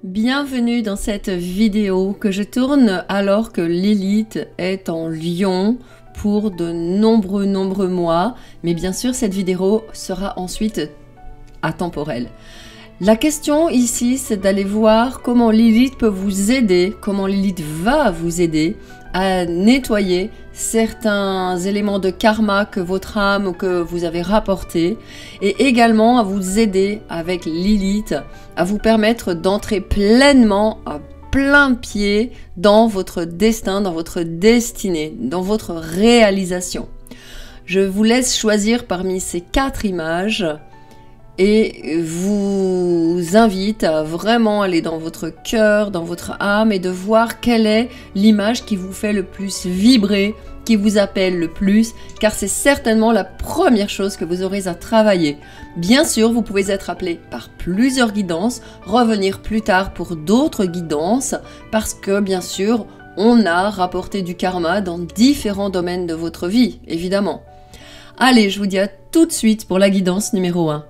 Bienvenue dans cette vidéo que je tourne alors que Lilith est en Lion pour de nombreux mois. Mais bien sûr, cette vidéo sera ensuite atemporelle. La question ici, c'est d'aller voir comment Lilith peut vous aider, comment Lilith va vous aider à nettoyer certains éléments de karma que votre âme ou que vous avez rapportés et également à vous aider avec Lilith à vous permettre d'entrer pleinement à plein pied dans votre destin, dans votre destinée, dans votre réalisation. Je vous laisse choisir parmi ces 4 images et vous invite à vraiment aller dans votre cœur, dans votre âme et de voir quelle est l'image qui vous fait le plus vibrer, qui vous appelle le plus, car c'est certainement la première chose que vous aurez à travailler. Bien sûr, vous pouvez être appelé par plusieurs guidances, revenir plus tard pour d'autres guidances, parce que bien sûr, on a rapporté du karma dans différents domaines de votre vie, évidemment. Allez, je vous dis à tout de suite pour la guidance numéro 1.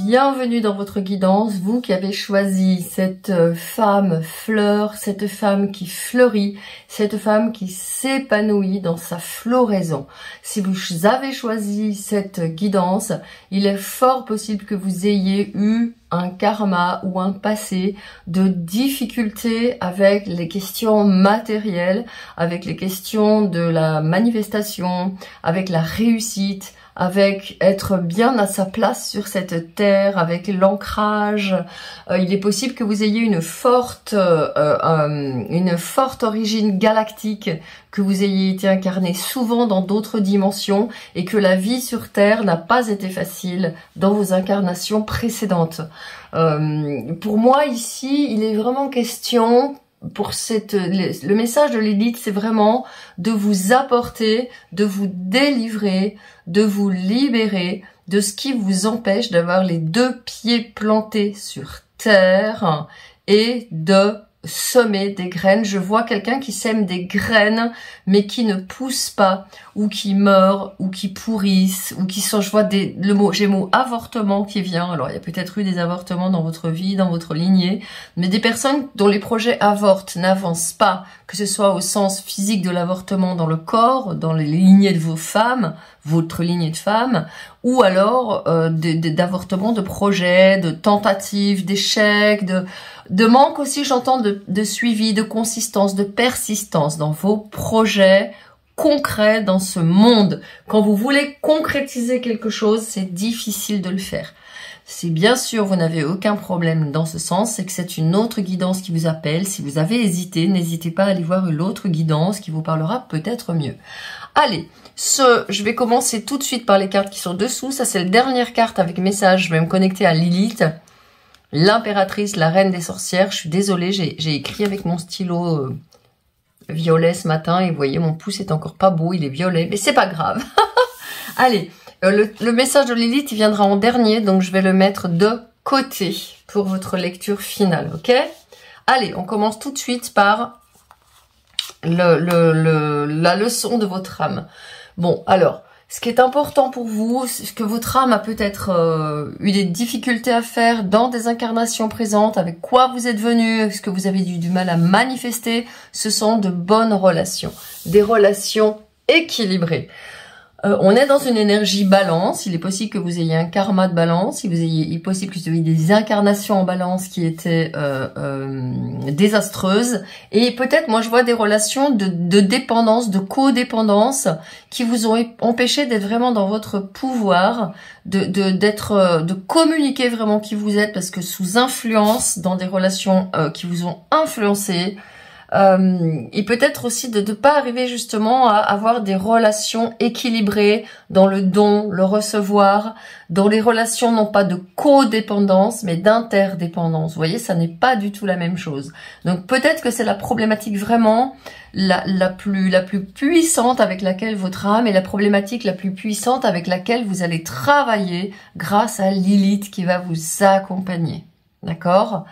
Bienvenue dans votre guidance, vous qui avez choisi cette femme fleur, cette femme qui fleurit, cette femme qui s'épanouit dans sa floraison. Si vous avez choisi cette guidance, il est fort possible que vous ayez eu un karma ou un passé de difficultés avec les questions matérielles, avec les questions de la manifestation, avec la réussite, avec être bien à sa place sur cette terre, avec l'ancrage. Il est possible que vous ayez une forte origine galactique, que vous ayez été incarné souvent dans d'autres dimensions et que la vie sur terre n'a pas été facile dans vos incarnations précédentes. Pour moi ici, il est vraiment question pour le message de Lilith, c'est vraiment de vous apporter, de vous délivrer, de vous libérer de ce qui vous empêche d'avoir les 2 pieds plantés sur terre et de semer des graines. Je vois quelqu'un qui sème des graines mais qui ne pousse pas ou qui meurt ou qui pourrissent ou qui sont, je vois j'ai le mot avortement qui vient. Alors il y a peut-être eu des avortements dans votre vie, dans votre lignée, mais des personnes dont les projets avortent, n'avancent pas, que ce soit au sens physique de l'avortement dans le corps, dans les lignées de vos femmes, votre lignée de femmes, ou alors d'avortement de projets, de tentatives, d'échecs, de manque aussi, j'entends, de suivi, de consistance, de persistance dans vos projets concrets dans ce monde. Quand vous voulez concrétiser quelque chose, c'est difficile de le faire. Si bien sûr vous n'avez aucun problème dans ce sens, c'est que c'est une autre guidance qui vous appelle. Si vous avez hésité, n'hésitez pas à aller voir une autre guidance qui vous parlera peut-être mieux. Allez, je vais commencer tout de suite par les cartes qui sont dessous. Ça, c'est la dernière carte avec message. Je vais me connecter à Lilith, l'impératrice, la reine des sorcières. Je suis désolée, j'ai écrit avec mon stylo violet ce matin et vous voyez, mon pouce est encore pas beau, il est violet, mais c'est pas grave. Allez, le message de Lilith, il viendra en dernier, donc je vais le mettre de côté pour votre lecture finale, ok? Allez, on commence tout de suite par la leçon de votre âme. Bon, alors, ce qui est important pour vous, ce que votre âme a peut-être eu des difficultés à faire dans des incarnations présentes, avec quoi vous êtes venu, ce que vous avez eu du mal à manifester, ce sont de bonnes relations, des relations équilibrées. On est dans une énergie balance. Il est possible que vous ayez un karma de balance. Il est possible que vous ayez des incarnations en balance qui étaient désastreuses. Et peut-être, moi, je vois des relations de dépendance, de codépendance qui vous ont empêché d'être vraiment dans votre pouvoir, de communiquer vraiment qui vous êtes, parce que sous influence, dans des relations qui vous ont influencé. Et peut-être aussi de ne pas arriver justement à avoir des relations équilibrées dans le don, le recevoir, dans les relations non pas de codépendance mais d'interdépendance. Vous voyez, ça n'est pas du tout la même chose. Donc peut-être que c'est la problématique vraiment la plus puissante avec laquelle votre âme est la problématique la plus puissante avec laquelle vous allez travailler grâce à Lilith qui va vous accompagner. D'accord ?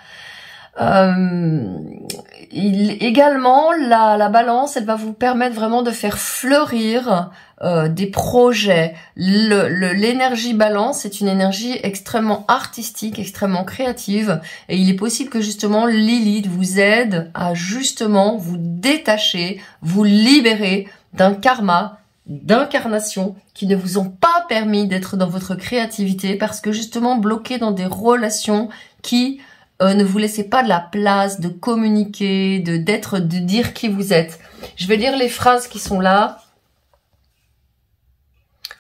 Également, la balance, elle va vous permettre vraiment de faire fleurir des projets. L'énergie balance, c'est une énergie extrêmement artistique, extrêmement créative, et il est possible que justement Lilith vous aide à justement vous détacher, vous libérer d'un karma, d'incarnations qui ne vous ont pas permis d'être dans votre créativité parce que justement bloqué dans des relations qui ne vous laissez pas de la place de communiquer, de dire qui vous êtes. Je vais lire les phrases qui sont là.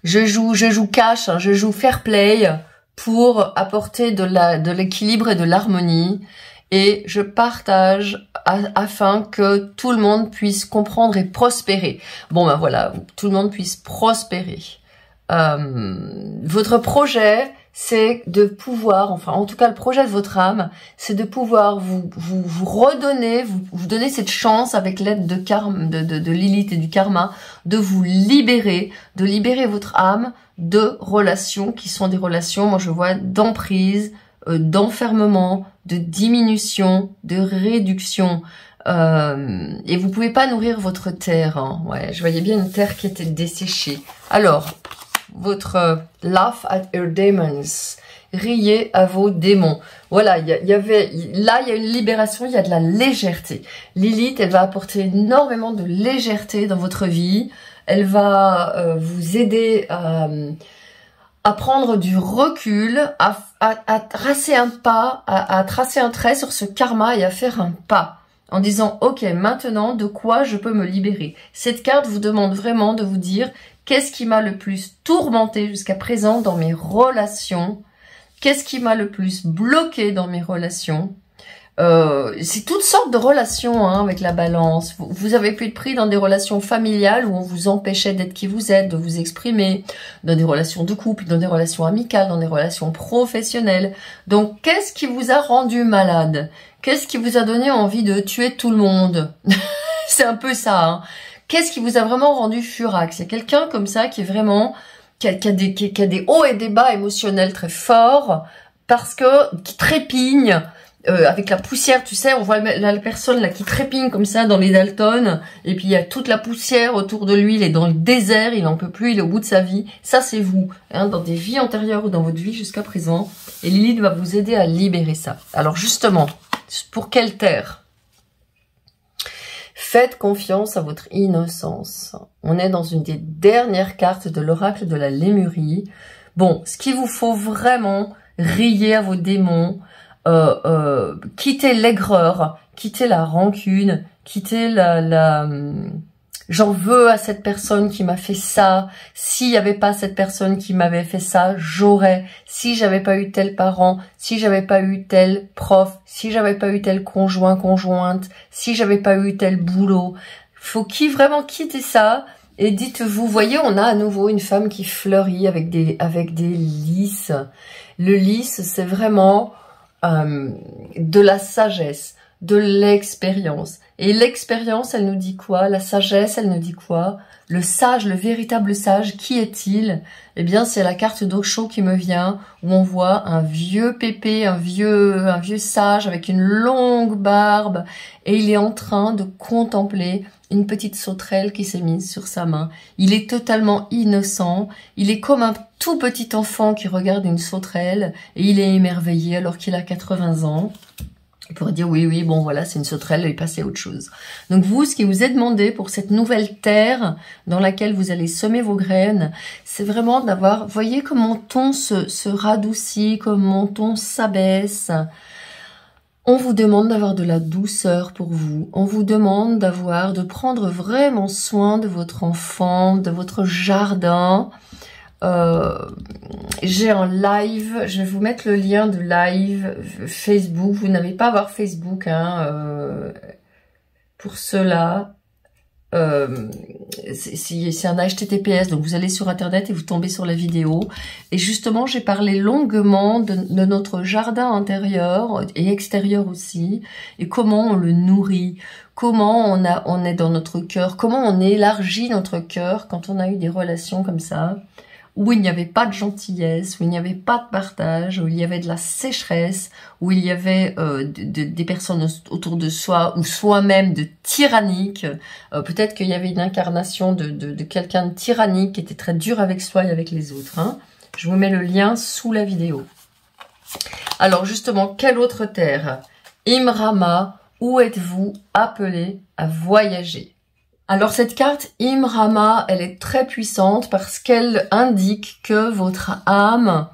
Je joue cash, hein, je joue fair play pour apporter de l'équilibre et de l'harmonie. Et je partage afin que tout le monde puisse comprendre et prospérer. Bon ben voilà, tout le monde puisse prospérer. Votre projet, c'est de pouvoir, enfin en tout cas le projet de votre âme, c'est de pouvoir vous redonner, vous donner cette chance avec l'aide de Lilith et du karma, de vous libérer, de libérer votre âme de relations qui sont des relations, moi je vois d'emprise, d'enfermement, de diminution, de réduction. Et vous pouvez pas nourrir votre terre. Hein. Ouais, je voyais bien une terre qui était desséchée. Alors, votre laugh at your demons, riez à vos démons. Voilà, il y a une libération, il y a de la légèreté. Lilith, elle va apporter énormément de légèreté dans votre vie. Elle va vous aider à prendre du recul, à tracer un pas, à tracer un trait sur ce karma et à faire un pas. En disant, ok, maintenant, de quoi je peux me libérer? Cette carte vous demande vraiment de vous dire, qu'est-ce qui m'a le plus tourmenté jusqu'à présent dans mes relations? Qu'est-ce qui m'a le plus bloqué dans mes relations? C'est toutes sortes de relations hein, avec la balance. Vous avez pu être pris dans des relations familiales où on vous empêchait d'être qui vous êtes, de vous exprimer, dans des relations de couple, dans des relations amicales, dans des relations professionnelles. Donc, qu'est-ce qui vous a rendu malade? Qu'est-ce qui vous a donné envie de tuer tout le monde? C'est un peu ça. Hein. Qu'est-ce qui vous a vraiment rendu furax? Il y a quelqu'un comme ça qui est vraiment qui a des hauts et des bas émotionnels très forts parce que qui trépigne. Avec la poussière, tu sais, on voit la personne là qui trépigne comme ça dans les Dalton, et puis il y a toute la poussière autour de lui, il est dans le désert, il en peut plus, il est au bout de sa vie. Ça c'est vous, hein, dans des vies antérieures ou dans votre vie jusqu'à présent. Et Lilith va vous aider à libérer ça. Alors justement, pour quelle terre? Faites confiance à votre innocence. On est dans une des dernières cartes de l'oracle de la Lémurie. Bon, ce qu'il vous faut vraiment, riez à vos démons, quittez l'aigreur, quittez la rancune, quittez j'en veux à cette personne qui m'a fait ça. S'il n'y avait pas cette personne qui m'avait fait ça, j'aurais. Si j'avais pas eu tel parent, si j'avais pas eu tel prof, si j'avais pas eu tel conjoint, conjointe, si j'avais pas eu tel boulot. Faut vraiment quitter ça. Et dites-vous, voyez, on a à nouveau une femme qui fleurit avec des lys. Le lys, c'est vraiment de la sagesse, de l'expérience. Et l'expérience, elle nous dit quoi? La sagesse, elle nous dit quoi? Le sage, le véritable sage, qui est-il? Eh bien, c'est la carte d'Osho qui me vient, où on voit un vieux pépé, un vieux sage avec une longue barbe, et il est en train de contempler une petite sauterelle qui s'est mise sur sa main. Il est totalement innocent, il est comme un tout petit enfant qui regarde une sauterelle, et il est émerveillé alors qu'il a 80 ans. Il pourrait dire oui, oui, bon voilà, c'est une sauterelle, il est passé à autre chose. Donc vous, ce qui vous est demandé pour cette nouvelle terre dans laquelle vous allez semer vos graines, c'est vraiment d'avoir, voyez comment mon ton se radoucit, comment mon ton s'abaisse. On vous demande d'avoir de la douceur pour vous. On vous demande de prendre vraiment soin de votre enfant, de votre jardin. J'ai un live, je vais vous mettre le lien de live Facebook. Vous n'avez pas à avoir Facebook hein, pour cela. C'est un HTTPS, donc vous allez sur internet et vous tombez sur la vidéo. Et justement, j'ai parlé longuement de notre jardin intérieur et extérieur aussi, et comment on le nourrit, comment on est dans notre cœur, comment on élargit notre cœur quand on a eu des relations comme ça, où il n'y avait pas de gentillesse, où il n'y avait pas de partage, où il y avait de la sécheresse, où il y avait des personnes autour de soi, ou soi-même de tyrannique. Peut-être qu'il y avait une incarnation de quelqu'un de tyrannique qui était très dur avec soi et avec les autres. Hein. Je vous mets le lien sous la vidéo. Alors justement, quelle autre terre? Imrama, où êtes-vous appelé à voyager? Alors cette carte Imrama, elle est très puissante parce qu'elle indique que votre âme,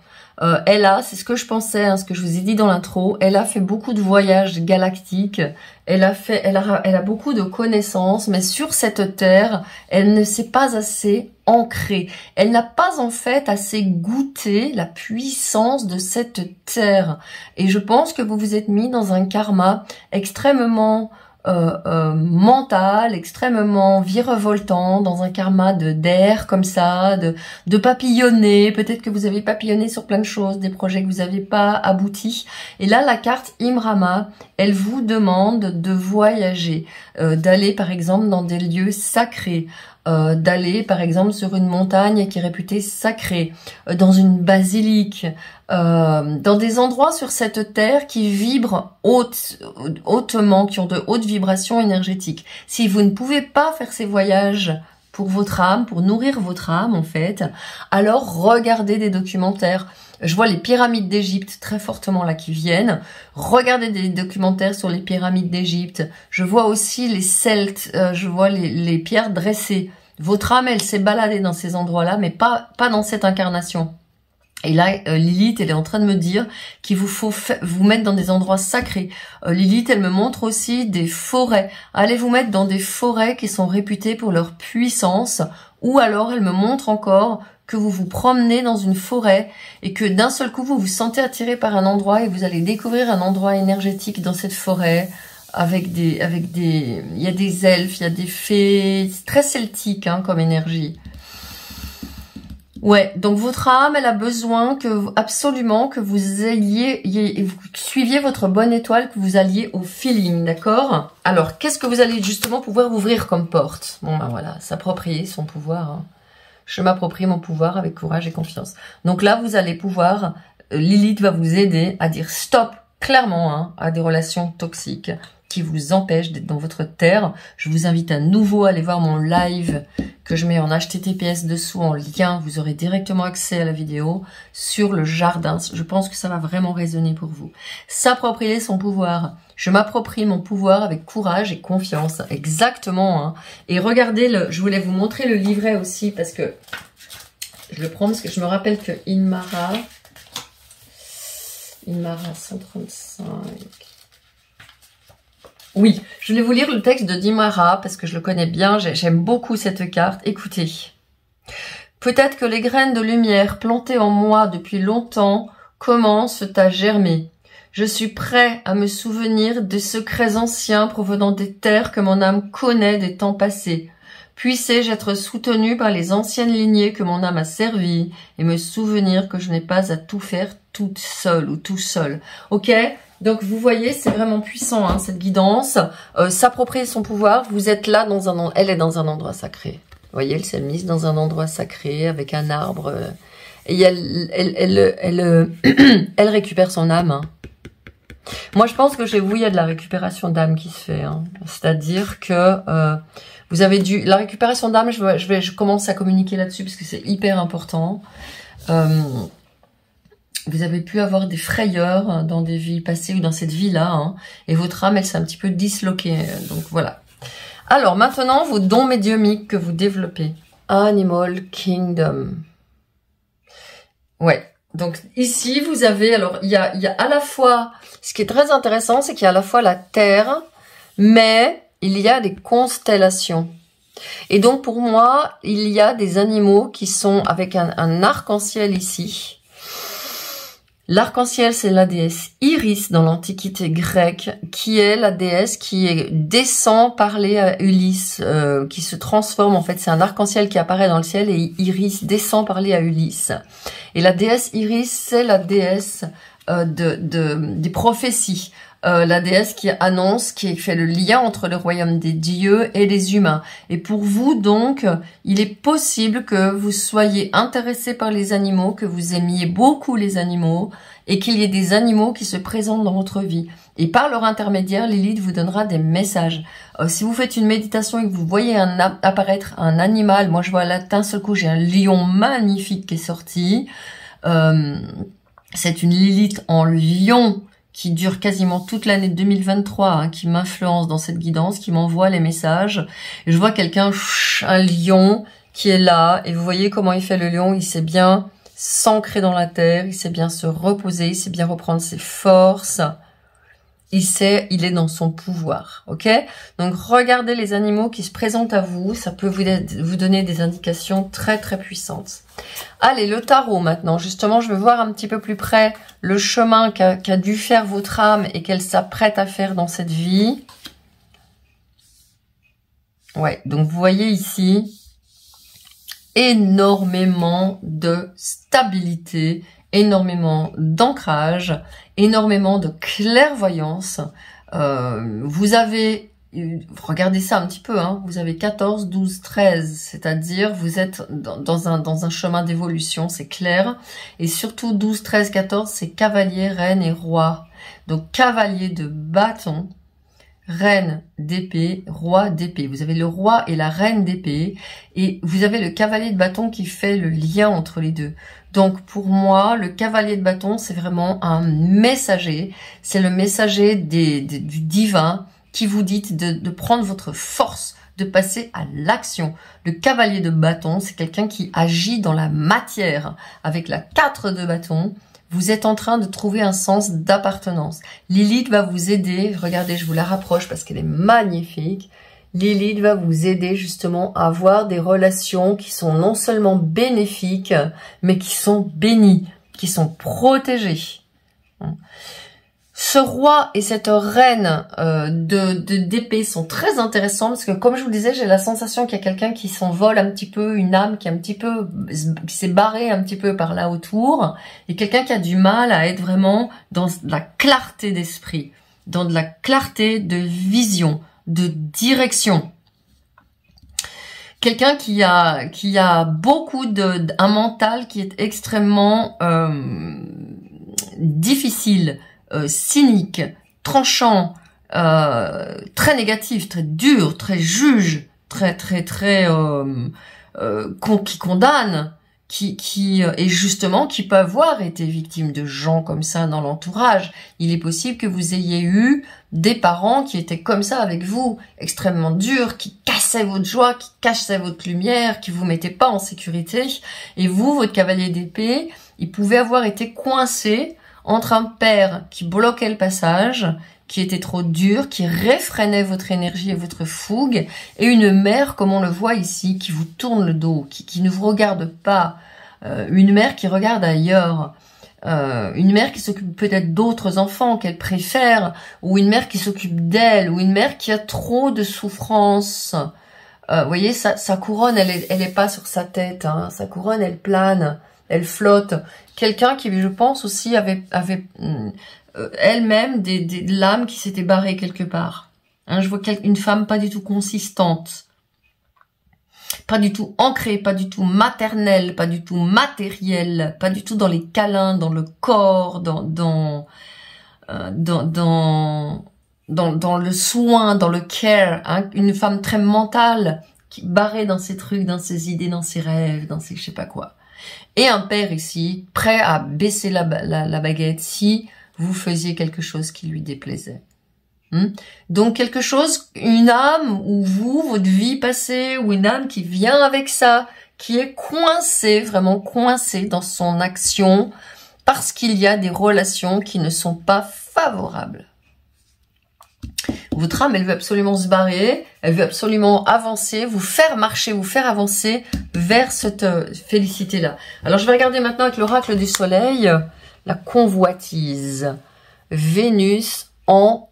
elle a, c'est ce que je pensais, hein, ce que je vous ai dit dans l'intro, elle a fait beaucoup de voyages galactiques, elle a beaucoup de connaissances, mais sur cette terre, elle ne s'est pas assez ancrée. Elle n'a pas en fait assez goûté la puissance de cette terre. Et je pense que vous vous êtes mis dans un karma extrêmement mental, extrêmement virevoltant, dans un karma d'air comme ça, de papillonner. Peut-être que vous avez papillonné sur plein de choses, des projets que vous n'avez pas aboutis. Et là, la carte Imrama, elle vous demande de voyager, d'aller par exemple dans des lieux sacrés, d'aller par exemple sur une montagne qui est réputée sacrée, dans une basilique, dans des endroits sur cette terre qui vibrent hautement, qui ont de hautes vibrations énergétiques. Si vous ne pouvez pas faire ces voyages pour votre âme, pour nourrir votre âme en fait, alors regardez des documentaires. Je vois les pyramides d'Égypte très fortement là qui viennent. Regardez des documentaires sur les pyramides d'Égypte. Je vois aussi les Celtes, je vois les pierres dressées. Votre âme, elle s'est baladée dans ces endroits-là, mais pas dans cette incarnation. Et là, Lilith, elle est en train de me dire qu'il vous faut vous mettre dans des endroits sacrés. Lilith, elle me montre aussi des forêts. Allez vous mettre dans des forêts qui sont réputées pour leur puissance. Ou alors, elle me montre encore que vous vous promenez dans une forêt et que d'un seul coup, vous vous sentez attiré par un endroit et vous allez découvrir un endroit énergétique dans cette forêt avec il y a des elfes, il y a des fées. C'est très celtique hein, comme énergie. Ouais, donc votre âme, elle a besoin absolument que vous vous suiviez votre bonne étoile, que vous alliez au feeling, d'accord? Alors, qu'est-ce que vous allez justement pouvoir ouvrir comme porte? Bon, ben voilà, s'approprier son pouvoir. Hein. Je m'approprie mon pouvoir avec courage et confiance. Donc là, vous allez pouvoir, Lilith va vous aider à dire stop, clairement, hein, à des relations toxiques qui vous empêchent d'être dans votre terre. Je vous invite à nouveau à aller voir mon live que je mets en HTTPS dessous en lien. Vous aurez directement accès à la vidéo sur le jardin. Je pense que ça va vraiment résonner pour vous. S'approprier son pouvoir. Je m'approprie mon pouvoir avec courage et confiance. Exactement. Hein. Et regardez, je voulais vous montrer le livret aussi parce que je le prends parce que je me rappelle que Imrama 135... Oui, je voulais vous lire le texte de Dimara parce que je le connais bien, j'aime beaucoup cette carte. Écoutez. Peut-être que les graines de lumière plantées en moi depuis longtemps commencent à germer. Je suis prêt à me souvenir des secrets anciens provenant des terres que mon âme connaît des temps passés. Puissé-je être soutenu par les anciennes lignées que mon âme a servies et me souvenir que je n'ai pas à tout faire toute seule ou tout seul. Ok ? Donc, vous voyez, c'est vraiment puissant, hein, cette guidance. S'approprier son pouvoir, vous êtes là elle est dans un endroit sacré. Vous voyez, elle s'est mise dans un endroit sacré avec un arbre. Et elle récupère son âme. Hein. Moi, je pense que chez vous, il y a de la récupération d'âme qui se fait. Hein. C'est-à-dire que vous avez la récupération d'âme, je commence à communiquer là-dessus parce que c'est hyper important. vous avez pu avoir des frayeurs dans des vies passées ou dans cette vie-là, hein, et votre âme, elle s'est un petit peu disloquée. Donc voilà. Alors maintenant, vos dons médiumiques que vous développez. Animal Kingdom. Ouais. Donc ici, vous avez, alors il y a à la fois, ce qui est très intéressant, c'est qu'il y a à la fois la Terre, mais il y a des constellations. Et donc pour moi, il y a des animaux qui sont avec un arc-en-ciel ici. L'arc-en-ciel, c'est la déesse Iris dans l'Antiquité grecque, qui est la déesse qui descend parler à Ulysse, qui se transforme. En fait, c'est un arc-en-ciel qui apparaît dans le ciel et Iris descend parler à Ulysse. Et la déesse Iris, c'est la déesse des prophéties. La déesse qui annonce, qui fait le lien entre le royaume des dieux et les humains. Et pour vous, donc, il est possible que vous soyez intéressé par les animaux, que vous aimiez beaucoup les animaux, et qu'il y ait des animaux qui se présentent dans votre vie. Et par leur intermédiaire, Lilith vous donnera des messages. Si vous faites une méditation et que vous voyez apparaître un animal, moi je vois là d'un seul coup, j'ai un lion magnifique qui est sorti. C'est une Lilith en lion, qui dure quasiment toute l'année 2023, hein, qui m'influence dans cette guidance, qui m'envoie les messages. Et je vois quelqu'un, un lion, qui est là, et vous voyez comment il fait le lion, il sait bien s'ancrer dans la terre, il sait bien se reposer, il sait bien reprendre ses forces, il est dans son pouvoir, ok? Donc regardez les animaux qui se présentent à vous, ça peut vous donner des indications très très puissantes. Allez, le tarot maintenant, justement, je veux voir un petit peu plus près le chemin qu'a dû faire votre âme et qu'elle s'apprête à faire dans cette vie. Ouais, donc vous voyez ici énormément de stabilité, énormément d'ancrage, énormément de clairvoyance. Vous avez, regardez ça un petit peu, hein, vous avez 14, 12, 13, c'est-à-dire vous êtes dans un chemin d'évolution, c'est clair. Et surtout 12, 13, 14, c'est cavalier, reine et roi. Donc cavalier de bâton, reine d'épée, roi d'épée. Vous avez le roi et la reine d'épée et vous avez le cavalier de bâton qui fait le lien entre les deux. Donc pour moi, le cavalier de bâton, c'est vraiment un messager. C'est le messager du divin qui vous dit de prendre votre force, de passer à l'action. Le cavalier de bâton, c'est quelqu'un qui agit dans la matière. Avec la 4 de bâton, vous êtes en train de trouver un sens d'appartenance. Lilith va vous aider. Regardez, je vous la rapproche parce qu'elle est magnifique. Lilith va vous aider justement à avoir des relations qui sont non seulement bénéfiques, mais qui sont bénies, qui sont protégées. Ce roi et cette reine d'épée sont très intéressants parce que, comme je vous le disais, j'ai la sensation qu'il y a quelqu'un qui s'envole un petit peu, une âme qui est un petit peu, qui s'est barrée un petit peu par là autour, et quelqu'un qui a du mal à être vraiment dans la clarté d'esprit, dans de la clarté de vision, de direction. Quelqu'un qui a beaucoup un mental qui est extrêmement difficile, cynique, tranchant, très négatif, très dur, très juge, qui condamne, et justement qui peut avoir été victime de gens comme ça dans l'entourage. Il est possible que vous ayez eu des parents qui étaient comme ça avec vous, extrêmement durs, qui cassaient votre joie, qui cachaient votre lumière, qui vous mettaient pas en sécurité. Et vous, votre cavalier d'épée, il pouvait avoir été coincé entre un père qui bloquait le passage, qui était trop dur, qui réfrénait votre énergie et votre fougue, et une mère, comme on le voit ici, qui vous tourne le dos, qui ne vous regarde pas, une mère qui regarde ailleurs, une mère qui s'occupe peut-être d'autres enfants qu'elle préfère, ou une mère qui s'occupe d'elle, ou une mère qui a trop de souffrance. Vous voyez, sa couronne, elle est pas sur sa tête, hein, sa couronne, elle plane. Elle flotte. Quelqu'un qui, je pense aussi, avait elle-même de l'âme qui s'était barrée quelque part. Hein, je vois une femme pas du tout consistante, pas du tout ancrée, pas du tout maternelle, pas du tout matérielle, pas du tout dans les câlins, dans le corps, dans le soin, dans le care. Hein, une femme très mentale, qui barrée dans ses trucs, dans ses idées, dans ses rêves, dans ses je sais pas quoi. Et un père ici, prêt à baisser la baguette si vous faisiez quelque chose qui lui déplaisait. Donc quelque chose, une âme, ou vous, votre vie passée, ou une âme qui vient avec ça, qui est coincée, vraiment coincée dans son action, parce qu'il y a des relations qui ne sont pas favorables. Votre âme, elle veut absolument se barrer, elle veut absolument avancer, vous faire marcher, vous faire avancer vers cette félicité-là. Alors, je vais regarder maintenant avec l'oracle du soleil, la convoitise. Vénus en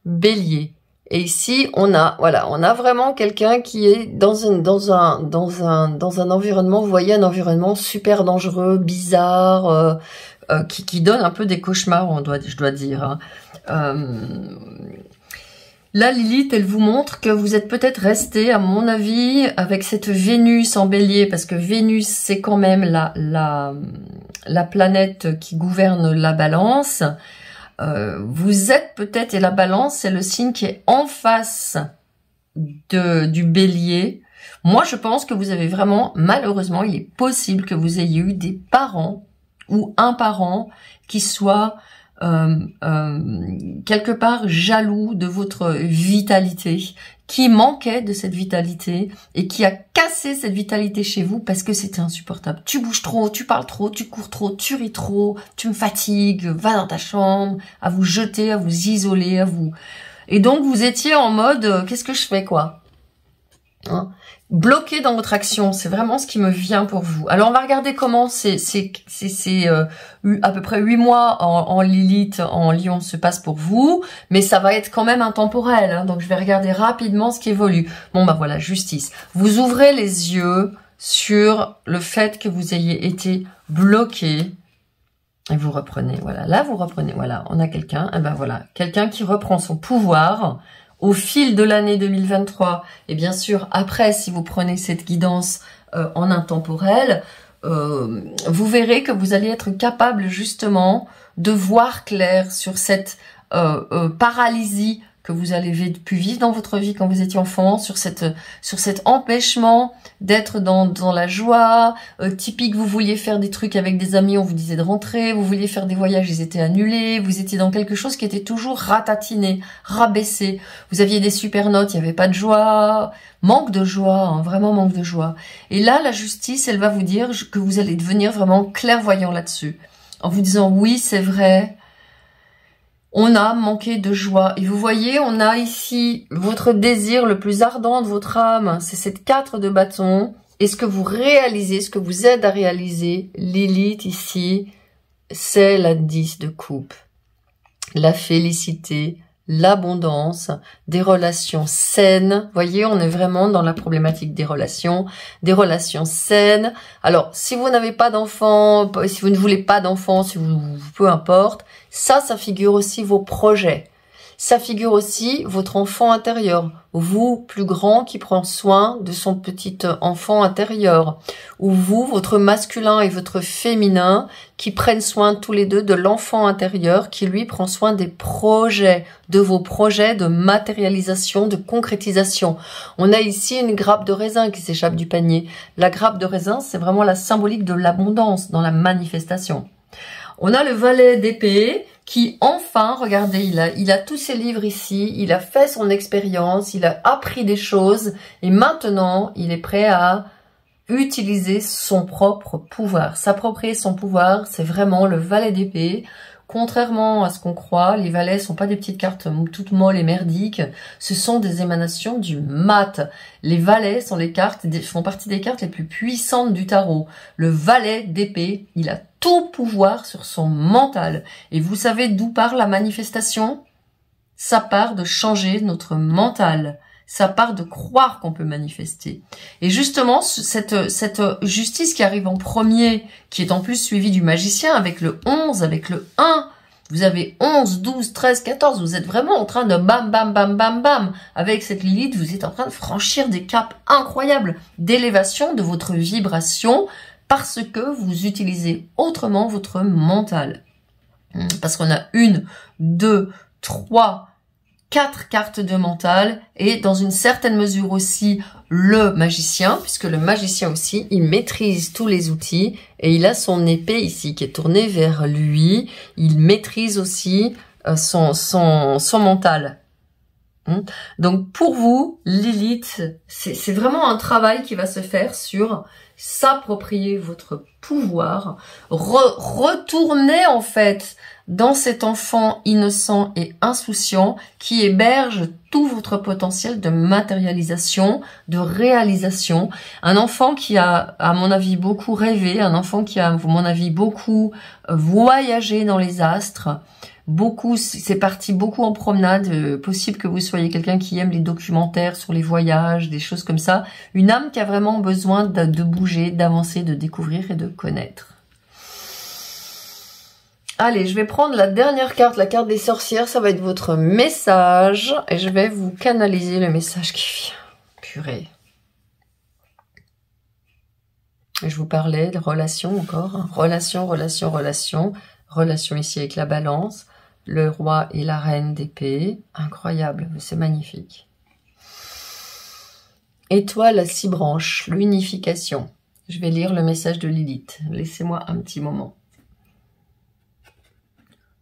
bélier. Et ici, on a vraiment quelqu'un qui est dans un environnement, vous voyez, un environnement super dangereux, bizarre, qui donne un peu des cauchemars, je dois dire. Là, Lilith, elle vous montre que vous êtes peut-être resté, à mon avis, avec cette Vénus en bélier, parce que Vénus, c'est quand même la planète qui gouverne la balance. Vous êtes peut-être, et la balance, c'est le signe qui est en face du bélier. Moi, je pense que vous avez vraiment, malheureusement, il est possible que vous ayez eu des parents ou un parent qui soit quelque part jaloux de votre vitalité, qui manquait de cette vitalité et qui a cassé cette vitalité chez vous parce que c'était insupportable. Tu bouges trop, tu parles trop, tu cours trop, tu ris trop, tu me fatigues, va dans ta chambre, à vous jeter, à vous isoler, à vous... Et donc vous étiez en mode, qu'est-ce que je fais quoi, hein? Bloqué dans votre action, c'est vraiment ce qui me vient pour vous. Alors on va regarder comment c'est à peu près 8 mois en Lilith, en Lion se passe pour vous, mais ça va être quand même intemporel, hein, donc je vais regarder rapidement ce qui évolue. Bon bah voilà, justice. Vous ouvrez les yeux sur le fait que vous ayez été bloqué et vous reprenez, voilà, là vous reprenez, voilà, on a quelqu'un, et ben voilà, quelqu'un qui reprend son pouvoir au fil de l'année 2023, et bien sûr, après, si vous prenez cette guidance en intemporel, vous verrez que vous allez être capable justement de voir clair sur cette paralysie que vous avez pu vivre dans votre vie quand vous étiez enfant, sur cet empêchement d'être dans la joie, typique, vous vouliez faire des trucs avec des amis, on vous disait de rentrer, vous vouliez faire des voyages, ils étaient annulés, vous étiez dans quelque chose qui était toujours ratatiné, rabaissé, vous aviez des super notes, il n'y avait pas de joie, manque de joie, hein, vraiment manque de joie. Et là, la justice, elle va vous dire que vous allez devenir vraiment clairvoyant là-dessus, en vous disant oui, c'est vrai, on a manqué de joie. Et vous voyez, on a ici votre désir le plus ardent de votre âme. C'est cette 4 de bâton. Et ce que vous réalisez, ce que vous aide à réaliser, Lilith ici, c'est la 10 de coupe. La félicité, l'abondance, des relations saines. Vous voyez, on est vraiment dans la problématique des relations saines. Alors, si vous n'avez pas d'enfant, si vous ne voulez pas d'enfant, si vous, peu importe, ça figure aussi vos projets. Ça figure aussi votre enfant intérieur. Vous, plus grand, qui prend soin de son petit enfant intérieur. Ou vous, votre masculin et votre féminin, qui prennent soin tous les deux de l'enfant intérieur, qui lui prend soin des projets, de vos projets de matérialisation, de concrétisation. On a ici une grappe de raisin qui s'échappe du panier. La grappe de raisin, c'est vraiment la symbolique de l'abondance dans la manifestation. On a le valet d'épée qui enfin, regardez, il a tous ses livres ici, il a fait son expérience, il a appris des choses et maintenant il est prêt à utiliser son propre pouvoir. S'approprier son pouvoir, c'est vraiment le valet d'épée. Contrairement à ce qu'on croit, les valets sont pas des petites cartes toutes molles et merdiques, ce sont des émanations du mat. Les valets sont font partie des cartes les plus puissantes du tarot. Le valet d'épée, il a tout pouvoir sur son mental. Et vous savez d'où part la manifestation? Ça part de changer notre mental. Ça part de croire qu'on peut manifester. Et justement, cette justice qui arrive en premier, qui est en plus suivie du magicien avec le 11, avec le 1, vous avez 11, 12, 13, 14, vous êtes vraiment en train de bam, bam, bam, bam, bam. Avec cette Lilith, vous êtes en train de franchir des caps incroyables d'élévation de votre vibration parce que vous utilisez autrement votre mental. Parce qu'on a 1, 2, 3, 4 cartes de mental et dans une certaine mesure aussi le magicien, puisque le magicien aussi, il maîtrise tous les outils et il a son épée ici qui est tournée vers lui. Il maîtrise aussi son mental. Donc pour vous, Lilith, c'est vraiment un travail qui va se faire sur s'approprier votre pouvoir, retourner en fait dans cet enfant innocent et insouciant qui héberge tout votre potentiel de matérialisation, de réalisation. Un enfant qui a, à mon avis, beaucoup rêvé, un enfant qui a, à mon avis, beaucoup voyagé dans les astres. C'est parti beaucoup en promenade, possible que vous soyez quelqu'un qui aime les documentaires sur les voyages, des choses comme ça. Une âme qui a vraiment besoin de bouger, d'avancer, de découvrir et de connaître. Allez, je vais prendre la dernière carte, la carte des sorcières, ça va être votre message, et je vais vous canaliser le message qui vient. Purée. Je vous parlais de relation encore, hein. Relation ici avec la balance, le roi et la reine d'épée, incroyable, c'est magnifique. Étoile à 6 branches, l'unification. Je vais lire le message de Lilith, laissez-moi un petit moment.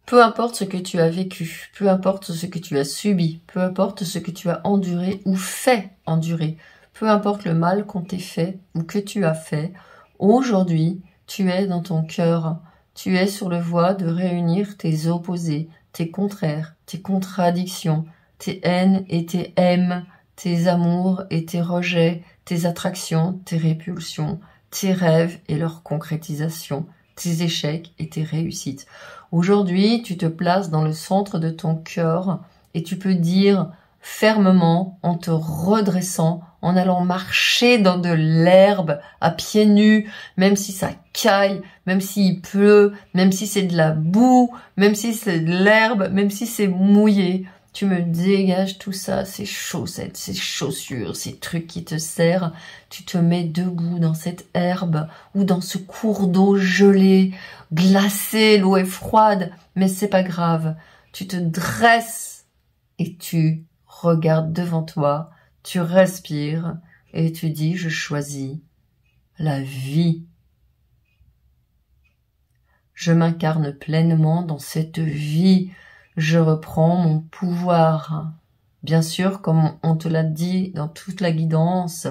Peu importe ce que tu as vécu, peu importe ce que tu as subi, peu importe ce que tu as enduré ou fait endurer, peu importe le mal qu'on t'ait fait ou que tu as fait, aujourd'hui, tu es dans ton cœur. Tu es sur le voie de réunir tes opposés, tes contraires, tes contradictions, tes haines et tes aimes, tes amours et tes rejets, tes attractions, tes répulsions, tes rêves et leur concrétisation, tes échecs et tes réussites. Aujourd'hui, tu te places dans le centre de ton cœur et tu peux dire fermement, en te redressant, en allant marcher dans de l'herbe à pieds nus, même si ça caille, même s'il pleut, même si c'est de la boue, même si c'est de l'herbe, même si c'est mouillé. Tu me dégages tout ça, ces chaussettes, ces chaussures, ces trucs qui te serrent. Tu te mets debout dans cette herbe ou dans ce cours d'eau gelé, glacé, l'eau est froide, mais c'est pas grave. Tu te dresses et tu regardes devant toi, tu respires et tu dis « Je choisis la vie ». Je m'incarne pleinement dans cette vie. Je reprends mon pouvoir. Bien sûr, comme on te l'a dit dans toute la guidance,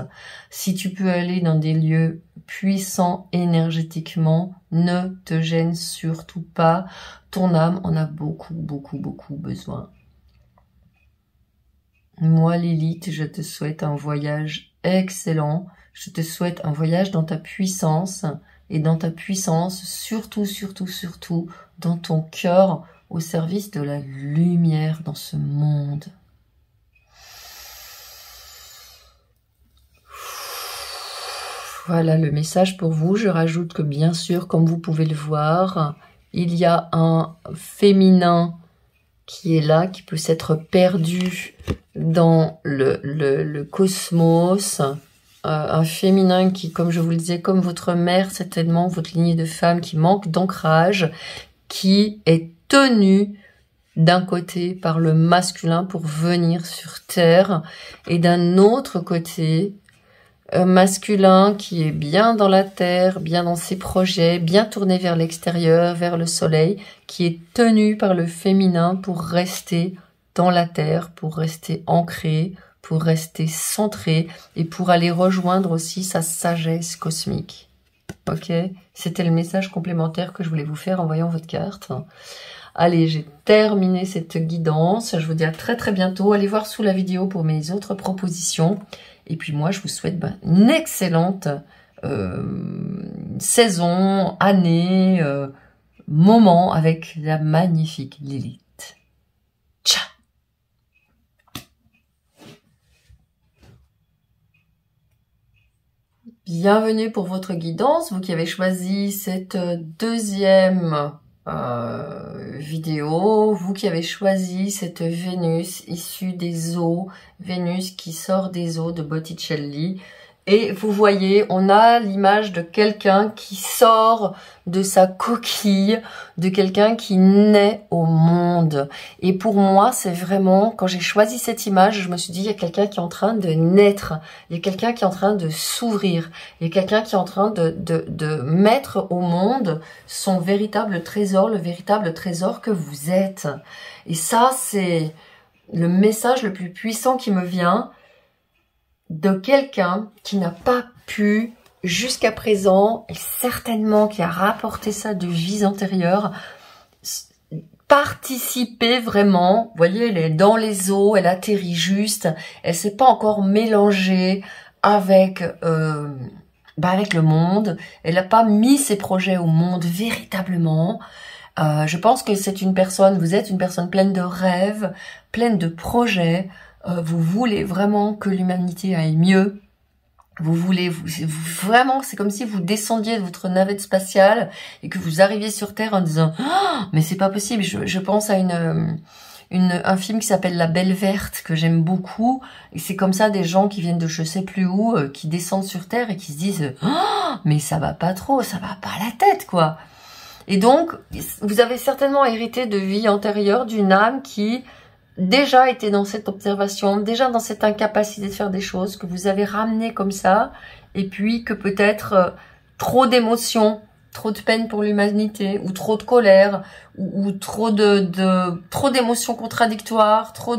si tu peux aller dans des lieux puissants énergétiquement, ne te gêne surtout pas. Ton âme en a beaucoup besoin. Moi, Lilith, je te souhaite un voyage excellent. Je te souhaite un voyage dans ta puissance. Et dans ta puissance, surtout, dans ton cœur, au service de la lumière dans ce monde. Voilà le message pour vous. Je rajoute que bien sûr, comme vous pouvez le voir, il y a un féminin qui est là, qui peut s'être perdu dans le cosmos. Un féminin qui, comme je vous le disais, comme votre mère, certainement, votre lignée de femmes qui manque d'ancrage, qui est tenue d'un côté par le masculin pour venir sur Terre, et d'un autre côté, un masculin qui est bien dans la Terre, bien dans ses projets, bien tourné vers l'extérieur, vers le soleil, qui est tenu par le féminin pour rester dans la Terre, pour rester ancré, pour rester centré et pour aller rejoindre aussi sa sagesse cosmique. Ok, c'était le message complémentaire que je voulais vous faire en voyant votre carte. Allez, j'ai terminé cette guidance. Je vous dis à très bientôt. Allez voir sous la vidéo pour mes autres propositions. Et puis moi, je vous souhaite une excellente saison, année, moment avec la magnifique Lilith. Ciao! Bienvenue pour votre guidance, vous qui avez choisi cette deuxième vidéo, vous qui avez choisi cette Vénus issue des eaux, Vénus qui sort des eaux de Botticelli. Et vous voyez, on a l'image de quelqu'un qui sort de sa coquille, de quelqu'un qui naît au monde. Et pour moi, c'est vraiment, quand j'ai choisi cette image, je me suis dit, il y a quelqu'un qui est en train de naître, il y a quelqu'un qui est en train de s'ouvrir, il y a quelqu'un qui est en train de mettre au monde son véritable trésor, le véritable trésor que vous êtes. Et ça, c'est le message le plus puissant qui me vient de quelqu'un qui n'a pas pu jusqu'à présent, et certainement qui a rapporté ça de vies antérieures, participer vraiment. Vous voyez, elle est dans les eaux, elle atterrit juste, elle s'est pas encore mélangée avec avec le monde, elle n'a pas mis ses projets au monde véritablement. Je pense que c'est une personne, vous êtes une personne pleine de rêves, pleine de projets. Vous voulez vraiment que l'humanité aille mieux. Vous voulez, vraiment, c'est comme si vous descendiez de votre navette spatiale et que vous arriviez sur Terre en disant oh, mais c'est pas possible. Je pense à un film qui s'appelle La Belle Verte que j'aime beaucoup. Et c'est comme ça des gens qui viennent de je sais plus où, qui descendent sur Terre et qui se disent oh, mais ça va pas trop, ça va pas à la tête quoi. Et donc vous avez certainement hérité de vie antérieure d'une âme qui déjà été dans cette observation, déjà dans cette incapacité de faire des choses, que vous avez ramené comme ça, et puis que peut-être trop d'émotions, trop de peine pour l'humanité, ou trop de colère, ou trop trop d'émotions contradictoires, trop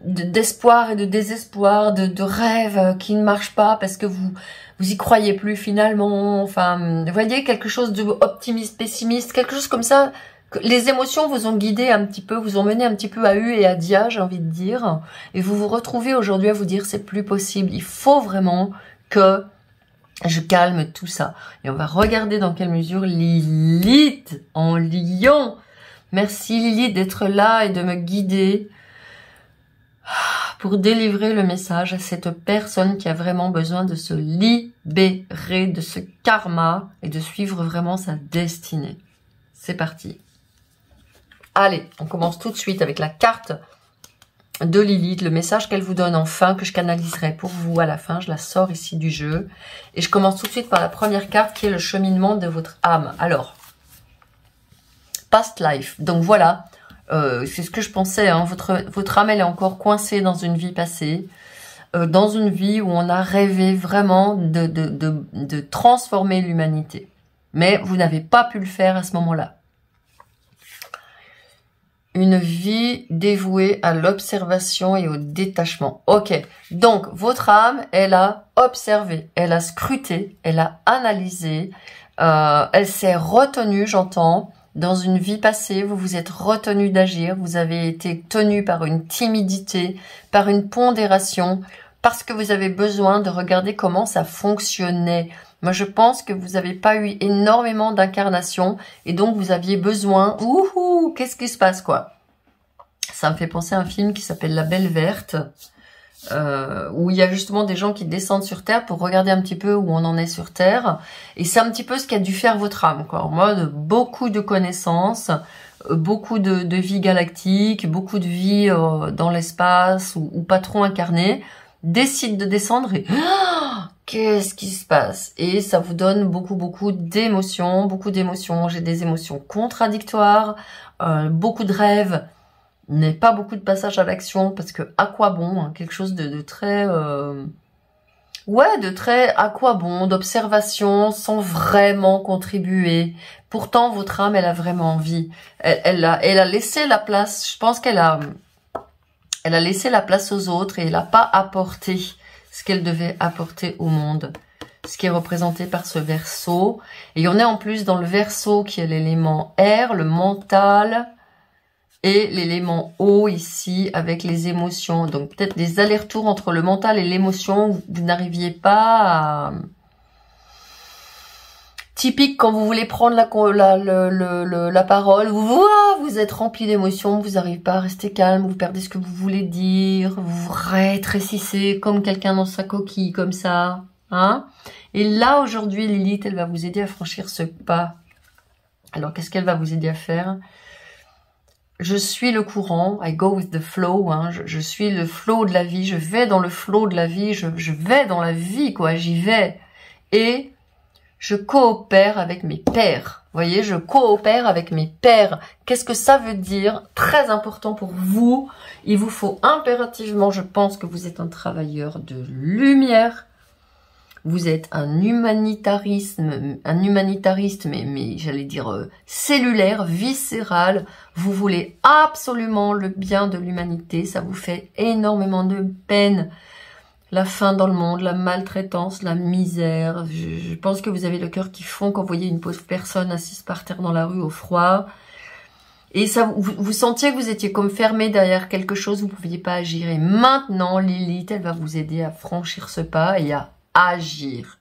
d'espoir et de désespoir, de rêves qui ne marchent pas parce que vous y croyez plus finalement. Enfin, vous voyez, quelque chose de optimiste, pessimiste, quelque chose comme ça. Les émotions vous ont guidé un petit peu, vous ont mené un petit peu à U et à Dia, j'ai envie de dire. Et vous vous retrouvez aujourd'hui à vous dire c'est plus possible. Il faut vraiment que je calme tout ça. Et on va regarder dans quelle mesure Lilith en lion. Merci Lilith d'être là et de me guider pour délivrer le message à cette personne qui a vraiment besoin de se libérer de ce karma et de suivre vraiment sa destinée. C'est parti. Allez, on commence tout de suite avec la carte de Lilith, le message qu'elle vous donne enfin, que je canaliserai pour vous à la fin. Je la sors ici du jeu. Et je commence tout de suite par la première carte qui est le cheminement de votre âme. Alors, past life. Donc voilà, c'est ce que je pensais. Hein. Votre âme, elle est encore coincée dans une vie passée. Dans une vie où on a rêvé vraiment de transformer l'humanité. Mais vous n'avez pas pu le faire à ce moment-là. Une vie dévouée à l'observation et au détachement. Ok, donc votre âme, elle a observé, elle a scruté, elle a analysé, elle s'est retenue, j'entends, dans une vie passée, vous vous êtes retenu d'agir, vous avez été tenu par une timidité, par une pondération, parce que vous avez besoin de regarder comment ça fonctionnait. Moi, je pense que vous n'avez pas eu énormément d'incarnations et donc vous aviez besoin... Ouhou, qu'est-ce qui se passe, quoi? Ça me fait penser à un film qui s'appelle La Belle Verte, où il y a justement des gens qui descendent sur Terre pour regarder un petit peu où on en est sur Terre. Et c'est un petit peu ce qu'a dû faire votre âme, quoi. En mode, beaucoup de connaissances, beaucoup de vie galactique, beaucoup de vie dans l'espace ou pas trop incarnée, décide de descendre et... Qu'est-ce qui se passe? Et ça vous donne beaucoup d'émotions, J'ai des émotions contradictoires, beaucoup de rêves, mais pas beaucoup de passage à l'action, parce que à quoi bon, hein, quelque chose de très... de très à quoi bon, d'observation, sans vraiment contribuer. Pourtant, votre âme, elle a vraiment envie. Elle a laissé la place, je pense qu'elle a laissé la place aux autres et elle n'a pas apporté ce qu'elle devait apporter au monde, ce qui est représenté par ce Verseau. Et on est en plus dans le Verseau qui est l'élément air, le mental, et l'élément eau ici avec les émotions. Donc peut-être des allers-retours entre le mental et l'émotion, vous n'arriviez pas à... Typique quand vous voulez prendre la parole, vous êtes rempli d'émotions, vous n'arrivez pas à rester calme, vous perdez ce que vous voulez dire, vous vous rétrécissez comme quelqu'un dans sa coquille, comme ça. Hein? Et là, aujourd'hui, Lilith, elle va vous aider à franchir ce pas. Alors, qu'est-ce qu'elle va vous aider à faire? je suis le courant, I go with the flow, hein, je suis le flow de la vie, je vais dans le flow de la vie, je vais dans la vie, quoi, j'y vais. Et je coopère avec mes pairs. Vous voyez, je coopère avec mes pairs. Qu'est-ce que ça veut dire? Très important pour vous. Il vous faut impérativement, je pense que vous êtes un travailleur de lumière. Vous êtes un humanitariste, mais j'allais dire cellulaire, viscéral. Vous voulez absolument le bien de l'humanité. Ça vous fait énormément de peine. La faim dans le monde, la maltraitance, la misère. Je pense que vous avez le cœur qui fond quand vous voyez une pauvre personne assise par terre dans la rue au froid. Et ça, vous sentiez que vous étiez comme fermé derrière quelque chose, vous ne pouviez pas agir. Et maintenant, Lilith, elle va vous aider à franchir ce pas et à agir.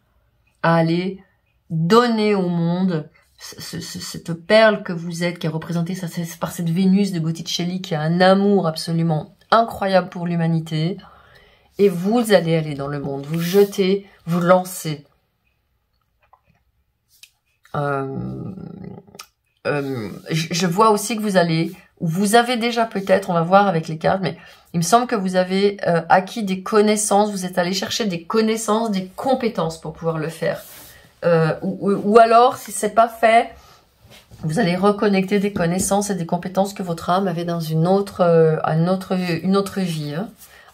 À aller donner au monde cette perle que vous êtes, qui est représentée par cette Vénus de Botticelli, qui a un amour absolument incroyable pour l'humanité. Et vous allez aller dans le monde, vous jetez, vous lancez. Je vois aussi que vous allez, ou vous avez déjà peut-être, on va voir avec les cartes, mais il me semble que vous avez acquis des connaissances, vous êtes allé chercher des connaissances, des compétences pour pouvoir le faire. Ou alors, si c'est pas fait, vous allez reconnecter des connaissances et des compétences que votre âme avait dans une autre vie. Hein.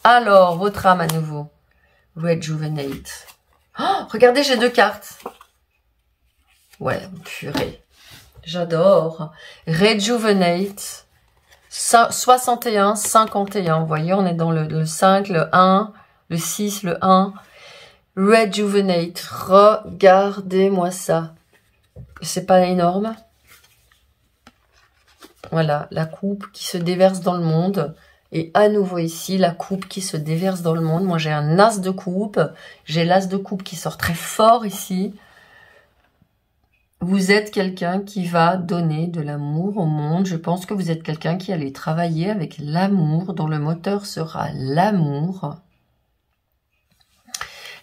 Alors, votre âme à nouveau. Rejuvenate. Oh, regardez, j'ai 2 cartes. Ouais, purée. J'adore. Rejuvenate. 61, 51. Vous voyez, on est dans le 5, le 1, le 6, le 1. Rejuvenate. Regardez-moi ça. C'est pas énorme? Voilà, la coupe qui se déverse dans le monde. Et à nouveau ici, la coupe qui se déverse dans le monde. Moi, j'ai un as de coupe. J'ai l'as de coupe qui sort très fort ici. Vous êtes quelqu'un qui va donner de l'amour au monde. Je pense que vous êtes quelqu'un qui allait travailler avec l'amour, dont le moteur sera l'amour.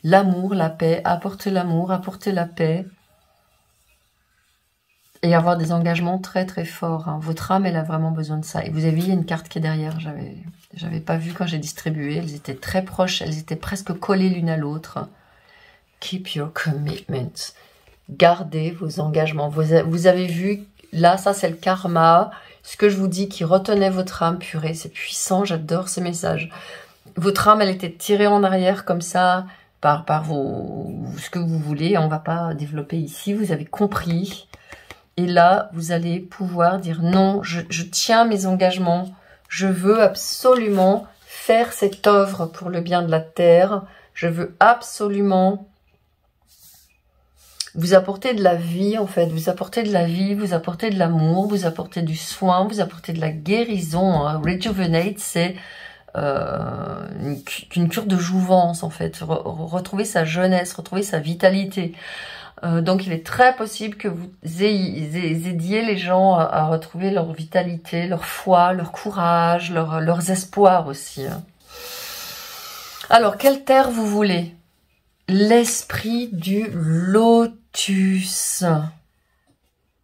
L'amour, la paix, apporter l'amour, apporter la paix. Et avoir des engagements très très forts. Hein. Votre âme, elle a vraiment besoin de ça. Et vous avez vu, il y a une carte qui est derrière. J'avais pas vu quand j'ai distribué. Elles étaient très proches. Elles étaient presque collées l'une à l'autre. Keep your commitment. Gardez vos engagements. Vous avez vu, là, ça c'est le karma. Ce que je vous dis qui retenait votre âme, purée, c'est puissant. J'adore ces messages. Votre âme, elle était tirée en arrière comme ça par ce que vous voulez. On va pas développer ici. Vous avez compris. Et là, vous allez pouvoir dire non, je tiens mes engagements. Je veux absolument faire cette œuvre pour le bien de la terre. Je veux absolument vous apporter de la vie, en fait. Vous apporter de la vie, vous apporter de l'amour, vous apporter du soin, vous apporter de la guérison. Hein. Rejuvenate, c'est une cure de jouvence, en fait. Retrouver sa jeunesse, retrouver sa vitalité. Donc, il est très possible que vous aidiez les gens à retrouver leur vitalité, leur foi, leur courage, leurs espoirs aussi. Hein. Alors, quelle terre vous voulez? L'esprit du lotus.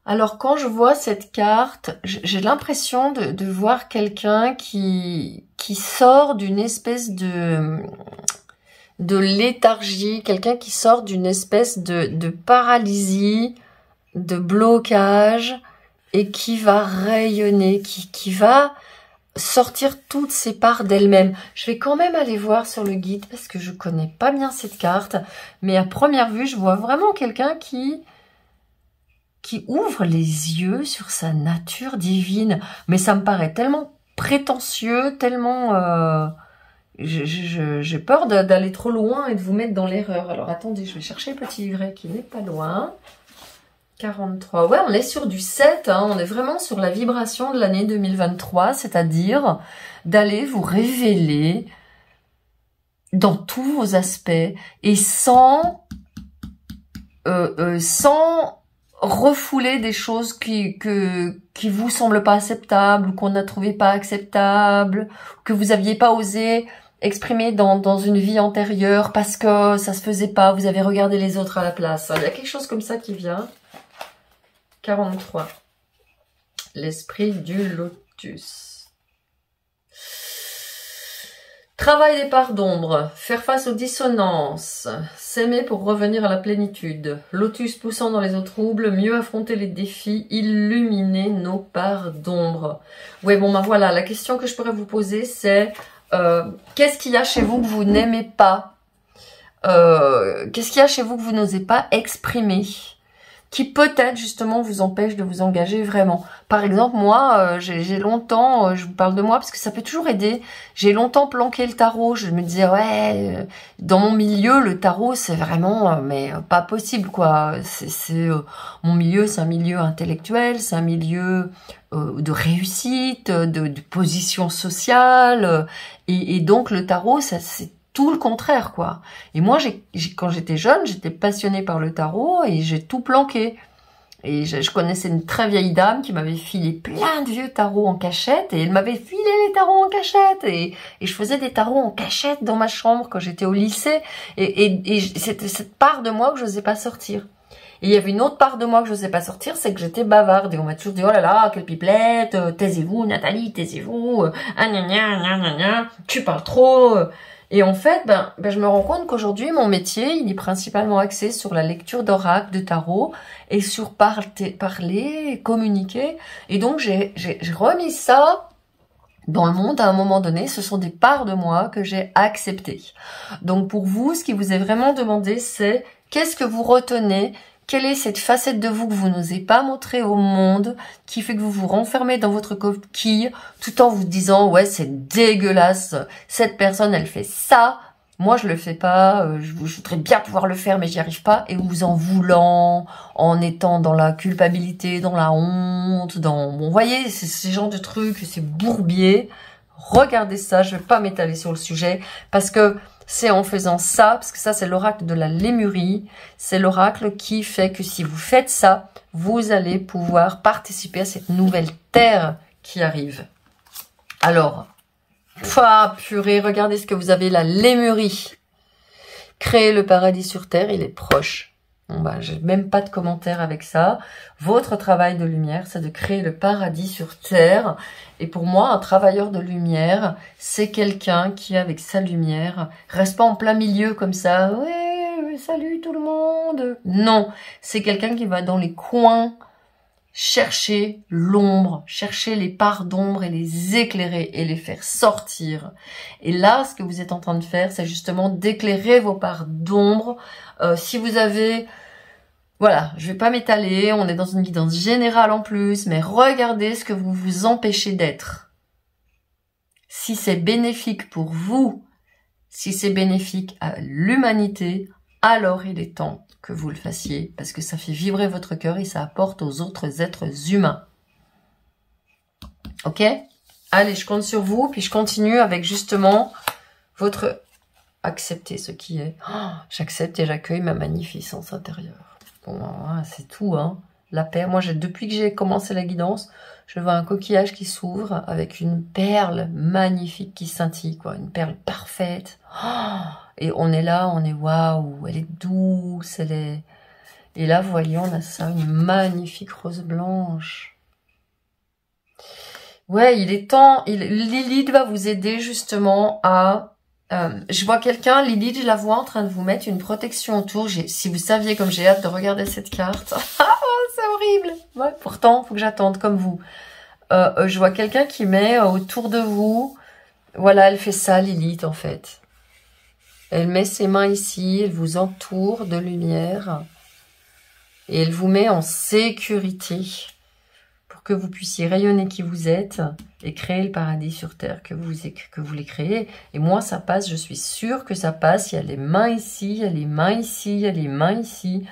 Alors, quand je vois cette carte, j'ai l'impression de voir quelqu'un qui sort d'une espèce de léthargie, quelqu'un qui sort d'une espèce de paralysie, de blocage, et qui va rayonner, qui va sortir toutes ses parts d'elle-même. Je vais quand même aller voir sur le guide, parce que je connais pas bien cette carte, mais à première vue, je vois vraiment quelqu'un qui ouvre les yeux sur sa nature divine. Mais ça me paraît tellement prétentieux, tellement... J'ai peur d'aller trop loin et de vous mettre dans l'erreur. Alors attendez, je vais chercher le petit livret qui n'est pas loin. 43. Ouais, on est sur du 7. Hein, on est vraiment sur la vibration de l'année 2023, c'est-à-dire d'aller vous révéler dans tous vos aspects et sans refouler des choses qui vous semblent pas acceptables ou qu'on n'a trouvé pas acceptables, que vous aviez pas osé exprimer dans une vie antérieure parce que ça se faisait pas, vous avez regardé les autres à la place. Il y a quelque chose comme ça qui vient. 43. L'esprit du lotus. Cactus. Travail des parts d'ombre, faire face aux dissonances, s'aimer pour revenir à la plénitude, lotus poussant dans les eaux troubles, mieux affronter les défis, illuminer nos parts d'ombre. Ouais, bon, ben voilà, la question que je pourrais vous poser, c'est qu'est-ce qu'il y a chez vous que vous n'aimez pas? Qu'est-ce qu'il y a chez vous que vous n'osez pas exprimer? Qui peut-être justement vous empêche de vous engager vraiment. Par exemple, moi, j'ai longtemps, je vous parle de moi parce que ça peut toujours aider, j'ai longtemps planqué le tarot. Je me disais, ouais, dans mon milieu, le tarot, c'est vraiment, mais pas possible, quoi. Mon milieu, c'est un milieu intellectuel, c'est un milieu de réussite, de position sociale, et donc le tarot, ça c'est tout le contraire, quoi. Et moi, quand j'étais jeune, j'étais passionnée par le tarot et j'ai tout planqué. Et je connaissais une très vieille dame qui m'avait filé plein de vieux tarots en cachette et elle m'avait filé les tarots en cachette et je faisais des tarots en cachette dans ma chambre quand j'étais au lycée et c'était cette part de moi que je n'osais pas sortir. Et il y avait une autre part de moi que je n'osais pas sortir, c'est que j'étais bavarde et on m'a toujours dit oh là là quelle pipelette, taisez-vous Nathalie, taisez-vous, ah gna gna gna gna gna, tu parles trop. Et en fait, je me rends compte qu'aujourd'hui, mon métier, il est principalement axé sur la lecture d'oracle, de tarot, et sur parler, communiquer. Et donc, j'ai remis ça dans le monde à un moment donné. Ce sont des parts de moi que j'ai acceptées. Donc, pour vous, ce qui vous est vraiment demandé, c'est qu'est-ce que vous retenez? Quelle est cette facette de vous que vous n'osez pas montrer au monde, qui fait que vous vous renfermez dans votre coquille, tout en vous disant, ouais, c'est dégueulasse, cette personne, elle fait ça, moi, je le fais pas, je voudrais bien pouvoir le faire, mais j'y arrive pas, et vous en voulant, en étant dans la culpabilité, dans la honte, bon, vous voyez, c'est ce genre de trucs, c'est bourbier. Regardez ça, je vais pas m'étaler sur le sujet, parce que c'est en faisant ça, parce que ça c'est l'oracle de la Lémurie, c'est l'oracle qui fait que si vous faites ça, vous allez pouvoir participer à cette nouvelle terre qui arrive. Alors, purée, regardez ce que vous avez, la Lémurie. Créer le paradis sur terre, il est proche. Bon, j'ai même pas de commentaire avec ça. Votre travail de lumière, c'est de créer le paradis sur terre. Et pour moi, un travailleur de lumière, c'est quelqu'un qui, avec sa lumière, reste pas en plein milieu comme ça. Ouais, salut tout le monde. Non, c'est quelqu'un qui va dans les coins chercher l'ombre, chercher les parts d'ombre et les éclairer et les faire sortir. Et là, ce que vous êtes en train de faire, c'est justement d'éclairer vos parts d'ombre. Si vous avez... Voilà, je vais pas m'étaler, on est dans une guidance générale en plus, mais regardez ce que vous vous empêchez d'être. Si c'est bénéfique pour vous, si c'est bénéfique à l'humanité, alors il est temps que vous le fassiez, parce que ça fait vibrer votre cœur et ça apporte aux autres êtres humains. Ok? Allez, je compte sur vous, puis je continue avec justement votre... Accepter ce qui est. Oh, j'accepte et j'accueille ma magnificence intérieure. Bon, c'est tout, hein. La paix. Moi, depuis que j'ai commencé la guidance, je vois un coquillage qui s'ouvre avec une perle magnifique qui scintille, quoi. Une perle parfaite. Oh, et on est là, on est waouh, elle est douce, elle est... Et là, vous voyez, on a ça, une magnifique rose blanche. Ouais, il est temps. Lilith va vous aider justement à... je vois quelqu'un, Lilith, je la vois en train de vous mettre une protection autour. Si vous saviez comme j'ai hâte de regarder cette carte. C'est horrible. Ouais, pourtant, faut que j'attende comme vous. Je vois quelqu'un qui met autour de vous. Voilà, elle fait ça, Lilith, en fait. Elle met ses mains ici, elle vous entoure de lumière. Et elle vous met en sécurité. Que vous puissiez rayonner qui vous êtes et créer le paradis sur terre que vous voulez créer. Et moi, ça passe, je suis sûre que ça passe. Il y a les mains ici, il y a les mains ici, il y a les mains ici.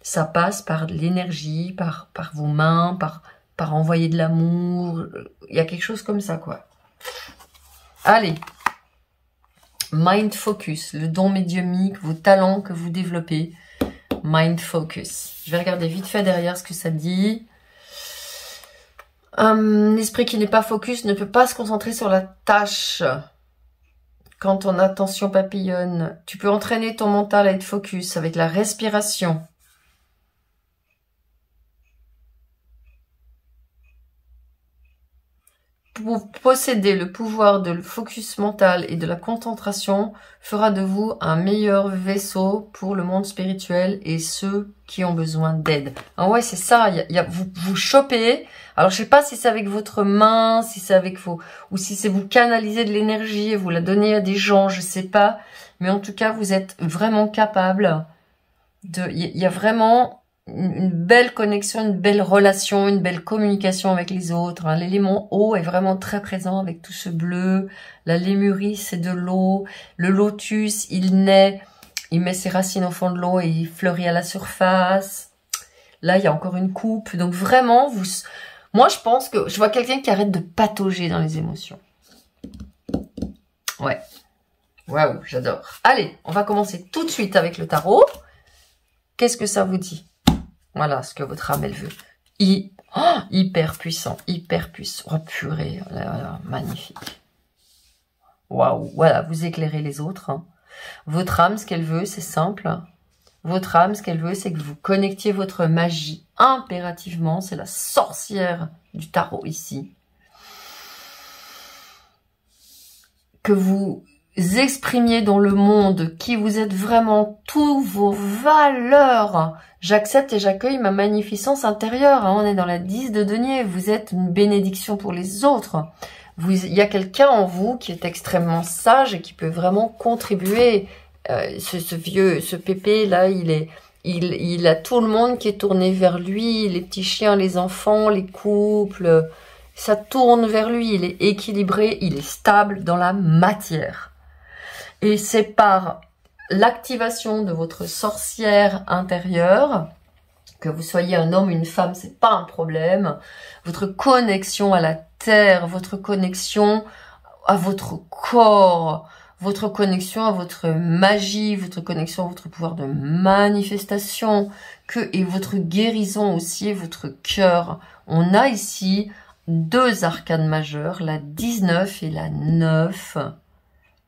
Ça passe par de l'énergie, par vos mains, par envoyer de l'amour. Il y a quelque chose comme ça, quoi. Allez. Mind Focus, le don médiumique, vos talents que vous développez. Mind Focus. Je vais regarder vite fait derrière ce que ça dit. L'esprit qui n'est pas focus ne peut pas se concentrer sur la tâche. Quand ton attention papillonne, tu peux entraîner ton mental à être focus avec la respiration. posséder le pouvoir de le focus mental et de la concentration fera de vous un meilleur vaisseau pour le monde spirituel et ceux qui ont besoin d'aide. Ah ouais, c'est ça, vous chopez. Alors, je sais pas si c'est avec votre main, si c'est avec vos, ou si c'est vous canalisez de l'énergie et vous la donnez à des gens, je sais pas. Mais en tout cas, vous êtes vraiment capable de, il y a vraiment une belle connexion, une belle relation, une belle communication avec les autres. Hein. L'élément eau est vraiment très présent avec tout ce bleu. La lémurie, c'est de l'eau. Le lotus, il naît, il met ses racines au fond de l'eau et il fleurit à la surface. Là, il y a encore une coupe. Donc vraiment, moi, je pense que je vois quelqu'un qui arrête de patauger dans les émotions. Ouais. Waouh, j'adore. Allez, on va commencer tout de suite avec le tarot. Qu'est-ce que ça vous dit? Voilà ce que votre âme, elle veut. Hyper puissant, hyper puissant. Oh purée, là, magnifique. Waouh, voilà, vous éclairez les autres. Hein. Votre âme, ce qu'elle veut, c'est simple. Votre âme, ce qu'elle veut, c'est que vous connectiez votre magie impérativement. C'est la sorcière du tarot ici. Que vous exprimiez dans le monde qui vous êtes vraiment, tous vos valeurs. J'accepte et j'accueille ma magnificence intérieure. Hein. On est dans la 10 de denier. Vous êtes une bénédiction pour les autres. Il y a quelqu'un en vous qui est extrêmement sage et qui peut vraiment contribuer. Ce pépé là, il a tout le monde qui est tourné vers lui, les petits chiens, les enfants, les couples. Ça tourne vers lui. Il est équilibré, il est stable dans la matière. Et c'est par l'activation de votre sorcière intérieure, que vous soyez un homme, une femme, c'est pas un problème. Votre connexion à la terre, votre connexion à votre corps, votre connexion à votre magie, votre connexion à votre pouvoir de manifestation, et votre guérison aussi, et votre cœur. On a ici 2 arcanes majeures, la 19 et la 9,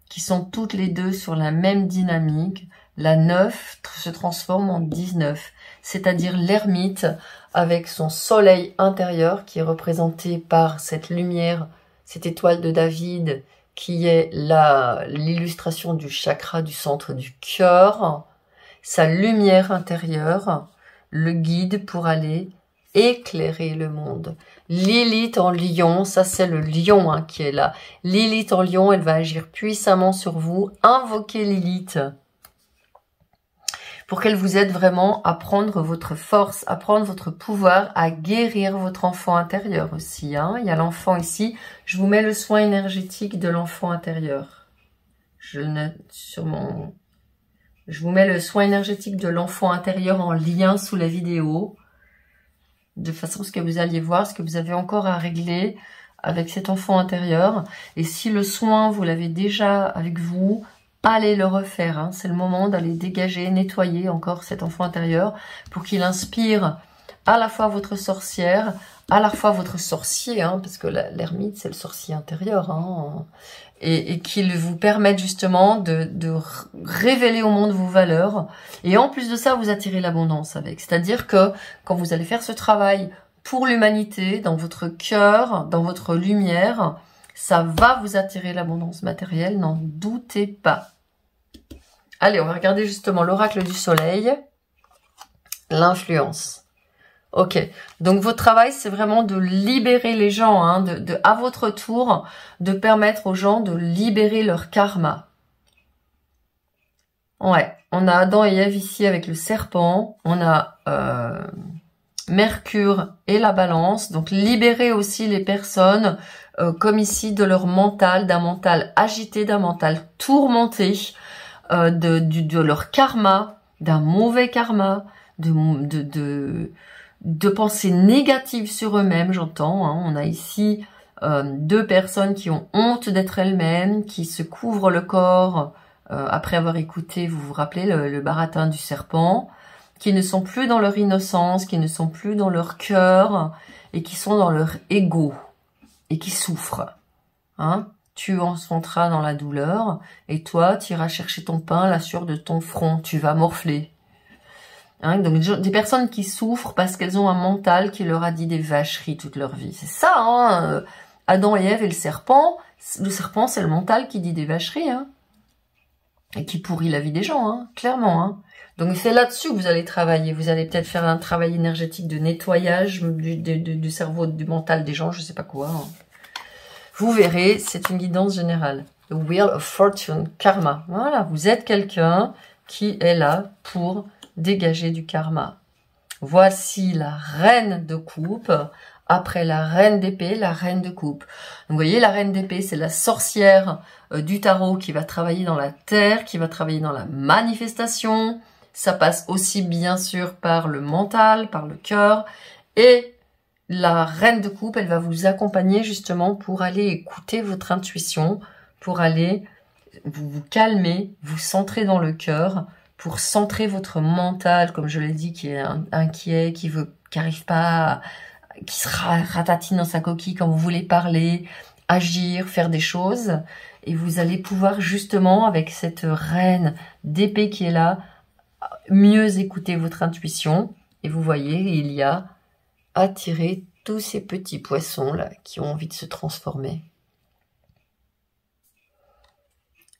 qui sont toutes les deux sur la même dynamique. La 9 se transforme en 19, c'est-à-dire l'ermite avec son soleil intérieur qui est représenté par cette lumière, cette étoile de David qui est l'illustration du chakra du centre du cœur, sa lumière intérieure, le guide pour aller éclairer le monde. Lilith en lion, ça c'est le lion hein, qui est là. Lilith en lion, elle va agir puissamment sur vous. Invoquez Lilith pour qu'elle vous aide vraiment à prendre votre force, à prendre votre pouvoir, à guérir votre enfant intérieur aussi. Hein. Il y a l'enfant ici. Je vous mets le soin énergétique de l'enfant intérieur. Je le note sur mon... Je vous mets le soin énergétique de l'enfant intérieur en lien sous la vidéo. De façon à ce que vous alliez voir ce que vous avez encore à régler avec cet enfant intérieur. Et si le soin, vous l'avez déjà avec vous, allez le refaire. Hein. C'est le moment d'aller dégager, nettoyer encore cet enfant intérieur pour qu'il inspire à la fois votre sorcière, à la fois votre sorcier, hein, parce que l'ermite, c'est le sorcier intérieur, hein, et qu'il vous permette justement de révéler au monde vos valeurs. Et en plus de ça, vous attirez l'abondance avec. C'est-à-dire que quand vous allez faire ce travail pour l'humanité, dans votre cœur, dans votre lumière, ça va vous attirer l'abondance matérielle, n'en doutez pas. Allez, on va regarder justement l'oracle du soleil, l'influence. Ok, donc votre travail, c'est vraiment de libérer les gens, hein, à votre tour, de permettre aux gens de libérer leur karma. Ouais, on a Adam et Ève ici avec le serpent, on a Mercure et la balance, donc libérer aussi les personnes, comme ici, de leur mental, d'un mental agité, d'un mental tourmenté, de leur karma, d'un mauvais karma, de pensées négatives sur eux-mêmes, j'entends. Hein. On a ici 2 personnes qui ont honte d'être elles-mêmes, qui se couvrent le corps après avoir écouté, vous vous rappelez, le baratin du serpent, qui ne sont plus dans leur innocence, qui ne sont plus dans leur cœur, et qui sont dans leur ego, et qui souffrent. Hein. Tu enfanteras dans la douleur, et toi, tu iras chercher ton pain à la sueur de ton front, tu vas morfler. Hein, donc des personnes qui souffrent parce qu'elles ont un mental qui leur a dit des vacheries toute leur vie. C'est ça, hein, Adam et Ève et le serpent, c'est le mental qui dit des vacheries, hein, et qui pourrit la vie des gens, hein, clairement. Hein. Donc c'est là-dessus que vous allez travailler. Vous allez peut-être faire un travail énergétique de nettoyage du cerveau, du mental des gens, je sais pas quoi. Hein. Vous verrez, c'est une guidance générale. The Wheel of Fortune, karma. Voilà, vous êtes quelqu'un qui est là pour dégager du karma. Voici la reine de coupe. Après la reine d'épée, la reine de coupe. Donc, vous voyez, la reine d'épée, c'est la sorcière du tarot qui va travailler dans la terre, qui va travailler dans la manifestation. Ça passe aussi, bien sûr, par le mental, par le cœur. Et la reine de coupe, elle va vous accompagner justement pour aller écouter votre intuition, pour aller vous calmer, vous centrer dans le cœur, pour centrer votre mental, comme je l'ai dit, qui est inquiet, qui arrive pas à, qui se ratatine dans sa coquille quand vous voulez parler, agir, faire des choses. Et vous allez pouvoir justement, avec cette reine d'épée qui est là, mieux écouter votre intuition. Et vous voyez, il y a attiré tous ces petits poissons là qui ont envie de se transformer.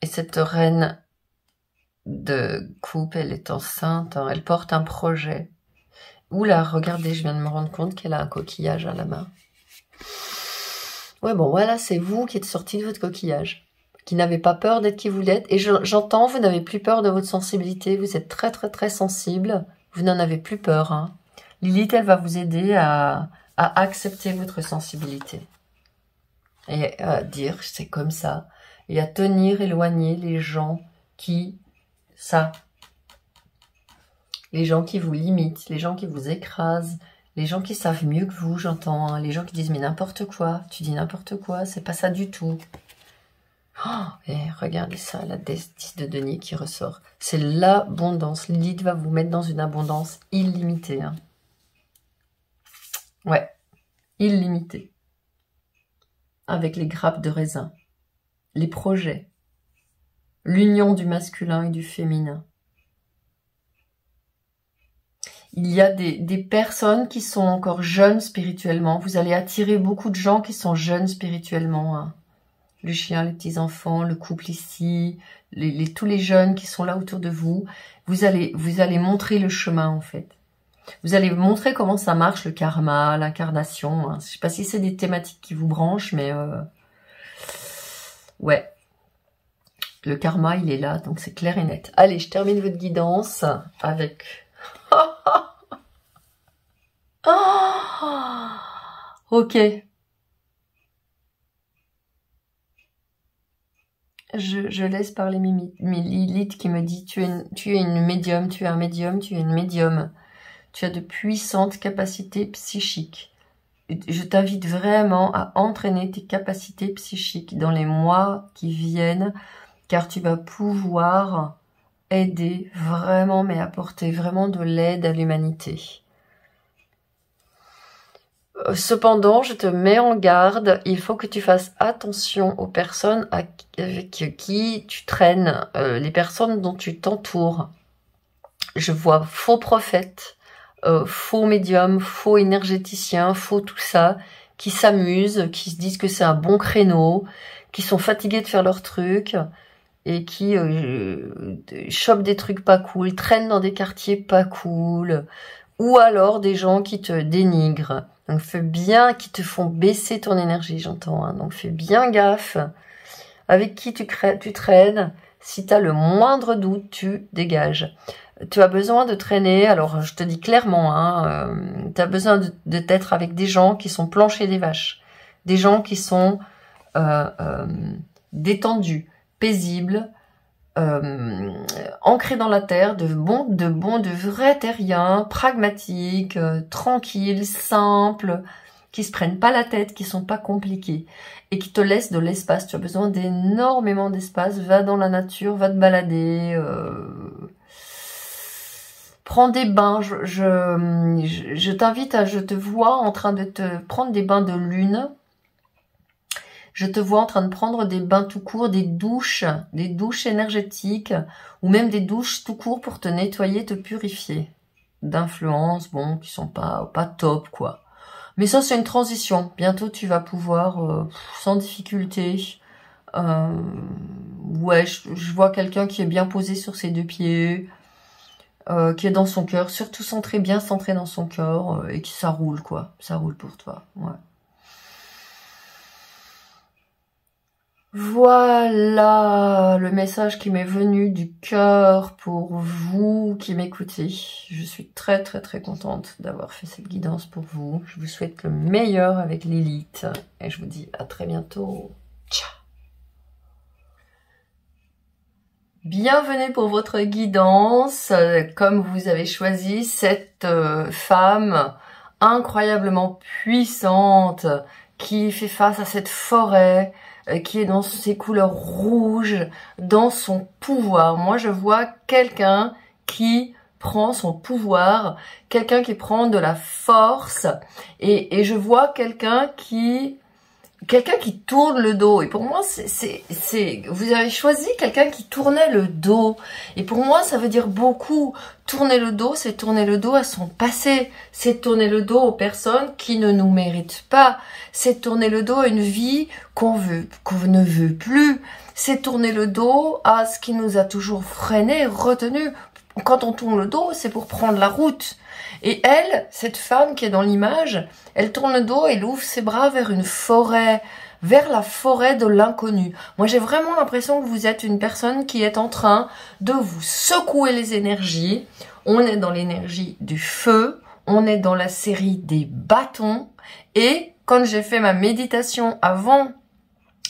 Et cette reine de coupe, elle est enceinte, hein, elle porte un projet. Oula, regardez, je viens de me rendre compte qu'elle a un coquillage à la main. Ouais, bon, voilà, c'est vous qui êtes sorti de votre coquillage, qui n'avez pas peur d'être qui vous êtes. Et j'entends, vous n'avez plus peur de votre sensibilité, vous êtes très, très, très sensible. Vous n'en avez plus peur. Hein. Lilith, elle va vous aider à accepter votre sensibilité. Et à dire, c'est comme ça. Et à tenir éloigné les gens qui... Les gens qui vous limitent, les gens qui vous écrasent, les gens qui savent mieux que vous, j'entends. Hein, les gens qui disent, mais n'importe quoi, tu dis n'importe quoi, c'est pas ça du tout. Oh, et regardez ça, la 10 de denier qui ressort. C'est l'abondance. Lilith va vous mettre dans une abondance illimitée. Hein. Ouais, illimitée. Avec les grappes de raisin, les projets, l'union du masculin et du féminin. Il y a des personnes qui sont encore jeunes spirituellement. Vous allez attirer beaucoup de gens qui sont jeunes spirituellement. Hein. Le chien, les petits-enfants, le couple ici, tous les jeunes qui sont là autour de vous. Vous allez montrer le chemin, en fait. Vous allez montrer comment ça marche, le karma, l'incarnation. Hein. Je ne sais pas si c'est des thématiques qui vous branchent, mais... ouais. Le karma, il est là, donc c'est clair et net. Allez, je termine votre guidance avec... Ok. Je laisse parler mes Lilith qui me dit tu es une médium, tu es un médium, tu es une médium. Tu as de puissantes capacités psychiques. Je t'invite vraiment à entraîner tes capacités psychiques dans les mois qui viennent, car tu vas pouvoir aider vraiment, mais apporter vraiment de l'aide à l'humanité. Cependant, je te mets en garde, il faut que tu fasses attention aux personnes avec qui tu traînes, les personnes dont tu t'entoures. Je vois faux prophètes, faux médiums, faux énergéticiens, faux tout ça, qui s'amusent, qui se disent que c'est un bon créneau, qui sont fatigués de faire leur truc et qui chopent des trucs pas cool, traînent dans des quartiers pas cool, ou alors des gens qui te dénigrent. Donc fais bien, qui te font baisser ton énergie, j'entends. Hein. Donc fais bien gaffe avec qui tu traînes. Si tu as le moindre doute, tu dégages. Tu as besoin de traîner, alors je te dis clairement, hein, tu as besoin de t'être avec des gens qui sont planchés des vaches. Des gens qui sont détendus, paisibles, ancrés dans la terre, de vrais terriens, pragmatiques, tranquilles, simples, qui se prennent pas la tête, qui sont pas compliqués et qui te laissent de l'espace. Tu as besoin d'énormément d'espace. Va dans la nature, va te balader, prends des bains. Je t'invite je te vois en train de te prendre des bains de lune. Je te vois en train de prendre des bains tout court, des douches énergétiques, ou même des douches tout court pour te nettoyer, te purifier. D'influences, bon, qui sont pas top, quoi. Mais ça, c'est une transition. Bientôt, tu vas pouvoir, sans difficulté... ouais, je vois quelqu'un qui est bien posé sur ses deux pieds, qui est dans son cœur, surtout centré, bien centré dans son cœur, et qui ça roule, quoi. Ça roule pour toi, ouais. Voilà le message qui m'est venu du cœur pour vous qui m'écoutez. Je suis très très très contente d'avoir fait cette guidance pour vous. Je vous souhaite le meilleur avec Lilith et je vous dis à très bientôt. Ciao. Bienvenue pour votre guidance. Comme vous avez choisi cette femme incroyablement puissante qui fait face à cette forêt, qui est dans ses couleurs rouges, dans son pouvoir. Moi, je vois quelqu'un qui prend son pouvoir, quelqu'un qui prend de la force, et je vois quelqu'un qui tourne le dos. Et pour moi, vous avez choisi quelqu'un qui tournait le dos. Et pour moi, ça veut dire beaucoup. Tourner le dos, c'est tourner le dos à son passé. C'est tourner le dos aux personnes qui ne nous méritent pas. C'est tourner le dos à une vie qu'on ne veut plus. C'est tourner le dos à ce qui nous a toujours freiné, retenu. Quand on tourne le dos, c'est pour prendre la route. Et elle, cette femme qui est dans l'image, elle tourne le dos et elle ouvre ses bras vers une forêt, vers la forêt de l'inconnu. Moi, j'ai vraiment l'impression que vous êtes une personne qui est en train de vous secouer les énergies. On est dans l'énergie du feu, on est dans la série des bâtons. Et quand j'ai fait ma méditation avant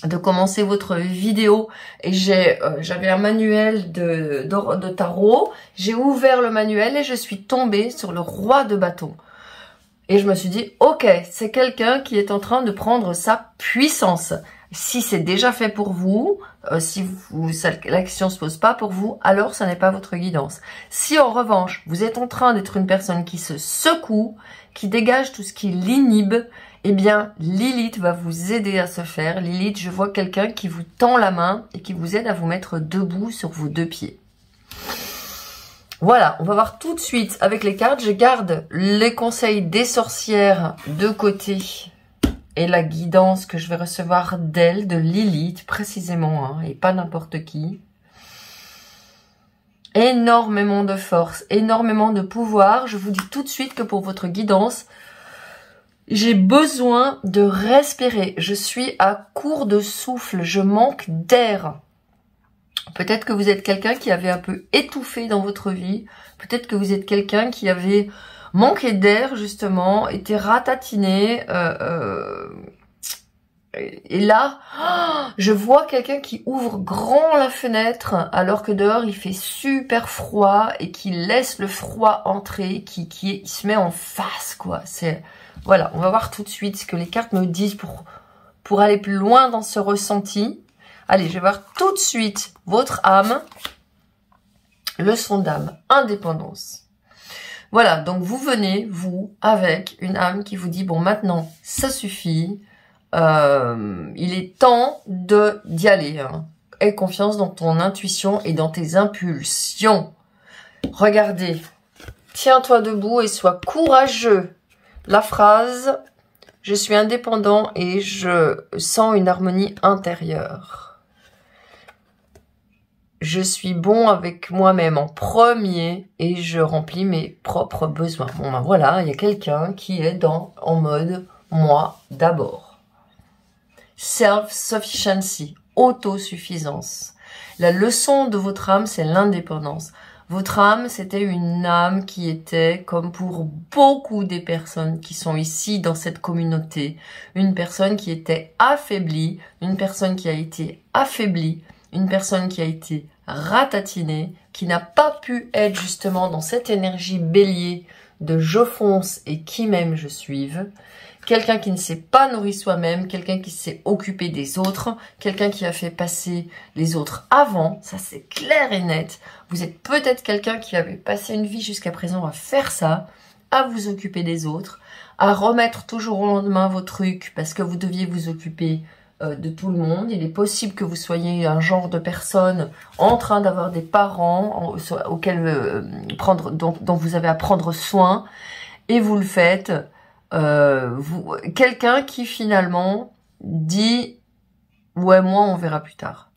de commencer votre vidéo et j'avais un manuel de tarot, j'ai ouvert le manuel et je suis tombée sur le roi de bâton. Et je me suis dit, ok, c'est quelqu'un qui est en train de prendre sa puissance. Si c'est déjà fait pour vous, si l'action se pose pas pour vous, alors ça n'est pas votre guidance. Si en revanche, vous êtes en train d'être une personne qui se secoue, qui dégage tout ce qui l'inhibe, eh bien, Lilith va vous aider à se faire. Lilith, je vois quelqu'un qui vous tend la main et qui vous aide à vous mettre debout sur vos deux pieds. Voilà, on va voir tout de suite avec les cartes. Je garde les conseils des sorcières de côté et la guidance que je vais recevoir d'elle, de Lilith précisément, hein, et pas n'importe qui. Énormément de force, énormément de pouvoir. Je vous dis tout de suite que pour votre guidance, j'ai besoin de respirer. Je suis à court de souffle. Je manque d'air. Peut-être que vous êtes quelqu'un qui avait un peu étouffé dans votre vie. Peut-être que vous êtes quelqu'un qui avait manqué d'air, justement, était ratatiné. Et là, je vois quelqu'un qui ouvre grand la fenêtre alors que dehors il fait super froid et qui laisse le froid entrer, il se met en face, quoi. Voilà, on va voir tout de suite ce que les cartes me disent pour aller plus loin dans ce ressenti. Allez, je vais voir tout de suite votre âme. Leçon d'âme, indépendance. Voilà, donc vous venez, vous, avec une âme qui vous dit, bon, maintenant, ça suffit. Il est temps d'y aller. Hein. Aie confiance dans ton intuition et dans tes impulsions. Regardez, tiens-toi debout et sois courageux. La phrase, je suis indépendant et je sens une harmonie intérieure. Je suis bon avec moi-même en premier et je remplis mes propres besoins. Bon ben voilà, il y a quelqu'un qui est en mode moi d'abord. Self-sufficiency, autosuffisance. La leçon de votre âme, c'est l'indépendance. Votre âme, c'était une âme qui était, comme pour beaucoup des personnes qui sont ici dans cette communauté, une personne qui était affaiblie, une personne qui a été affaiblie, une personne qui a été ratatinée, qui n'a pas pu être justement dans cette énergie bélier de je fonce et qui même je suive. Quelqu'un qui ne s'est pas nourri soi-même, quelqu'un qui s'est occupé des autres, quelqu'un qui a fait passer les autres avant, ça c'est clair et net. Vous êtes peut-être quelqu'un qui avait passé une vie jusqu'à présent à faire ça, à vous occuper des autres, à remettre toujours au lendemain vos trucs parce que vous deviez vous occuper de tout le monde. Il est possible que vous soyez un genre de personne en train d'avoir des parents auxquels dont vous avez à prendre soin et vous le faites quelqu'un qui finalement dit « ouais, moi, on verra plus tard ».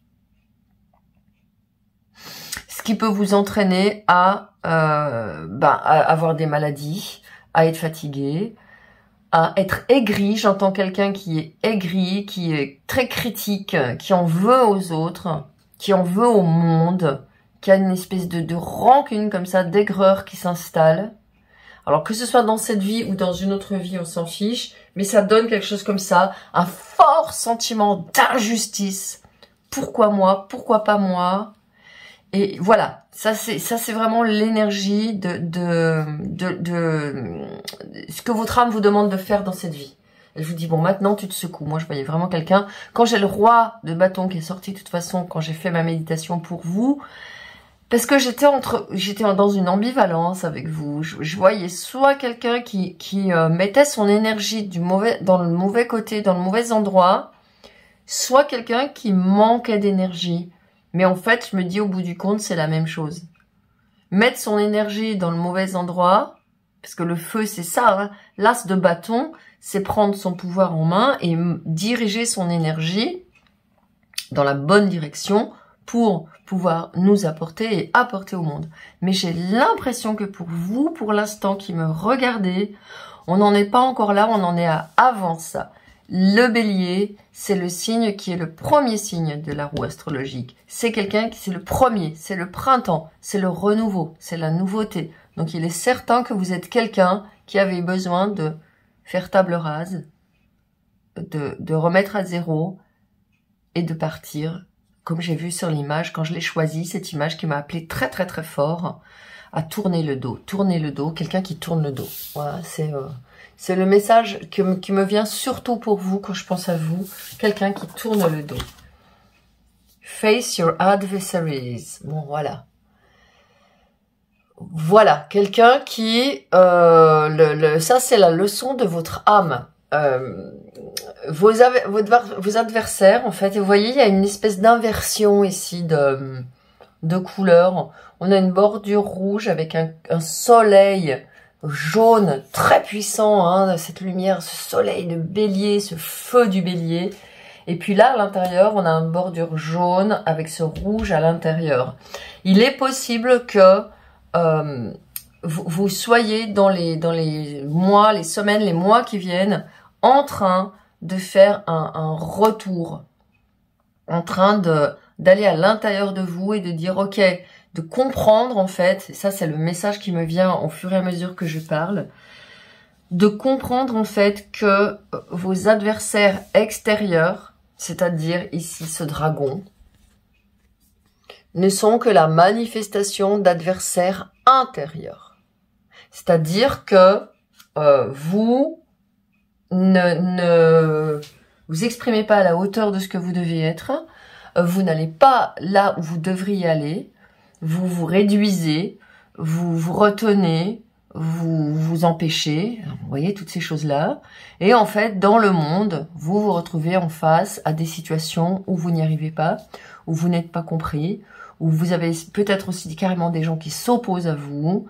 Ce qui peut vous entraîner à avoir des maladies, à être fatigué, à être aigri. J'entends quelqu'un qui est aigri, qui est très critique, qui en veut aux autres, qui en veut au monde, qui a une espèce de rancune comme ça, d'aigreur qui s'installe. Alors que ce soit dans cette vie ou dans une autre vie, on s'en fiche, mais ça donne quelque chose comme ça, un fort sentiment d'injustice. Pourquoi moi? Pourquoi pas moi? Et voilà, ça c'est vraiment l'énergie de ce que votre âme vous demande de faire dans cette vie. Elle vous dit, bon, maintenant tu te secoues. Moi, je voyais vraiment quelqu'un, quand j'ai le roi de bâton qui est sorti, de toute façon, quand j'ai fait ma méditation pour vous, parce que j'étais dans une ambivalence avec vous. Je voyais soit quelqu'un qui mettait son énergie dans le mauvais côté, dans le mauvais endroit, soit quelqu'un qui manquait d'énergie. Mais en fait, je me dis au bout du compte, c'est la même chose. Mettre son énergie dans le mauvais endroit, parce que le feu, c'est ça, hein. L'as de bâton, c'est prendre son pouvoir en main et diriger son énergie dans la bonne direction pour pouvoir nous apporter et apporter au monde. Mais j'ai l'impression que pour vous, pour l'instant, qui me regardez, on n'en est pas encore là, on en est à avant ça. Le bélier, c'est le signe qui est le premier signe de la roue astrologique. C'est quelqu'un qui, c'est le premier, c'est le printemps, c'est le renouveau, c'est la nouveauté. Donc il est certain que vous êtes quelqu'un qui avait besoin de faire table rase, de remettre à zéro et de partir. Comme j'ai vu sur l'image, quand je l'ai choisie, cette image qui m'a appelé très très très fort à tourner le dos, quelqu'un qui tourne le dos. Voilà, c'est le message qui me vient surtout pour vous quand je pense à vous, quelqu'un qui tourne le dos. Face your adversaries. Bon, voilà. Voilà, quelqu'un qui... ça, c'est la leçon de votre âme. Vos adversaires, en fait, et vous voyez, il y a une espèce d'inversion ici de couleurs. On a une bordure rouge avec un soleil jaune très puissant, hein, cette lumière, ce soleil de bélier, ce feu du bélier. Et puis là, à l'intérieur, on a une bordure jaune avec ce rouge à l'intérieur. Il est possible que vous soyez dans les mois, les semaines, les mois qui viennent en train de faire un retour, en train d'aller à l'intérieur de vous et de dire ok, de comprendre en fait, et ça c'est le message qui me vient au fur et à mesure que je parle, de comprendre en fait que vos adversaires extérieurs, c'est-à-dire ici ce dragon, ne sont que la manifestation d'adversaires intérieurs. C'est-à-dire que vous ne vous exprimez pas à la hauteur de ce que vous devez être, vous n'allez pas là où vous devriez aller, vous vous réduisez, vous vous retenez, vous vous empêchez, vous voyez toutes ces choses-là, et en fait dans le monde, vous vous retrouvez en face à des situations où vous n'y arrivez pas, où vous n'êtes pas compris, où vous avez peut-être aussi carrément des gens qui s'opposent à vous,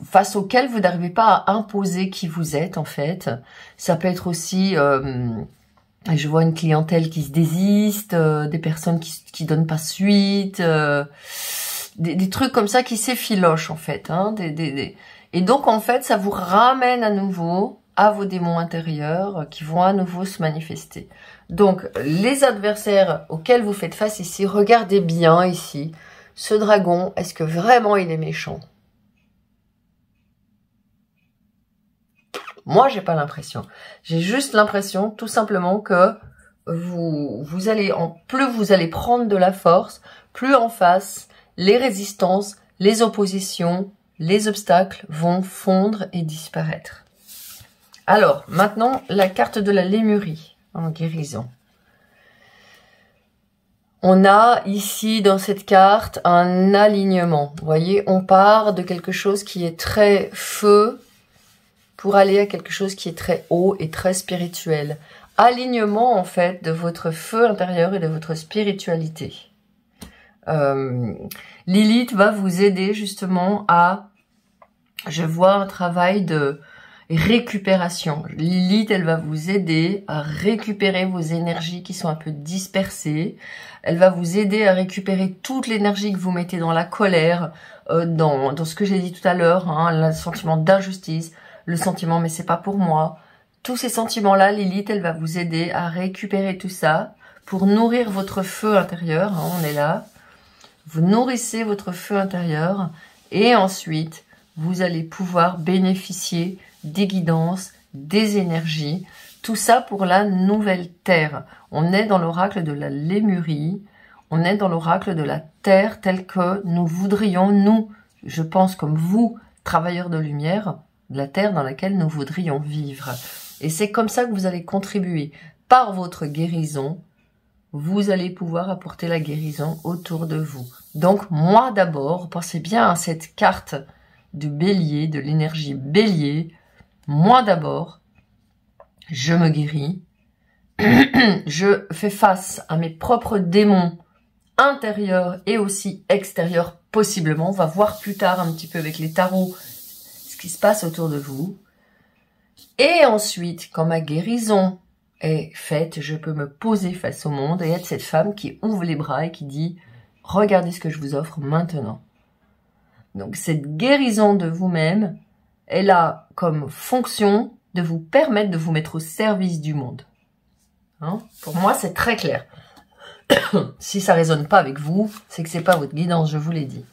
face auxquels vous n'arrivez pas à imposer qui vous êtes en fait. Ça peut être aussi, je vois une clientèle qui se désiste, des personnes qui donnent pas suite, des trucs comme ça qui s'effilochent en fait. Hein, Et donc en fait ça vous ramène à nouveau à vos démons intérieurs qui vont à nouveau se manifester. Donc les adversaires auxquels vous faites face ici, regardez bien ici. Ce dragon, est-ce que vraiment il est méchant? Moi, j'ai pas l'impression. J'ai juste l'impression, tout simplement, que plus vous allez prendre de la force, plus en face, les résistances, les oppositions, les obstacles vont fondre et disparaître. Alors, maintenant, la carte de la lémurie en guérison. On a ici dans cette carte un alignement. Vous voyez, on part de quelque chose qui est très feu pour aller à quelque chose qui est très haut et très spirituel. Alignement en fait de votre feu intérieur et de votre spiritualité. Lilith va vous aider justement à Je vois un travail de récupération. Lilith, elle va vous aider à récupérer vos énergies qui sont un peu dispersées. Elle va vous aider à récupérer toute l'énergie que vous mettez dans la colère, dans ce que j'ai dit tout à l'heure, hein, le sentiment d'injustice, le sentiment mais c'est pas pour moi. Tous ces sentiments-là, Lilith, elle va vous aider à récupérer tout ça pour nourrir votre feu intérieur. Hein, on est là. Vous nourrissez votre feu intérieur et ensuite, vous allez pouvoir bénéficier des guidances, des énergies, tout ça pour la nouvelle terre. On est dans l'oracle de la Lémurie, on est dans l'oracle de la terre telle que nous voudrions, nous, je pense comme vous, travailleurs de lumière, de la terre dans laquelle nous voudrions vivre. Et c'est comme ça que vous allez contribuer. Par votre guérison, vous allez pouvoir apporter la guérison autour de vous. Donc moi d'abord, pensez bien à cette carte de bélier, de l'énergie bélier. Moi d'abord, je me guéris, je fais face à mes propres démons intérieurs et aussi extérieurs possiblement. On va voir plus tard un petit peu avec les tarots ce qui se passe autour de vous. Et ensuite, quand ma guérison est faite, je peux me poser face au monde et être cette femme qui ouvre les bras et qui dit « Regardez ce que je vous offre maintenant ». Donc cette guérison de vous-même, elle a comme fonction de vous permettre de vous mettre au service du monde. Hein? Pour moi, c'est très clair. Si ça résonne pas avec vous, c'est que c'est pas votre guidance, je vous l'ai dit.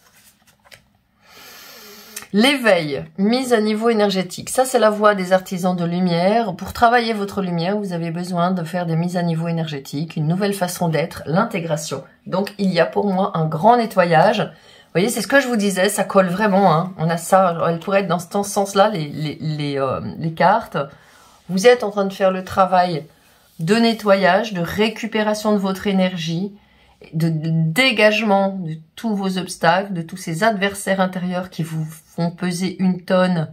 L'éveil, mise à niveau énergétique. Ça, c'est la voie des artisans de lumière. Pour travailler votre lumière, vous avez besoin de faire des mises à niveau énergétiques, une nouvelle façon d'être, l'intégration. Donc, il y a pour moi un grand nettoyage. Vous voyez, c'est ce que je vous disais, ça colle vraiment. Hein. On a ça, elle pourrait être dans ce sens-là, les cartes. Vous êtes en train de faire le travail de nettoyage, de récupération de votre énergie, de dégagement de tous vos obstacles, de tous ces adversaires intérieurs qui vous font peser une tonne,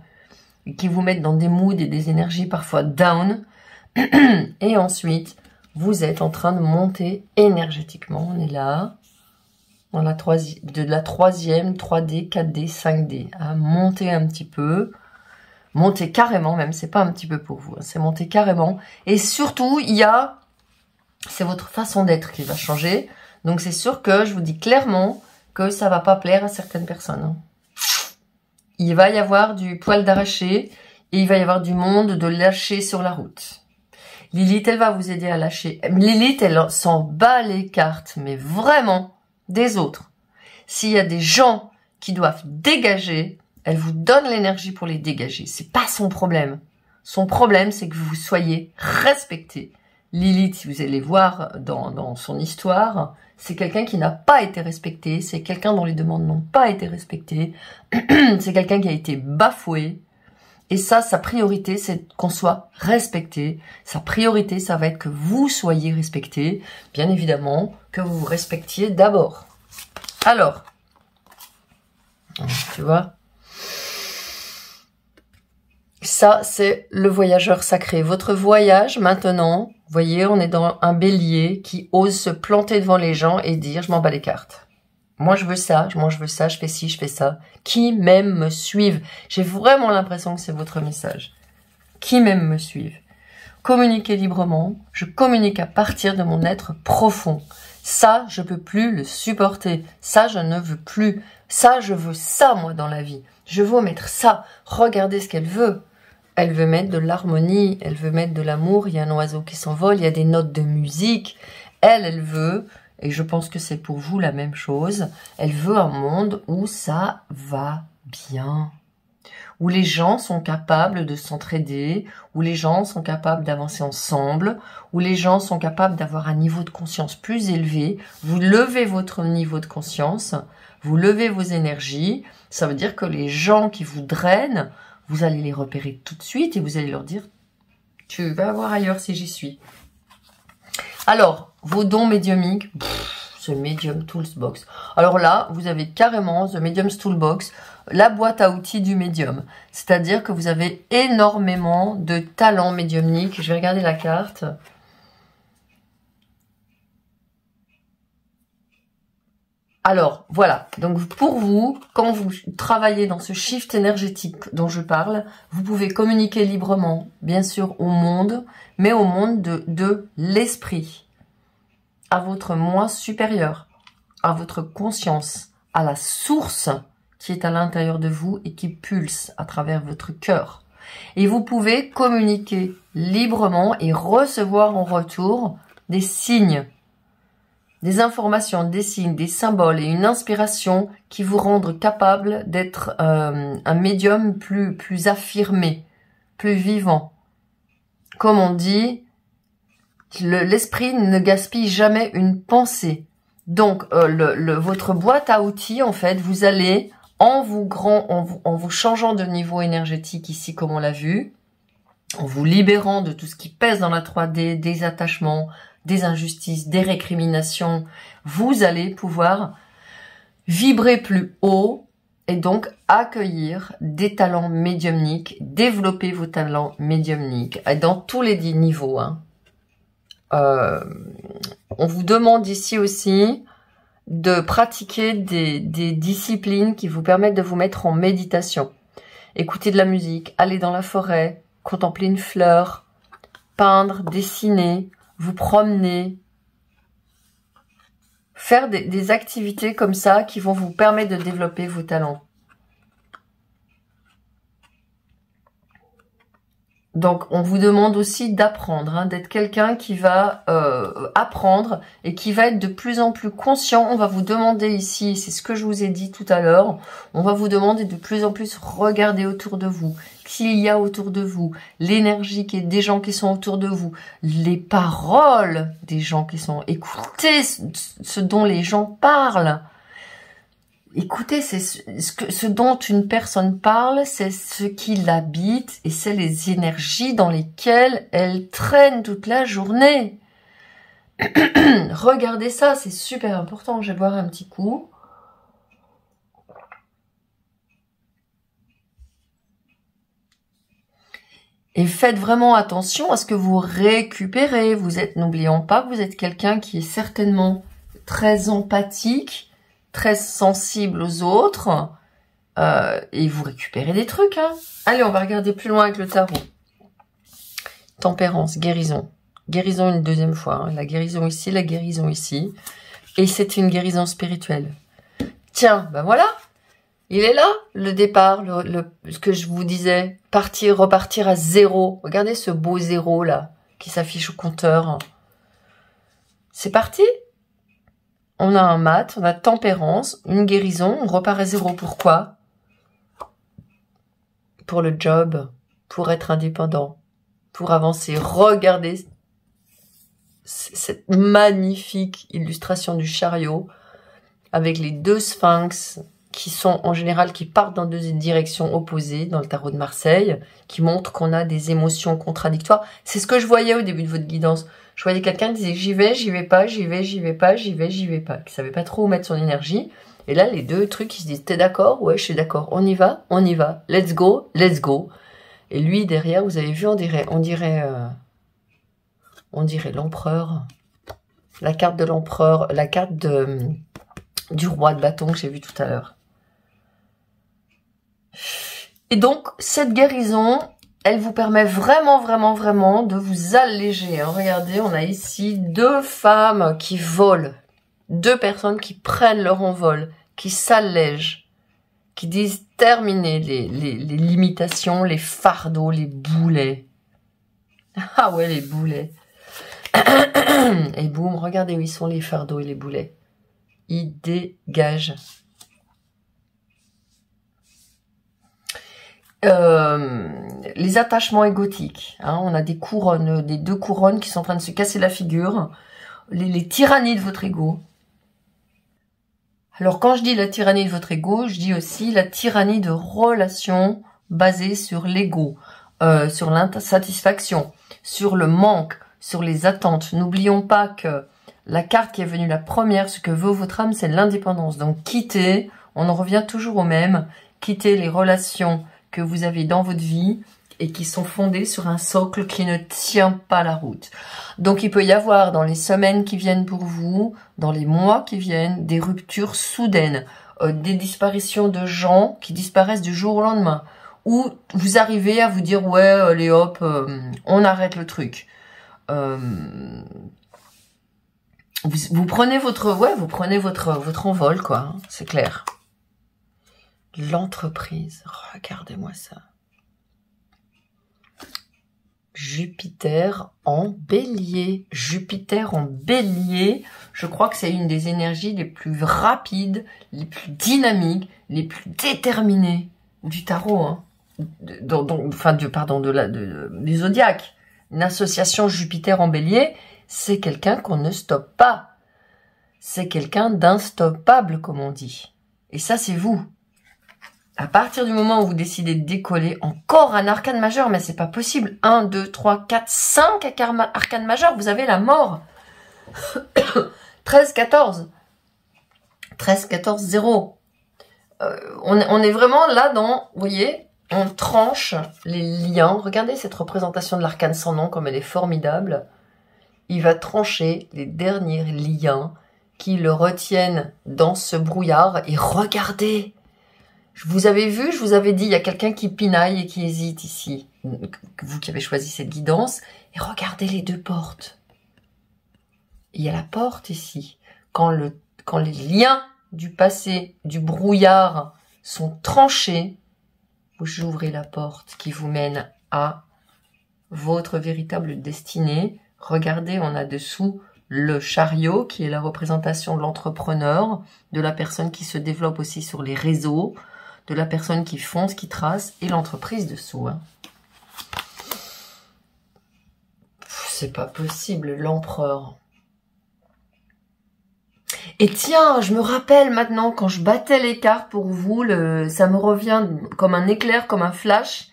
et qui vous mettent dans des moods et des énergies parfois down. Et ensuite, vous êtes en train de monter énergétiquement. On est là, dans la troisième, 3D, 4D, 5D, à monter un petit peu, monter carrément même, c'est pas un petit peu pour vous, hein, c'est monter carrément. Et surtout, c'est votre façon d'être qui va changer. Donc c'est sûr que je vous dis clairement que ça va pas plaire à certaines personnes. Hein. Il va y avoir du poil d'arraché et il va y avoir du monde de lâcher sur la route. Lilith, elle va vous aider à lâcher. Lilith, elle s'en bat les cartes, mais vraiment des autres. S'il y a des gens qui doivent dégager, elle vous donne l'énergie pour les dégager. C'est pas son problème. Son problème, c'est que vous soyez respecté. Lilith, si vous allez voir dans son histoire, c'est quelqu'un qui n'a pas été respecté, c'est quelqu'un dont les demandes n'ont pas été respectées, c'est quelqu'un qui a été bafoué. Et ça, sa priorité, c'est qu'on soit respecté. Sa priorité, ça va être que vous soyez respecté. Bien évidemment, que vous vous respectiez d'abord. Alors, tu vois, ça, c'est le voyageur sacré. Votre voyage, maintenant, vous voyez, on est dans un bélier qui ose se planter devant les gens et dire « je m'en bats les cartes ». Moi, je veux ça, je fais ci, je fais ça. Qui m'aime me suivent. J'ai vraiment l'impression que c'est votre message. Qui m'aime me suivent. Communiquez librement. Je communique à partir de mon être profond. Ça, je peux plus le supporter. Ça, je ne veux plus. Ça, je veux ça, moi, dans la vie. Je veux mettre ça. Regardez ce qu'elle veut. Elle veut mettre de l'harmonie. Elle veut mettre de l'amour. Il y a un oiseau qui s'envole. Il y a des notes de musique. Elle veut... Et je pense que c'est pour vous la même chose. Elle veut un monde où ça va bien. Où les gens sont capables de s'entraider. Où les gens sont capables d'avancer ensemble. Où les gens sont capables d'avoir un niveau de conscience plus élevé. Vous levez votre niveau de conscience. Vous levez vos énergies. Ça veut dire que les gens qui vous drainent, vous allez les repérer tout de suite et vous allez leur dire « Tu vas voir ailleurs si j'y suis ». Alors, vos dons médiumiques, ce Medium Toolbox. Alors là, vous avez carrément The Medium's Toolbox, la boîte à outils du médium. C'est-à-dire que vous avez énormément de talents médiumniques. Je vais regarder la carte. Alors, voilà. Donc, pour vous, quand vous travaillez dans ce shift énergétique dont je parle, vous pouvez communiquer librement, bien sûr, au monde, mais au monde de l'esprit, à votre moi supérieur, à votre conscience, à la source qui est à l'intérieur de vous et qui pulse à travers votre cœur. Et vous pouvez communiquer librement et recevoir en retour des signes, des informations, des signes, des symboles et une inspiration qui vous rendent capable d'être un médium plus affirmé, plus vivant. Comme on dit, l'esprit ne gaspille jamais une pensée. Donc, votre boîte à outils, en fait, vous allez, en vous changeant de niveau énergétique ici, comme on l'a vu, en vous libérant de tout ce qui pèse dans la 3D, des attachements, des injustices, des récriminations, vous allez pouvoir vibrer plus haut et donc accueillir des talents médiumniques, développer vos talents médiumniques dans tous les 10 niveaux. Hein. On vous demande ici aussi de pratiquer des disciplines qui vous permettent de vous mettre en méditation. Écouter de la musique, aller dans la forêt, contempler une fleur, peindre, dessiner, vous promener, faire des activités comme ça qui vont vous permettre de développer vos talents. Donc, on vous demande aussi d'apprendre, hein, d'être quelqu'un qui va apprendre et qui va être de plus en plus conscient. On va vous demander ici, c'est ce que je vous ai dit tout à l'heure, on va vous demander de plus en plus regarder autour de vous, qu'il y a autour de vous, l'énergie des gens qui sont autour de vous, les paroles des gens qui sont... Écoutez ce dont les gens parlent. Écoutez, c'est ce dont une personne parle, c'est ce qui l'habite et c'est les énergies dans lesquelles elle traîne toute la journée. Regardez ça, c'est super important. Je vais boire un petit coup. Et faites vraiment attention à ce que vous récupérez. N'oublions pas que vous êtes quelqu'un qui est certainement très empathique, très sensible aux autres, et vous récupérez des trucs. Hein. Allez, on va regarder plus loin avec le tarot. Tempérance, guérison. Guérison une deuxième fois. Hein. La guérison ici, la guérison ici. Et c'est une guérison spirituelle. Tiens, ben voilà. Il est là, le départ, ce que je vous disais. Partir, repartir à zéro. Regardez ce beau zéro là, qui s'affiche au compteur. C'est parti. On a un mat, on a tempérance, une guérison, on repart à zéro. Pourquoi? Pour le job, pour être indépendant, pour avancer. Regardez cette magnifique illustration du chariot avec les deux sphinx qui sont en général, qui partent dans deux directions opposées dans le tarot de Marseille, qui montrent qu'on a des émotions contradictoires. C'est ce que je voyais au début de votre guidance. Je voyais quelqu'un qui disait j'y vais pas, j'y vais pas, j'y vais pas, qui savait pas trop où mettre son énergie. Et là, les deux trucs, ils se disent t'es d'accord? Ouais, je suis d'accord. On y va, let's go, let's go. Et lui derrière, vous avez vu, on dirait l'empereur, la carte de l'empereur, la carte du roi de bâton que j'ai vu tout à l'heure. Et donc cette guérison, elle vous permet vraiment de vous alléger. Hein. Regardez, on a ici deux femmes qui volent. Deux personnes qui prennent leur envol, qui s'allègent, qui disent terminer les limitations, les fardeaux, les boulets. Ah ouais, les boulets. Et boum, regardez où ils sont les fardeaux et les boulets. Ils dégagent. Les attachements égotiques. Hein, on a des couronnes, des deux couronnes qui sont en train de se casser la figure. Les tyrannies de votre ego. Alors quand je dis la tyrannie de votre ego, je dis aussi la tyrannie de relations basées sur l'ego, sur l'insatisfaction, sur le manque, sur les attentes. N'oublions pas que la carte qui est venue la première, ce que veut votre âme, c'est l'indépendance. Donc quittez, on en revient toujours au même, quittez les relations que vous avez dans votre vie et qui sont fondés sur un socle qui ne tient pas la route. Donc il peut y avoir dans les semaines qui viennent pour vous, dans les mois qui viennent, des ruptures soudaines, des disparitions de gens qui disparaissent du jour au lendemain, ou vous arrivez à vous dire ouais allez hop, on arrête le truc. Vous prenez votre envol quoi, hein, c'est clair. L'entreprise, regardez-moi ça. Jupiter en bélier. Jupiter en bélier, je crois que c'est une des énergies les plus rapides, les plus dynamiques, les plus déterminées du tarot, hein. Du zodiaque. Une association Jupiter en bélier, c'est quelqu'un qu'on ne stoppe pas. C'est quelqu'un d'instoppable, comme on dit. Et ça, c'est vous. À partir du moment où vous décidez de décoller, encore un arcane majeur, mais c'est pas possible. 1, 2, 3, 4, 5 arcanes majeurs, vous avez la mort. 13, 14. 13, 14, 0. On est vraiment là dans, vous voyez, on tranche les liens. Regardez cette représentation de l'arcane sans nom, comme elle est formidable. Il va trancher les derniers liens qui le retiennent dans ce brouillard. Et regardez, je vous avais vu, je vous avais dit, il y a quelqu'un qui pinaille et qui hésite ici. Vous qui avez choisi cette guidance. Et regardez les deux portes. Il y a la porte ici. Quand les liens du passé, du brouillard sont tranchés, vous ouvrez la porte qui vous mène à votre véritable destinée. Regardez, on a dessous le chariot qui est la représentation de l'entrepreneur, de la personne qui se développe aussi sur les réseaux, de la personne qui fonce, qui trace, et l'entreprise dessous. Hein. C'est pas possible, l'empereur. Et tiens, je me rappelle maintenant, quand je battais les cartes pour vous, ça me revient comme un éclair, comme un flash.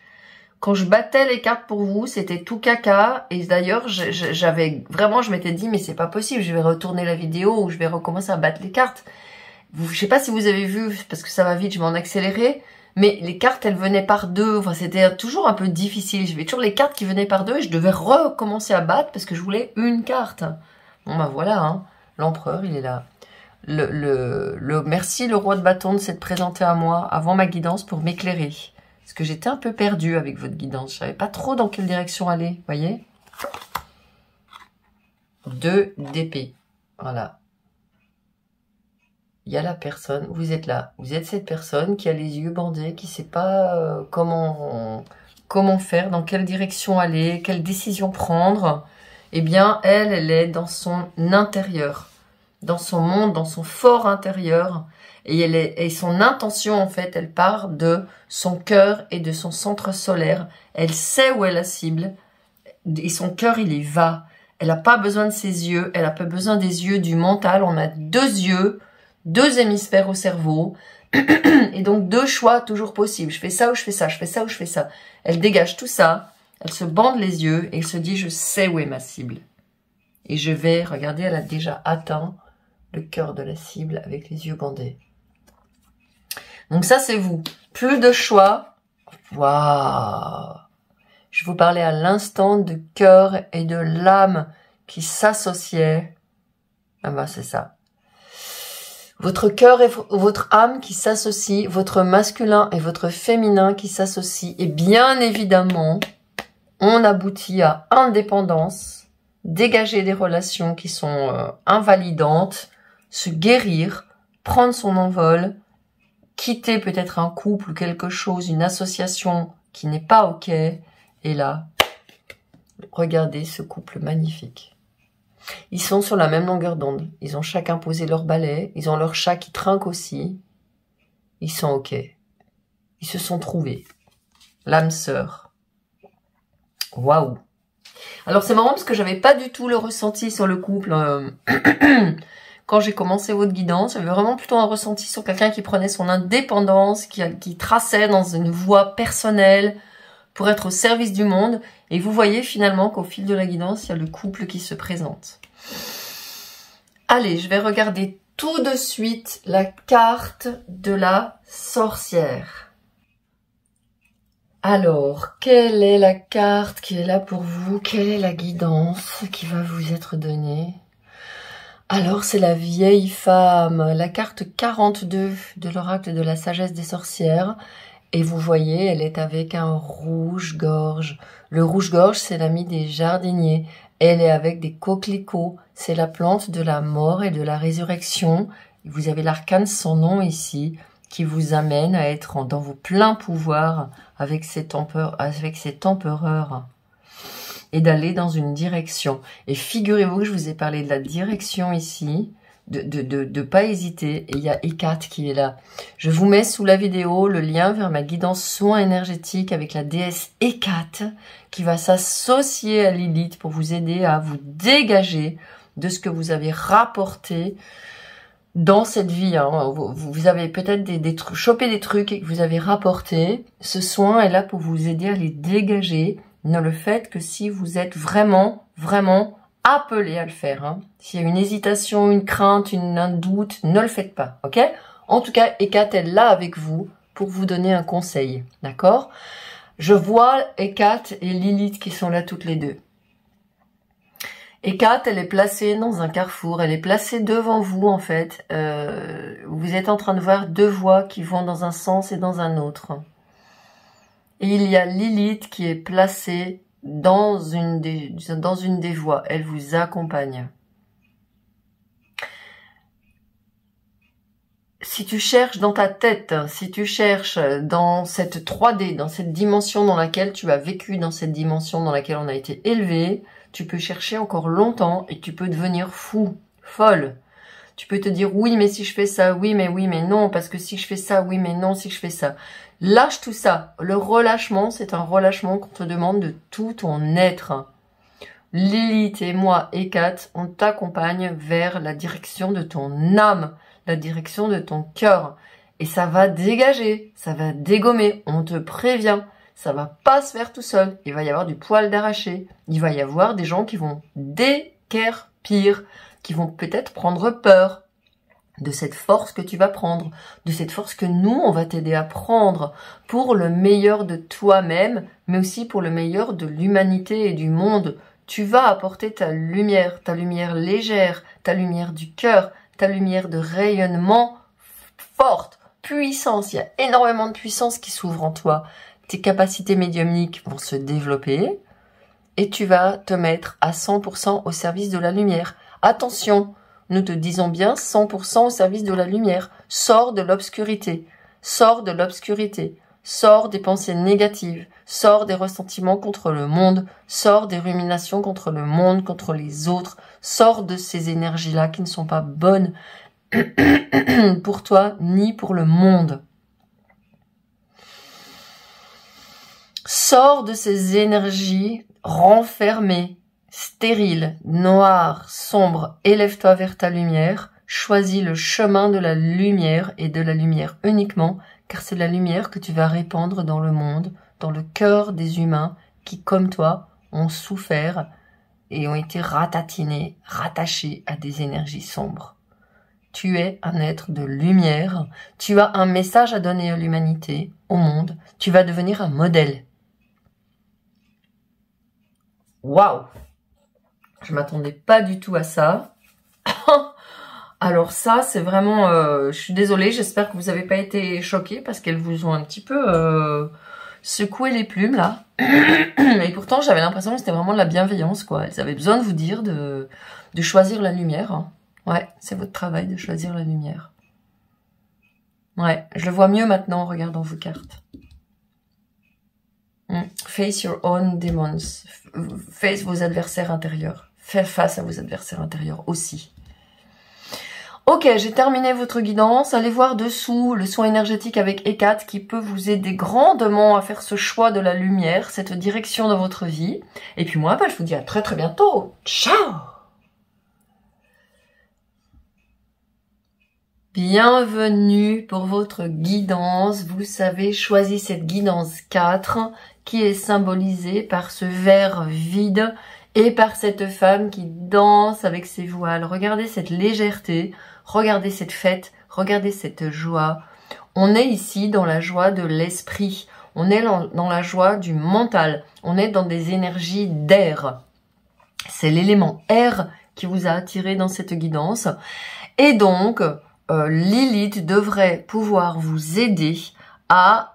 Quand je battais les cartes pour vous, c'était tout caca. Et d'ailleurs, je m'étais dit, mais c'est pas possible, je vais retourner la vidéo ou je vais recommencer à battre les cartes. Je sais pas si vous avez vu, parce que ça va vite, je vais en accélérer. Mais les cartes, elles venaient par deux. Enfin, c'était toujours un peu difficile. J'avais toujours les cartes qui venaient par deux et je devais recommencer à battre parce que je voulais une carte. Bon, bah voilà, hein. L'empereur, il est là. Merci, le roi de bâton, de s'être présenté à moi avant ma guidance pour m'éclairer. Parce que j'étais un peu perdue avec votre guidance. Je savais pas trop dans quelle direction aller, voyez. 2 d'épée. Voilà. Il y a la personne, vous êtes là. Vous êtes cette personne qui a les yeux bandés, qui sait pas comment faire, dans quelle direction aller, quelle décision prendre. Eh bien, elle est dans son intérieur, dans son monde, dans son fort intérieur. Et son intention, en fait, elle part de son cœur et de son centre solaire. Elle sait où est la cible. Et son cœur, il y va. Elle n'a pas besoin de ses yeux. Elle n'a pas besoin des yeux du mental. On a 2 yeux, 2 hémisphères au cerveau. Et donc, 2 choix toujours possibles. Je fais ça ou je fais ça. Je fais ça ou je fais ça. Elle dégage tout ça. Elle se bande les yeux et elle se dit, je sais où est ma cible. Et je vais, regardez, elle a déjà atteint le cœur de la cible avec les yeux bandés. Donc ça, c'est vous. Plus de choix. Waouh! Je vous parlais à l'instant de cœur et de l'âme qui s'associaient. Ah ben, c'est ça. Votre cœur et votre âme qui s'associent, votre masculin et votre féminin qui s'associent. Et bien évidemment, on aboutit à indépendance, dégager des relations qui sont invalidantes, se guérir, prendre son envol, quitter peut-être un couple ou quelque chose, une association qui n'est pas OK. Et là, regardez ce couple magnifique. Ils sont sur la même longueur d'onde. Ils ont chacun posé leur balai. Ils ont leur chat qui trinque aussi. Ils sont OK. Ils se sont trouvés. L'âme sœur. Waouh. Alors c'est marrant parce que j'avais pas du tout le ressenti sur le couple. Quand j'ai commencé votre guidance, j'avais vraiment plutôt un ressenti sur quelqu'un qui prenait son indépendance, qui traçait dans une voie personnelle pour être au service du monde. Et vous voyez finalement qu'au fil de la guidance, il y a le couple qui se présente. Allez, je vais regarder tout de suite la carte de la sorcière. Alors, quelle est la carte qui est là pour vous? Quelle est la guidance qui va vous être donnée? Alors, c'est la vieille femme, la carte 42 de l'oracle de la sagesse des sorcières. Et vous voyez, elle est avec un rouge-gorge. Le rouge-gorge, c'est l'ami des jardiniers. Elle est avec des coquelicots. C'est la plante de la mort et de la résurrection. Vous avez l'arcane sans nom ici, qui vous amène à être dans vos pleins pouvoirs avec ces empereurs et d'aller dans une direction. Et figurez-vous que je vous ai parlé de la direction ici, de pas hésiter. Et il y a Hécate qui est là. Je vous mets sous la vidéo le lien vers ma guidance soin énergétique avec la déesse Hécate qui va s'associer à Lilith pour vous aider à vous dégager de ce que vous avez rapporté dans cette vie. Hein. Vous avez peut-être chopé des trucs et que vous avez rapporté. Ce soin est là pour vous aider à les dégager. Ne le faites que si vous êtes vraiment, vraiment appelé à le faire. Hein. S'il y a une hésitation, une crainte, un doute, ne le faites pas. Ok? En tout cas, Hécate est là avec vous pour vous donner un conseil. D'accord? Je vois Hécate et Lilith qui sont là toutes les deux. Hécate, elle est placée dans un carrefour, elle est placée devant vous en fait. Vous êtes en train de voir deux voies qui vont dans un sens et dans un autre. Et il y a Lilith qui est placée dans une des voies. Elle vous accompagne. Si tu cherches dans ta tête, si tu cherches dans cette 3D, dans cette dimension dans laquelle tu as vécu, dans cette dimension dans laquelle on a été élevé, tu peux chercher encore longtemps et tu peux devenir fou, folle. Tu peux te dire oui mais si je fais ça, oui mais non, parce que si je fais ça, oui mais non, si je fais ça. Lâche tout ça. Le relâchement, c'est un relâchement qu'on te demande de tout ton être. Lilith et moi, Hécate, on t'accompagne vers la direction de ton âme, la direction de ton cœur. Et ça va dégager, ça va dégommer, on te prévient. Ça va pas se faire tout seul. Il va y avoir du poil d'arraché. Il va y avoir des gens qui vont déguerpir, qui vont peut-être prendre peur de cette force que tu vas prendre, de cette force que nous, on va t'aider à prendre pour le meilleur de toi-même, mais aussi pour le meilleur de l'humanité et du monde. Tu vas apporter ta lumière légère, ta lumière du cœur, ta lumière de rayonnement forte, puissance. Il y a énormément de puissance qui s'ouvre en toi. Tes capacités médiumniques vont se développer et tu vas te mettre à 100% au service de la lumière. Attention, nous te disons bien 100% au service de la lumière. Sors de l'obscurité, sors de l'obscurité, sors des pensées négatives, sors des ressentiments contre le monde, sors des ruminations contre le monde, contre les autres, sors de ces énergies-là qui ne sont pas bonnes pour toi ni pour le monde. Sors de ces énergies renfermées, stériles, noires, sombres. Élève-toi vers ta lumière. Choisis le chemin de la lumière et de la lumière uniquement, car c'est la lumière que tu vas répandre dans le monde, dans le cœur des humains qui, comme toi, ont souffert et ont été ratatinés, rattachés à des énergies sombres. Tu es un être de lumière. Tu as un message à donner à l'humanité, au monde. Tu vas devenir un modèle. Waouh! Je m'attendais pas du tout à ça. Alors ça, c'est vraiment... je suis désolée, j'espère que vous n'avez pas été choqués parce qu'elles vous ont un petit peu secoué les plumes, là. Et pourtant, j'avais l'impression que c'était vraiment de la bienveillance, quoi. Elles avaient besoin de vous dire de choisir la lumière. Hein. Ouais, c'est votre travail de choisir la lumière. Ouais, je le vois mieux maintenant en regardant vos cartes. Face your own demons. Face vos adversaires intérieurs. Faites face à vos adversaires intérieurs aussi. Ok, j'ai terminé votre guidance. Allez voir dessous le soin énergétique avec Hécate qui peut vous aider grandement à faire ce choix de la lumière, cette direction dans votre vie. Et puis moi, je vous dis à très très bientôt. Ciao! Bienvenue pour votre guidance. Vous avez choisi cette guidance 4 qui est symbolisée par ce verre vide et par cette femme qui danse avec ses voiles. Regardez cette légèreté, regardez cette fête, regardez cette joie. On est ici dans la joie de l'esprit. On est dans la joie du mental. On est dans des énergies d'air. C'est l'élément air qui vous a attiré dans cette guidance. Et donc, Lilith devrait pouvoir vous aider à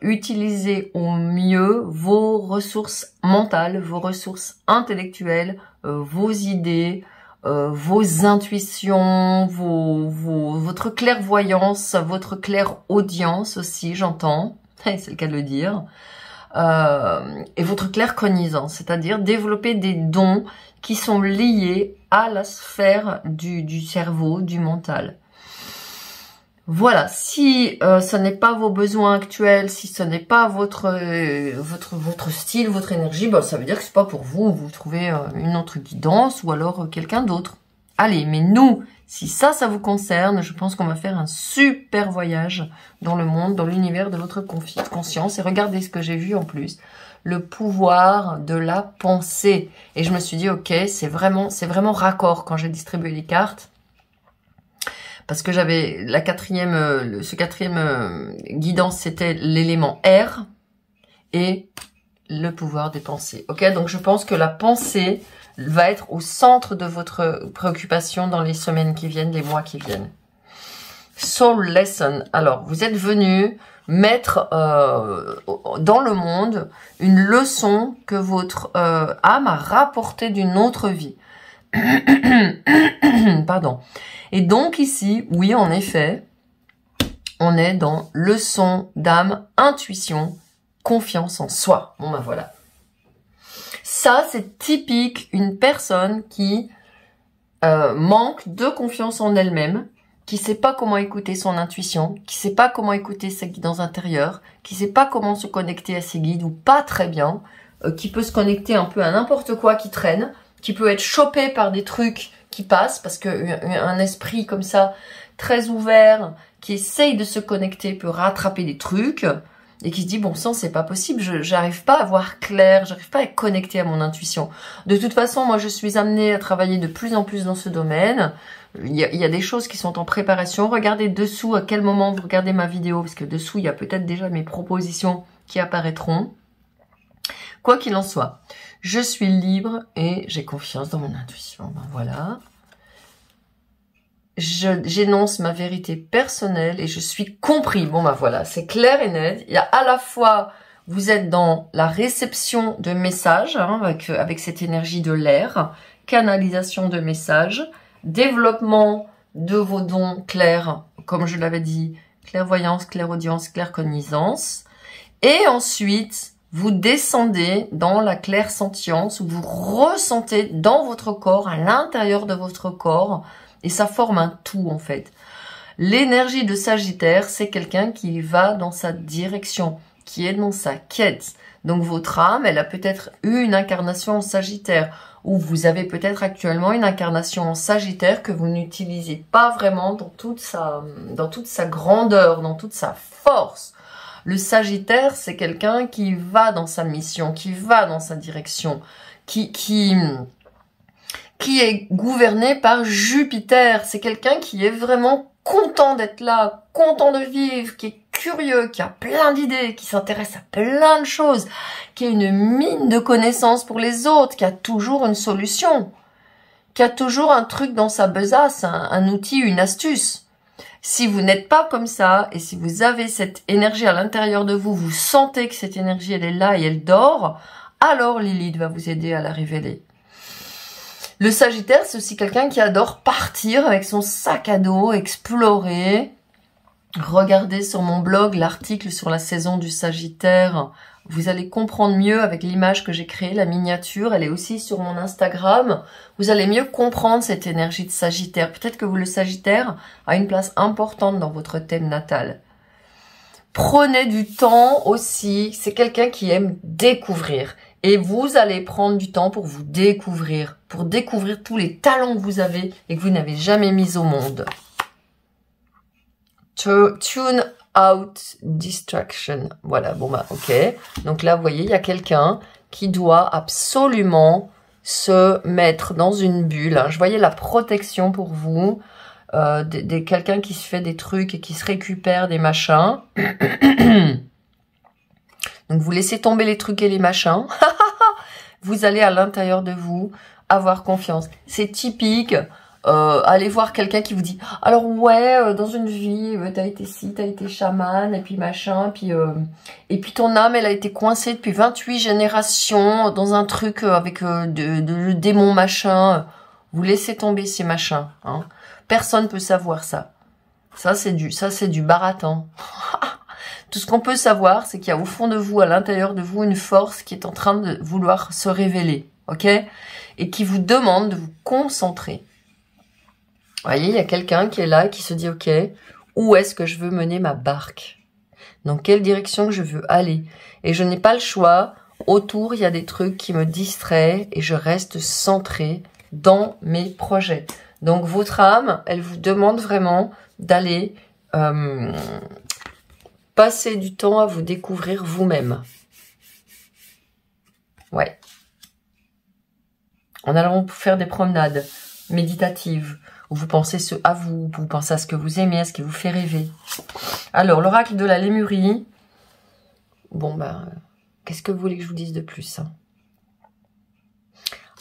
utiliser au mieux vos ressources mentales, vos ressources intellectuelles, vos idées, vos intuitions, votre clairvoyance, votre clairaudience aussi, j'entends, c'est le cas de le dire, et votre claircognizance, c'est-à-dire développer des dons qui sont liés à la sphère du cerveau, du mental. Voilà, si ce n'est pas vos besoins actuels, si ce n'est pas votre style, votre énergie, ben, ça veut dire que c'est pas pour vous. Vous trouvez une autre guidance ou alors quelqu'un d'autre. Allez, mais nous, si ça vous concerne, je pense qu'on va faire un super voyage dans le monde, dans l'univers de votre conscience. Et regardez ce que j'ai vu en plus, le pouvoir de la pensée. Et je me suis dit, ok, c'est vraiment raccord quand j'ai distribué les cartes. Parce que j'avais ce quatrième guidance, c'était l'élément air et le pouvoir des pensées. Ok, donc je pense que la pensée va être au centre de votre préoccupation dans les semaines qui viennent, les mois qui viennent. Soul Lesson. Alors, vous êtes venu mettre dans le monde une leçon que votre âme a rapportée d'une autre vie. Pardon. Et donc ici, oui, en effet, on est dans leçon d'âme, intuition, confiance en soi. Bon ben voilà. Ça, c'est typique une personne qui manque de confiance en elle-même, qui sait pas comment écouter son intuition, qui sait pas comment écouter ses guidances intérieures, qui sait pas comment se connecter à ses guides ou pas très bien, qui peut se connecter un peu à n'importe quoi qui traîne, qui peut être chopé par des trucs qui passent, parce que un esprit comme ça, très ouvert, qui essaye de se connecter, peut rattraper des trucs, et qui se dit, bon sang, c'est pas possible, j'arrive pas à voir clair, j'arrive pas à être connecté à mon intuition. De toute façon, moi, je suis amenée à travailler de plus en plus dans ce domaine. Il y a des choses qui sont en préparation. Regardez dessous à quel moment vous regardez ma vidéo, parce que dessous, il y a peut-être déjà mes propositions qui apparaîtront. Quoi qu'il en soit, je suis libre et j'ai confiance dans mon intuition. Ben voilà. J'énonce ma vérité personnelle et je suis compris. Bon ben voilà, c'est clair et net. Il y a à la fois, vous êtes dans la réception de messages, hein, avec cette énergie de l'air, canalisation de messages, développement de vos dons clairs, comme je l'avais dit, clairvoyance, clairaudience, claircognizance. Et ensuite, vous descendez dans la clairsentience, où vous ressentez dans votre corps, à l'intérieur de votre corps, et ça forme un tout en fait. L'énergie de Sagittaire, c'est quelqu'un qui va dans sa direction, qui est dans sa quête. Donc votre âme, elle a peut-être eu une incarnation en Sagittaire, ou vous avez peut-être actuellement une incarnation en Sagittaire que vous n'utilisez pas vraiment dans toute sa grandeur, dans toute sa force. Le Sagittaire, c'est quelqu'un qui va dans sa mission, qui va dans sa direction, qui est gouverné par Jupiter. C'est quelqu'un qui est vraiment content d'être là, content de vivre, qui est curieux, qui a plein d'idées, qui s'intéresse à plein de choses, qui a une mine de connaissances pour les autres, qui a toujours une solution, qui a toujours un truc dans sa besace, un outil, une astuce. Si vous n'êtes pas comme ça, et si vous avez cette énergie à l'intérieur de vous, vous sentez que cette énergie, elle est là et elle dort, alors Lilith va vous aider à la révéler. Le Sagittaire, c'est aussi quelqu'un qui adore partir avec son sac à dos, explorer. Regardez sur mon blog l'article sur la saison du Sagittaire. Vous allez comprendre mieux avec l'image que j'ai créée, la miniature. Elle est aussi sur mon Instagram. Vous allez mieux comprendre cette énergie de Sagittaire. Peut-être que le Sagittaire a une place importante dans votre thème natal. Prenez du temps aussi. C'est quelqu'un qui aime découvrir. Et vous allez prendre du temps pour vous découvrir. Pour découvrir tous les talents que vous avez et que vous n'avez jamais mis au monde. Tune out distraction. Voilà, bon bah ok. Donc là, vous voyez, il y a quelqu'un qui doit absolument se mettre dans une bulle. Je voyais la protection pour vous. Quelqu'un qui se fait des trucs et qui se récupère des machins. Donc, vous laissez tomber les trucs et les machins. Vous allez à l'intérieur de vous avoir confiance. C'est typique. Allez voir quelqu'un qui vous dit « Alors ouais, dans une vie, t'as été ci, t'as été chaman, et puis machin, et puis ton âme, elle a été coincée depuis 28 générations dans un truc avec de démon machin. » Vous laissez tomber ces machins. Hein. Personne peut savoir ça. Ça, c'est du baratin. Tout ce qu'on peut savoir, c'est qu'il y a au fond de vous, à l'intérieur de vous, une force qui est en train de vouloir se révéler. Ok? Et qui vous demande de vous concentrer. Vous voyez, il y a quelqu'un qui est là et qui se dit, ok, où est-ce que je veux mener ma barque? Dans quelle direction que je veux aller? Et je n'ai pas le choix. Autour, il y a des trucs qui me distraient et je reste centrée dans mes projets. Donc, votre âme, elle vous demande vraiment d'aller passer du temps à vous découvrir vous-même. Ouais. En allant faire des promenades méditatives, où vous pensez à vous pensez à ce que vous aimez, à ce qui vous fait rêver. Alors, l'oracle de la Lémurie. Bon, qu'est-ce que vous voulez que je vous dise de plus, hein?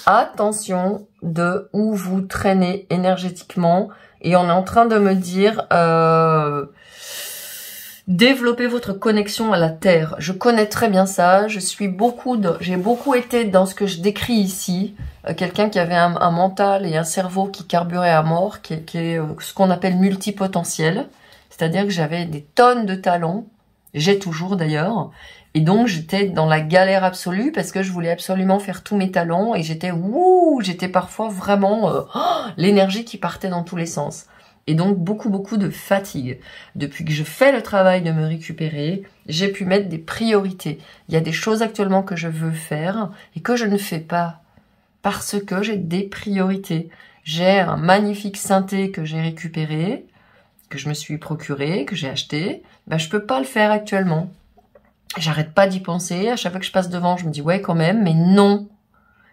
Attention de où vous traînez énergétiquement. Et on est en train de me dire... développez votre connexion à la Terre. Je connais très bien ça. J'ai beaucoup été dans ce que je décris ici. Quelqu'un qui avait un mental et un cerveau qui carburait à mort, qui est ce qu'on appelle multipotentiel. C'est-à-dire que j'avais des tonnes de talents. J'ai toujours d'ailleurs. Et donc j'étais dans la galère absolue parce que je voulais absolument faire tous mes talents et j'étais parfois vraiment l'énergie qui partait dans tous les sens. Et donc, beaucoup de fatigue. Depuis que je fais le travail de me récupérer, j'ai pu mettre des priorités. Il y a des choses actuellement que je veux faire et que je ne fais pas parce que j'ai des priorités. J'ai un magnifique synthé que j'ai récupéré, que je me suis procuré, que j'ai acheté. Je peux pas le faire actuellement. J'arrête pas d'y penser. À chaque fois que je passe devant, je me dis ouais quand même, mais non,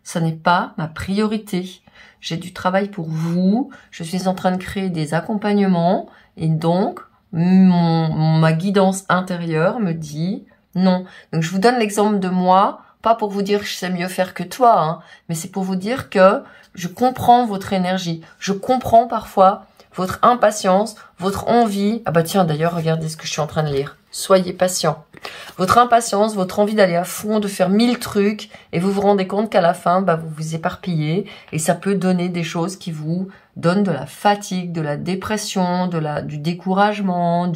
ça n'est pas ma priorité. J'ai du travail pour vous, je suis en train de créer des accompagnements et donc ma guidance intérieure me dit non. Donc je vous donne l'exemple de moi, pas pour vous dire que je sais mieux faire que toi, hein, mais c'est pour vous dire que je comprends votre énergie, je comprends parfois votre impatience, votre envie. Ah bah tiens, d'ailleurs, regardez ce que je suis en train de lire. Soyez patient. Votre impatience, votre envie d'aller à fond, de faire 1000 trucs, et vous vous rendez compte qu'à la fin, vous vous éparpillez, et ça peut donner des choses qui vous donnent de la fatigue, de la dépression, du découragement,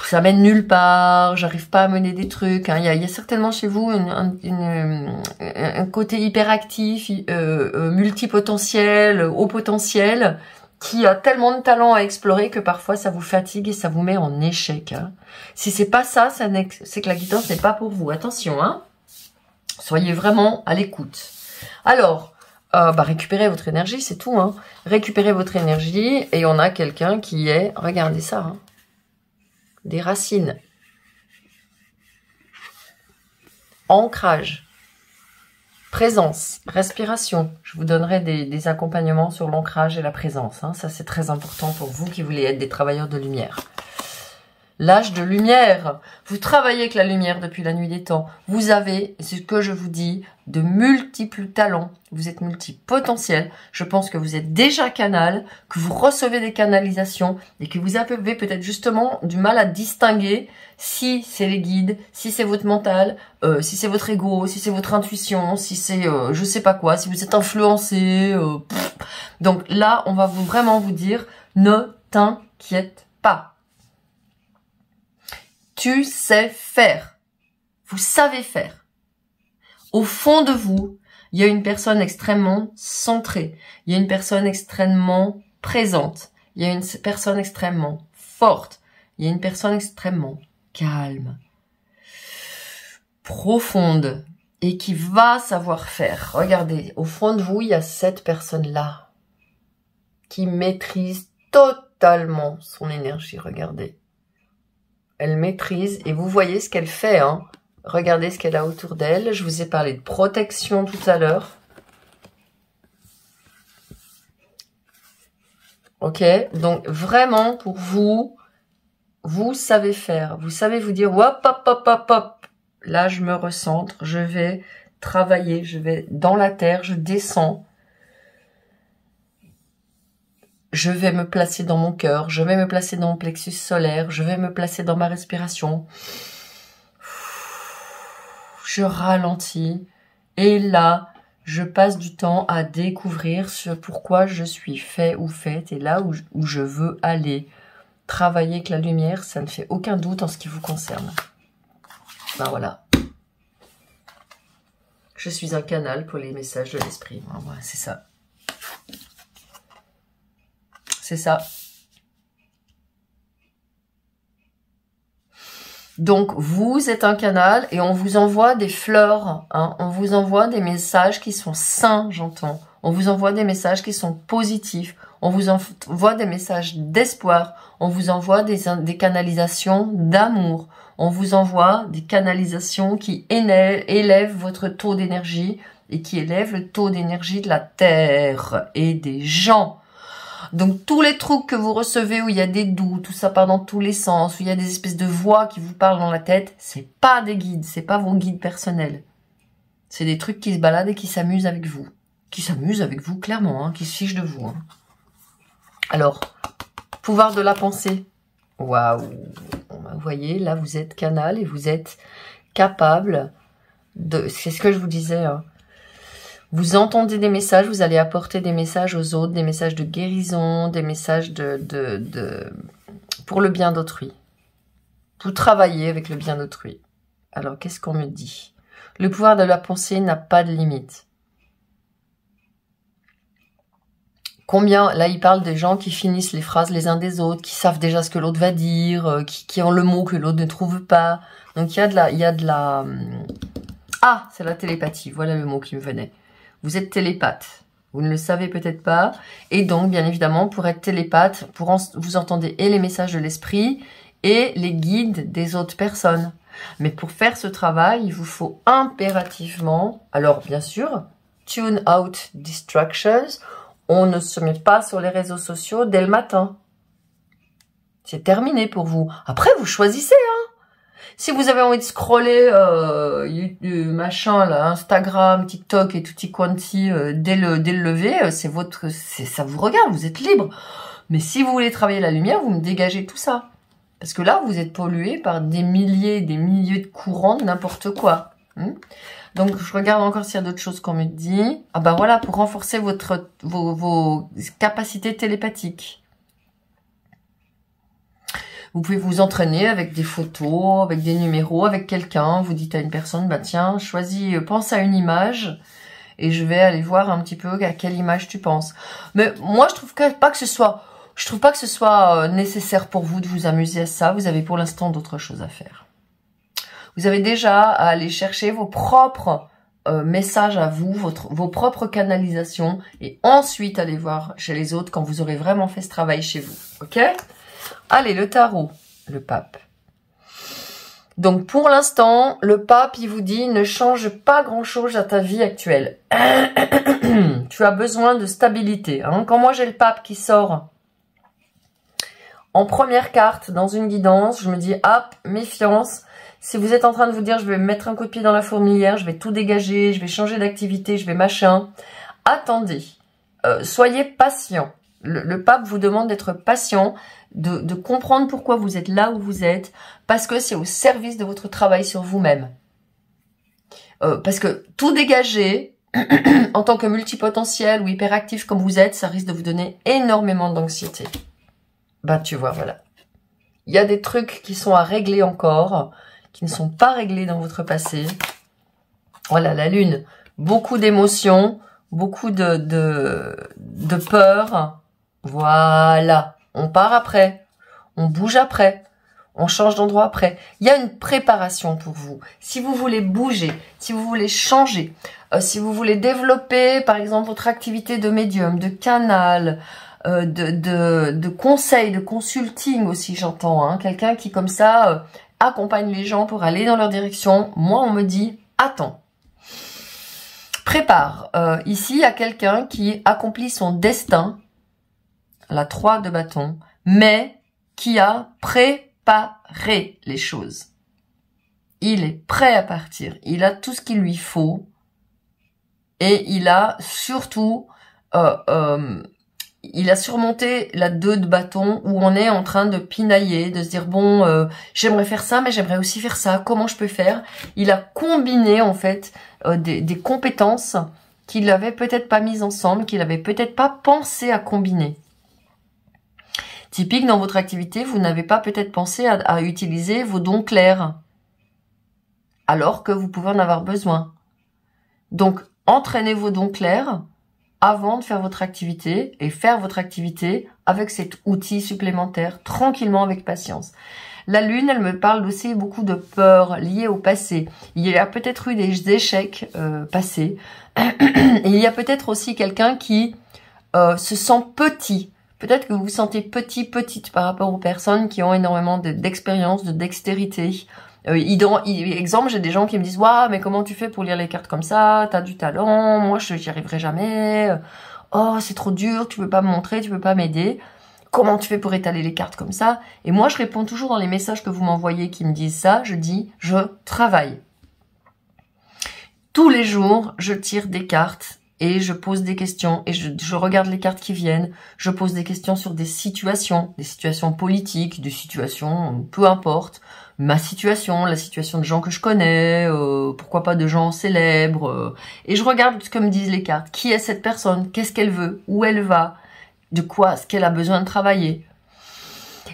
ça mène nulle part, j'arrive pas à mener des trucs. Hein. Il y a certainement chez vous un côté hyperactif, multipotentiel, haut potentiel, qui a tellement de talent à explorer que parfois ça vous fatigue et ça vous met en échec. Hein. Si c'est pas ça, c'est que la guidance n'est pas pour vous. Attention, hein. Soyez vraiment à l'écoute. Alors, récupérez votre énergie, c'est tout. Hein. Récupérez votre énergie et on a quelqu'un qui est, regardez ça, hein, des racines. Ancrage. Présence, respiration. Je vous donnerai des accompagnements sur l'ancrage et la présence. Hein. Ça, c'est très important pour vous qui voulez être des travailleurs de lumière. L'âge de lumière. Vous travaillez avec la lumière depuis la nuit des temps. Vous avez, c'est ce que je vous dis, de multiples talents. Vous êtes multipotentiel. Je pense que vous êtes déjà canal, que vous recevez des canalisations et que vous avez peut-être justement du mal à distinguer si c'est les guides, si c'est votre mental, si c'est votre ego, si c'est votre intuition, si c'est je sais pas quoi, si vous êtes influencé. Donc là, on va vraiment vous dire, ne t'inquiète pas. Tu sais faire. Vous savez faire. Au fond de vous, il y a une personne extrêmement centrée. Il y a une personne extrêmement présente. Il y a une personne extrêmement forte. Il y a une personne extrêmement calme, profonde et qui va savoir faire. Regardez, au fond de vous, il y a cette personne-là qui maîtrise totalement son énergie. Regardez. Elle maîtrise et vous voyez ce qu'elle fait. Hein. Regardez ce qu'elle a autour d'elle. Je vous ai parlé de protection tout à l'heure. Ok, donc vraiment pour vous, vous savez faire. Vous savez vous dire, hop, hop, hop, hop, hop. Là, je me recentre, je vais travailler, je vais dans la terre, je descends. Je vais me placer dans mon cœur, je vais me placer dans mon plexus solaire, je vais me placer dans ma respiration. Je ralentis. Et là, je passe du temps à découvrir ce pourquoi je suis fait ou faite et là où je veux aller. Travailler avec la lumière, ça ne fait aucun doute en ce qui vous concerne. Ben voilà. Je suis un canal pour les messages de l'esprit. Voilà, c'est ça. C'est ça. Donc, vous êtes un canal et on vous envoie des fleurs. Hein. On vous envoie des messages qui sont sains, j'entends. On vous envoie des messages qui sont positifs. On vous envoie des messages d'espoir. On vous envoie des canalisations d'amour. On vous envoie des canalisations qui élèvent votre taux d'énergie et qui élèvent le taux d'énergie de la Terre et des gens. Donc tous les trucs que vous recevez où il y a des doutes, tout ça part dans tous les sens, où il y a des espèces de voix qui vous parlent dans la tête, c'est pas des guides, c'est pas vos guides personnels. C'est des trucs qui se baladent et qui s'amusent avec vous. Qui s'amusent avec vous, clairement, hein, qui se fichent de vous. Hein. Alors, pouvoir de la pensée. Waouh! Vous voyez, là vous êtes canal et vous êtes capable de... C'est ce que je vous disais, hein. Vous entendez des messages, vous allez apporter des messages aux autres, des messages de guérison, des messages pour le bien d'autrui. Vous travaillez avec le bien d'autrui. Alors, qu'est-ce qu'on me dit? Le pouvoir de la pensée n'a pas de limite. Combien, là, il parle des gens qui finissent les phrases les uns des autres, qui savent déjà ce que l'autre va dire, qui ont le mot que l'autre ne trouve pas. Donc, il y a de la... Ah, c'est la télépathie, voilà le mot qui me venait. Vous êtes télépathe, vous ne le savez peut-être pas, et donc, bien évidemment, pour être télépathe, vous entendez et les messages de l'esprit et les guides des autres personnes. Mais pour faire ce travail, il vous faut impérativement, alors bien sûr, tune out distractions, on ne se met pas sur les réseaux sociaux dès le matin. C'est terminé pour vous. Après, vous choisissez, hein. Si vous avez envie de scroller machin là, Instagram, TikTok et tutti quanti dès le lever, ça vous regarde, vous êtes libre. Mais si vous voulez travailler la lumière, vous me dégagez tout ça. Parce que là, vous êtes pollué par des milliers de courants de n'importe quoi. Donc, je regarde encore s'il y a d'autres choses qu'on me dit. Ah ben voilà, pour renforcer vos capacités télépathiques. Vous pouvez vous entraîner avec des photos, avec des numéros, avec quelqu'un. Vous dites à une personne, bah tiens, pense à une image et je vais aller voir un petit peu à quelle image tu penses. Mais moi, je trouve pas que ce soit nécessaire pour vous de vous amuser à ça. Vous avez pour l'instant d'autres choses à faire. Vous avez déjà à aller chercher vos propres messages à vous, vos propres canalisations et ensuite aller voir chez les autres quand vous aurez vraiment fait ce travail chez vous. Ok ? Allez, le tarot, le pape. Donc, pour l'instant, le pape, il vous dit, ne change pas grand-chose à ta vie actuelle. Tu as besoin de stabilité. Hein. Quand moi, j'ai le pape qui sort en première carte dans une guidance, je me dis, hop, méfiance. Si vous êtes en train de vous dire, je vais mettre un coup de pied dans la fourmilière, je vais tout dégager, je vais changer d'activité, je vais machin. Attendez, soyez patient. Le pape vous demande d'être patient, de comprendre pourquoi vous êtes là où vous êtes, parce que c'est au service de votre travail sur vous-même. Parce que tout dégager, en tant que multipotentiel ou hyperactif comme vous êtes, ça risque de vous donner énormément d'anxiété. Ben tu vois, voilà. Il y a des trucs qui sont à régler encore, qui ne sont pas réglés dans votre passé. Voilà, la lune, beaucoup d'émotions, beaucoup de peur. Voilà, on part après, on bouge après, on change d'endroit après. Il y a une préparation pour vous. Si vous voulez bouger, si vous voulez changer, si vous voulez développer, par exemple, votre activité de médium, de canal, de conseil, de consulting aussi, j'entends, hein, quelqu'un qui, comme ça, accompagne les gens pour aller dans leur direction. Moi, on me dit, attends. Prépare. Ici, il y a quelqu'un qui accomplit son destin, la 3 de bâton, mais qui a préparé préparer les choses. Il est prêt à partir. Il a tout ce qu'il lui faut. Et il a surtout... il a surmonté la 2 de bâton où on est en train de pinailler, de se dire bon, j'aimerais faire ça, mais j'aimerais aussi faire ça. Comment je peux faire? Il a combiné en fait des compétences qu'il n'avait peut-être pas mises ensemble, qu'il n'avait peut-être pas pensé à combiner. Typique dans votre activité, vous n'avez pas peut-être pensé à utiliser vos dons clairs, alors que vous pouvez en avoir besoin. Donc, entraînez vos dons clairs avant de faire votre activité et faire votre activité avec cet outil supplémentaire, tranquillement, avec patience. La lune, elle me parle aussi beaucoup de peurs liées au passé. Il y a peut-être eu des échecs passés. Et il y a peut-être aussi quelqu'un qui se sent petit. Peut-être que vous vous sentez petite par rapport aux personnes qui ont énormément d'expérience, de dextérité. Exemple, j'ai des gens qui me disent « Waouh, mais comment tu fais pour lire les cartes comme ça? T'as du talent, moi j'y arriverai jamais. Oh, c'est trop dur, tu peux pas me montrer, tu peux pas m'aider. Comment tu fais pour étaler les cartes comme ça ?» Et moi, je réponds toujours dans les messages que vous m'envoyez qui me disent ça, je dis « Je travaille. » Tous les jours, je tire des cartes et je pose des questions et je regarde les cartes qui viennent. Je pose des questions sur des situations politiques, des situations, peu importe. Ma situation, la situation de gens que je connais, pourquoi pas de gens célèbres. Et je regarde ce que me disent les cartes. Qui est cette personne? Qu'est-ce qu'elle veut? Où elle va? De quoi est-ce qu'elle a besoin de travailler?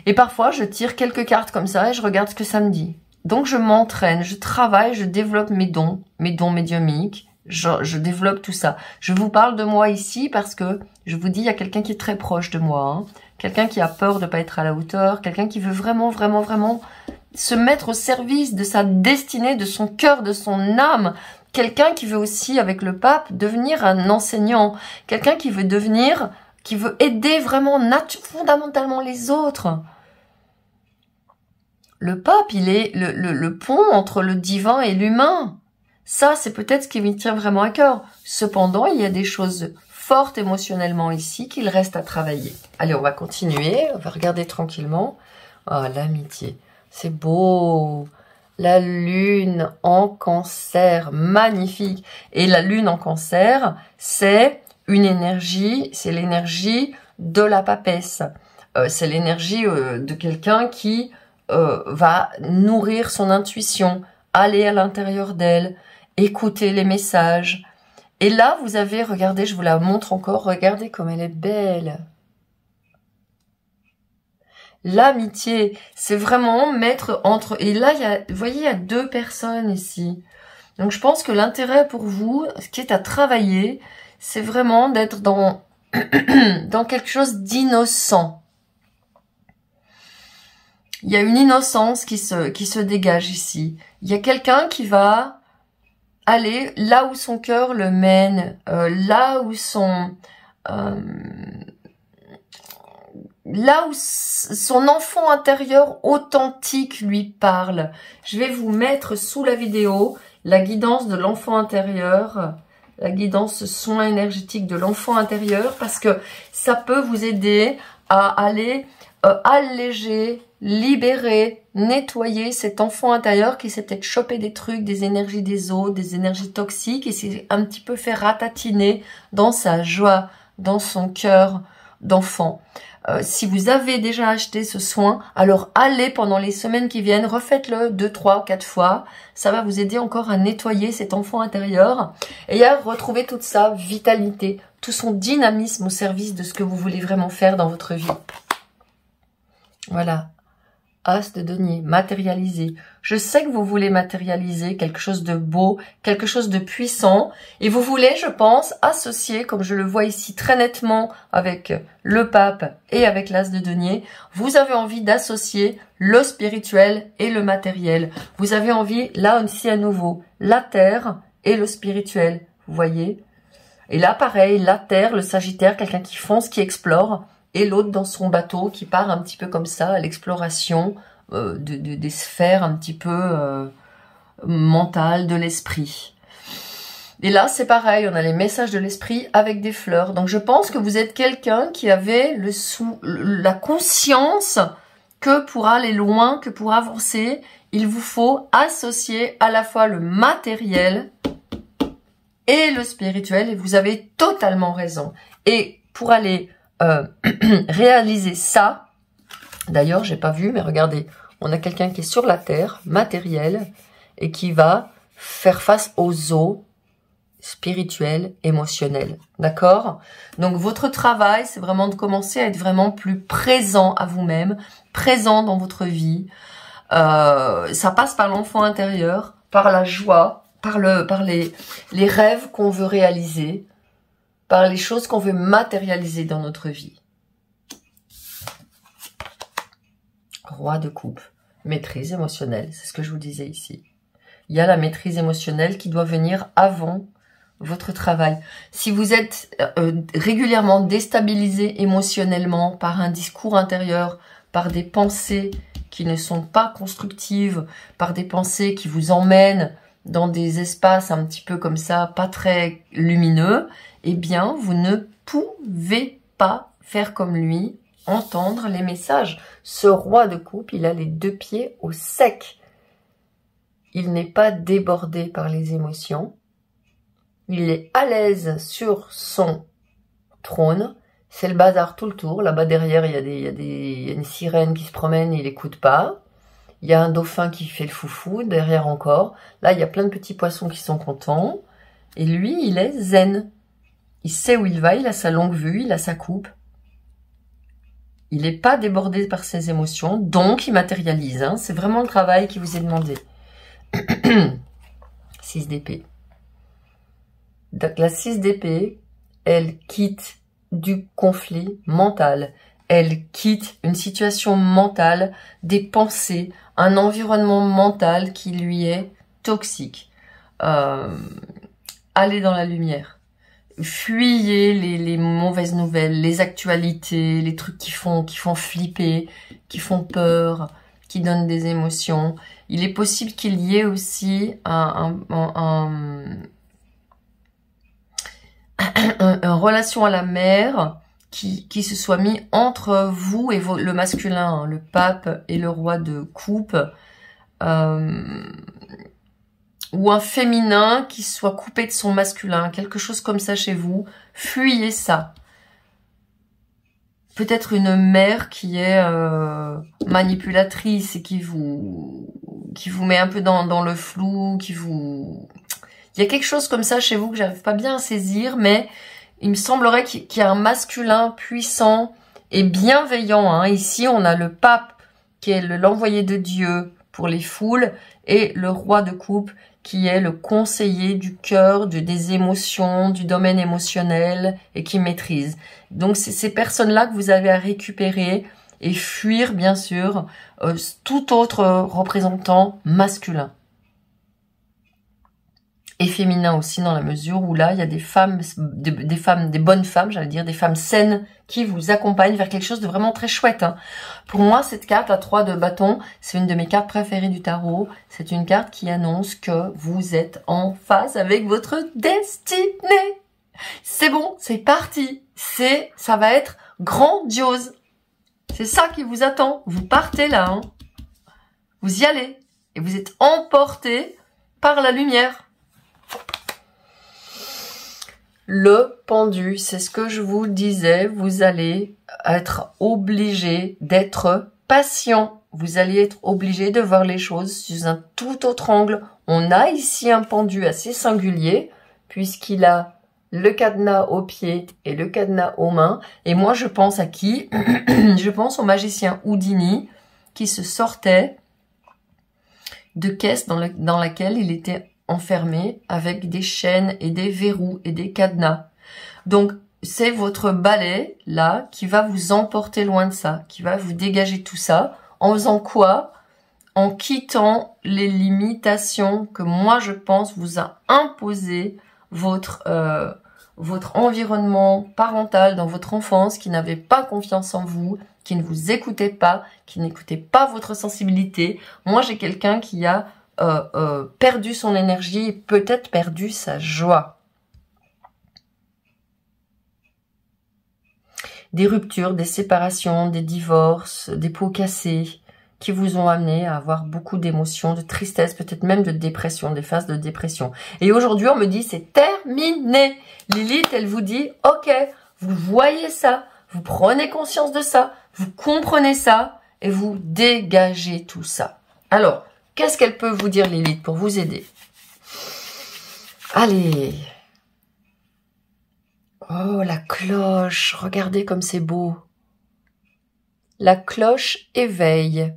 Et parfois, je tire quelques cartes comme ça et je regarde ce que ça me dit. Donc, je m'entraîne, je travaille, je développe mes dons médiumiques. Je développe tout ça. Je vous parle de moi ici parce que, je vous dis, il y a quelqu'un qui est très proche de moi. Hein. Quelqu'un qui a peur de pas être à la hauteur. Quelqu'un qui veut vraiment se mettre au service de sa destinée, de son cœur, de son âme. Quelqu'un qui veut aussi, avec le pape, devenir un enseignant. Quelqu'un qui veut aider vraiment fondamentalement les autres. Le pape, il est le pont entre le divin et l'humain. Ça, c'est peut-être ce qui me tient vraiment à cœur. Cependant, il y a des choses fortes émotionnellement ici qu'il reste à travailler. Allez, on va continuer. On va regarder tranquillement. Oh, l'amitié. C'est beau. La lune en cancer. Magnifique. Et la lune en cancer, c'est une énergie, c'est l'énergie de la papesse. C'est l'énergie de quelqu'un qui va nourrir son intuition, aller à l'intérieur d'elle, écouter les messages. Et là, vous avez, regardez, je vous la montre encore, regardez comme elle est belle. L'amitié, c'est vraiment mettre entre... Et là, vous voyez, il y a 2 personnes ici. Donc, je pense que l'intérêt pour vous, ce qui est à travailler, c'est vraiment d'être dans quelque chose d'innocent. Il y a une innocence qui se dégage ici. Il y a quelqu'un qui va aller là où son cœur le mène, là où son enfant intérieur authentique lui parle. Je vais vous mettre sous la vidéo la guidance de l'enfant intérieur, la guidance soin énergétique de l'enfant intérieur, parce que ça peut vous aider à aller alléger, libérer, nettoyer cet enfant intérieur qui s'est peut-être chopé des trucs, des énergies des autres, des énergies toxiques, et s'est un petit peu fait ratatiner dans sa joie, dans son cœur d'enfant. Si vous avez déjà acheté ce soin, alors allez pendant les semaines qui viennent, refaites-le 2, 3, 4 fois. Ça va vous aider encore à nettoyer cet enfant intérieur et à retrouver toute sa vitalité, tout son dynamisme au service de ce que vous voulez vraiment faire dans votre vie. Voilà. As de denier, matérialiser. Je sais que vous voulez matérialiser quelque chose de beau, quelque chose de puissant, et vous voulez, je pense, associer, comme je le vois ici très nettement avec le pape et avec l'as de denier, vous avez envie d'associer le spirituel et le matériel. Vous avez envie, là aussi à nouveau, la terre et le spirituel, vous voyez? Et là, pareil, la terre, le sagittaire, quelqu'un qui fonce, qui explore, et l'autre dans son bateau qui part un petit peu comme ça à l'exploration des sphères un petit peu mentales de l'esprit. Et là, c'est pareil, on a les messages de l'esprit avec des fleurs. Donc, je pense que vous êtes quelqu'un qui avait la conscience que pour aller loin, que pour avancer, il vous faut associer à la fois le matériel et le spirituel, et vous avez totalement raison. Et pour aller réaliser ça, d'ailleurs, j'ai pas vu, mais regardez, on a quelqu'un qui est sur la terre, matériel, et qui va faire face aux eaux spirituelles, émotionnelles. D'accord? Donc, votre travail, c'est vraiment de commencer à être vraiment plus présent à vous-même, présent dans votre vie. Ça passe par l'enfant intérieur, par la joie, par les rêves qu'on veut réaliser, par les choses qu'on veut matérialiser dans notre vie. Roi de coupe, maîtrise émotionnelle, c'est ce que je vous disais ici. Il y a la maîtrise émotionnelle qui doit venir avant votre travail. Si vous êtes régulièrement déstabilisé émotionnellement par un discours intérieur, par des pensées qui ne sont pas constructives, par des pensées qui vous emmènent dans des espaces un petit peu comme ça, pas très lumineux, eh bien, vous ne pouvez pas faire comme lui, entendre les messages. Ce roi de coupe, il a les deux pieds au sec. Il n'est pas débordé par les émotions. Il est à l'aise sur son trône. C'est le bazar tout le tour. Là-bas derrière, il y a une sirène qui se promène, il n'écoute pas. Il y a un dauphin qui fait le foufou, derrière encore. Là, il y a plein de petits poissons qui sont contents. Et lui, il est zen. Il sait où il va, il a sa longue vue, il a sa coupe. Il n'est pas débordé par ses émotions, donc il matérialise. Hein. C'est vraiment le travail qui vous est demandé. 6 d'épée. Donc la 6 d'épée, elle quitte du conflit mental. Elle quitte une situation mentale, des pensées, un environnement mental qui lui est toxique. Allez dans la lumière. Fuyez les mauvaises nouvelles, les actualités, les trucs qui font flipper, qui font peur, qui donnent des émotions. Il est possible qu'il y ait aussi un relation à la mer qui se soit mis entre vous et le masculin, hein, le pape et le roi de coupe, ou un féminin qui soit coupé de son masculin, quelque chose comme ça chez vous. Fuyez ça. Peut-être une mère qui est manipulatrice et qui vous met un peu dans le flou, il y a quelque chose comme ça chez vous que j'arrive pas bien à saisir, mais il me semblerait qu'il y a un masculin puissant et bienveillant. Hein. Ici, on a le pape qui est l'envoyé de Dieu pour les foules et le roi de coupe qui est le conseiller du cœur, des émotions, du domaine émotionnel et qui maîtrise. Donc, c'est ces personnes-là que vous avez à récupérer et fuir, bien sûr, tout autre représentant masculin. Et féminin aussi, dans la mesure où là, il y a des femmes, des bonnes femmes, j'allais dire, des femmes saines qui vous accompagnent vers quelque chose de vraiment très chouette. Hein. Pour moi, cette carte, la 3 de bâton, c'est une de mes cartes préférées du tarot. C'est une carte qui annonce que vous êtes en phase avec votre destinée. C'est bon, c'est parti. Ça va être grandiose. C'est ça qui vous attend. Vous partez là, hein. Vous y allez. Et vous êtes emporté par la lumière. Le pendu, c'est ce que je vous disais, vous allez être obligé d'être patient. Vous allez être obligé de voir les choses sous un tout autre angle. On a ici un pendu assez singulier, puisqu'il a le cadenas aux pieds et le cadenas aux mains. Et moi, je pense à qui? Je pense au magicien Houdini, qui se sortait de caisse dans laquelle il était enfermé avec des chaînes et des verrous et des cadenas. Donc, c'est votre balai, là, qui va vous emporter loin de ça, qui va vous dégager tout ça. En faisant quoi? En quittant les limitations que moi, je pense, vous a imposé votre environnement parental dans votre enfance, qui n'avait pas confiance en vous, qui ne vous écoutait pas, qui n'écoutait pas votre sensibilité. Moi, j'ai quelqu'un qui a perdu son énergie et peut-être perdu sa joie. des ruptures, des séparations, des divorces, des pots cassés qui vous ont amené à avoir beaucoup d'émotions, de tristesse, peut-être même de dépression, des phases de dépression. Et aujourd'hui, on me dit c'est terminé. Lilith, elle vous dit ok, vous voyez ça, vous prenez conscience de ça, vous comprenez ça et vous dégagez tout ça. Alors, qu'est-ce qu'elle peut vous dire Lilith pour vous aider? Allez. Oh, la cloche, regardez comme c'est beau. La cloche éveille.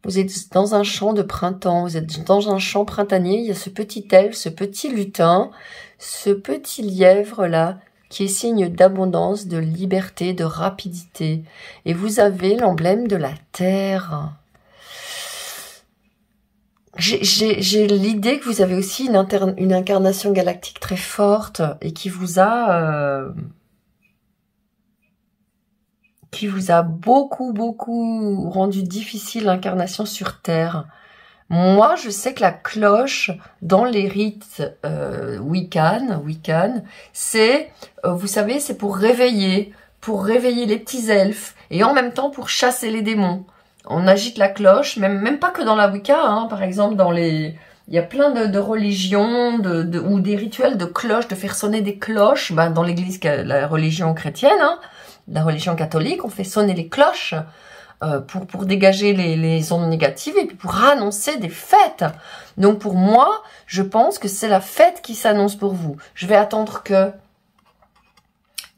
Vous êtes dans un champ de printemps, vous êtes dans un champ printanier, il y a ce petit elfe, ce petit lutin, ce petit lièvre là, qui est signe d'abondance, de liberté, de rapidité. Et vous avez l'emblème de la terre. J'ai l'idée que vous avez aussi une incarnation galactique très forte et qui vous a beaucoup rendu difficile l'incarnation sur Terre. Moi, je sais que la cloche, dans les rites Wiccan, c'est, vous savez, c'est pour réveiller les petits elfes et en même temps pour chasser les démons. On agite la cloche, même pas que dans la Wicca, hein, par exemple il y a plein de religions ou des rituels de cloches, de faire sonner des cloches, dans l'église, la religion chrétienne, hein, la religion catholique, on fait sonner les cloches pour dégager les ondes négatives et puis pour annoncer des fêtes. Donc pour moi, je pense que c'est la fête qui s'annonce pour vous. Je vais attendre que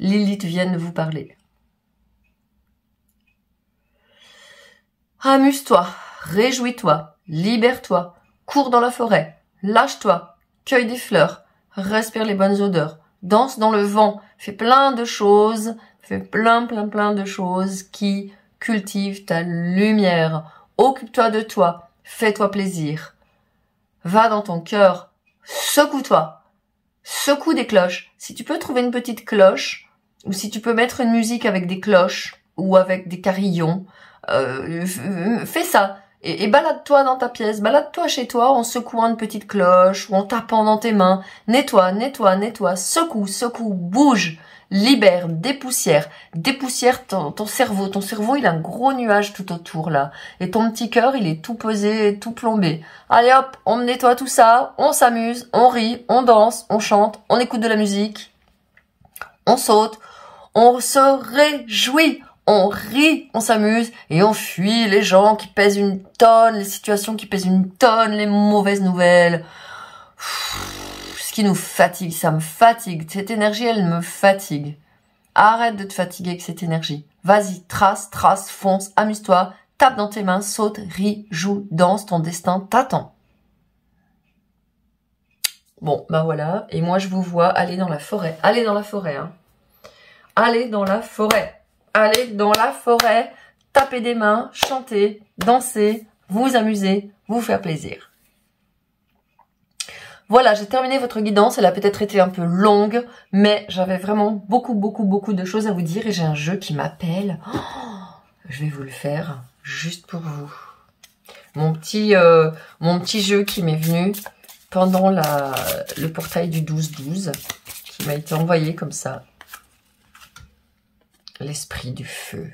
Lilith vienne vous parler. Amuse-toi, réjouis-toi, libère-toi, cours dans la forêt, lâche-toi, cueille des fleurs, respire les bonnes odeurs, danse dans le vent, fais plein de choses, fais plein de choses qui cultivent ta lumière. Occupe-toi de toi, fais-toi plaisir. Va dans ton cœur, secoue-toi, secoue des cloches. Si tu peux trouver une petite cloche, ou si tu peux mettre une musique avec des cloches, ou avec des carillons, fais ça et balade-toi dans ta pièce, balade-toi chez toi en secouant une petite cloche ou en tapant dans tes mains, nettoie, secoue, bouge, libère, dépoussière ton cerveau. Ton cerveau, il a un gros nuage tout autour là et ton petit cœur, il est tout pesé, tout plombé. Allez hop, on nettoie tout ça, on s'amuse, on rit, on danse, on chante, on écoute de la musique, on saute, on se réjouit. On rit, on s'amuse et on fuit les gens qui pèsent une tonne, les situations qui pèsent une tonne, les mauvaises nouvelles. Ce qui nous fatigue, ça me fatigue. Cette énergie, elle me fatigue. Arrête de te fatiguer avec cette énergie. Vas-y, trace, fonce, amuse-toi, tape dans tes mains, saute, ris, joue, danse, ton destin t'attend. Bon, voilà. Et moi, je vous vois aller dans la forêt. Allez dans la forêt, hein. Allez dans la forêt. Allez dans la forêt, taper des mains, chanter, danser, vous amuser, vous faire plaisir. Voilà, j'ai terminé votre guidance. Elle a peut-être été un peu longue, mais j'avais vraiment beaucoup de choses à vous dire et j'ai un jeu qui m'appelle. Oh, je vais vous le faire juste pour vous. Mon petit jeu qui m'est venu pendant le portail du 12-12, qui m'a été envoyé comme ça. L'esprit du feu.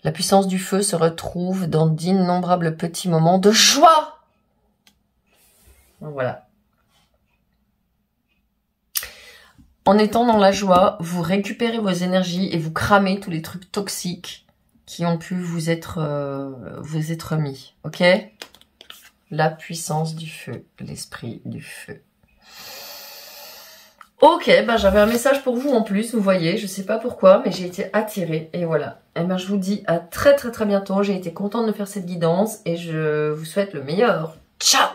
La puissance du feu se retrouve dans d'innombrables petits moments de joie. Voilà. En étant dans la joie, vous récupérez vos énergies et vous cramez tous les trucs toxiques qui ont pu vous être mis. Ok? La puissance du feu, l'esprit du feu. Ok, j'avais un message pour vous en plus, vous voyez, je sais pas pourquoi, mais j'ai été attirée, et voilà. Et je vous dis à très bientôt, j'ai été contente de faire cette guidance, et je vous souhaite le meilleur. Ciao!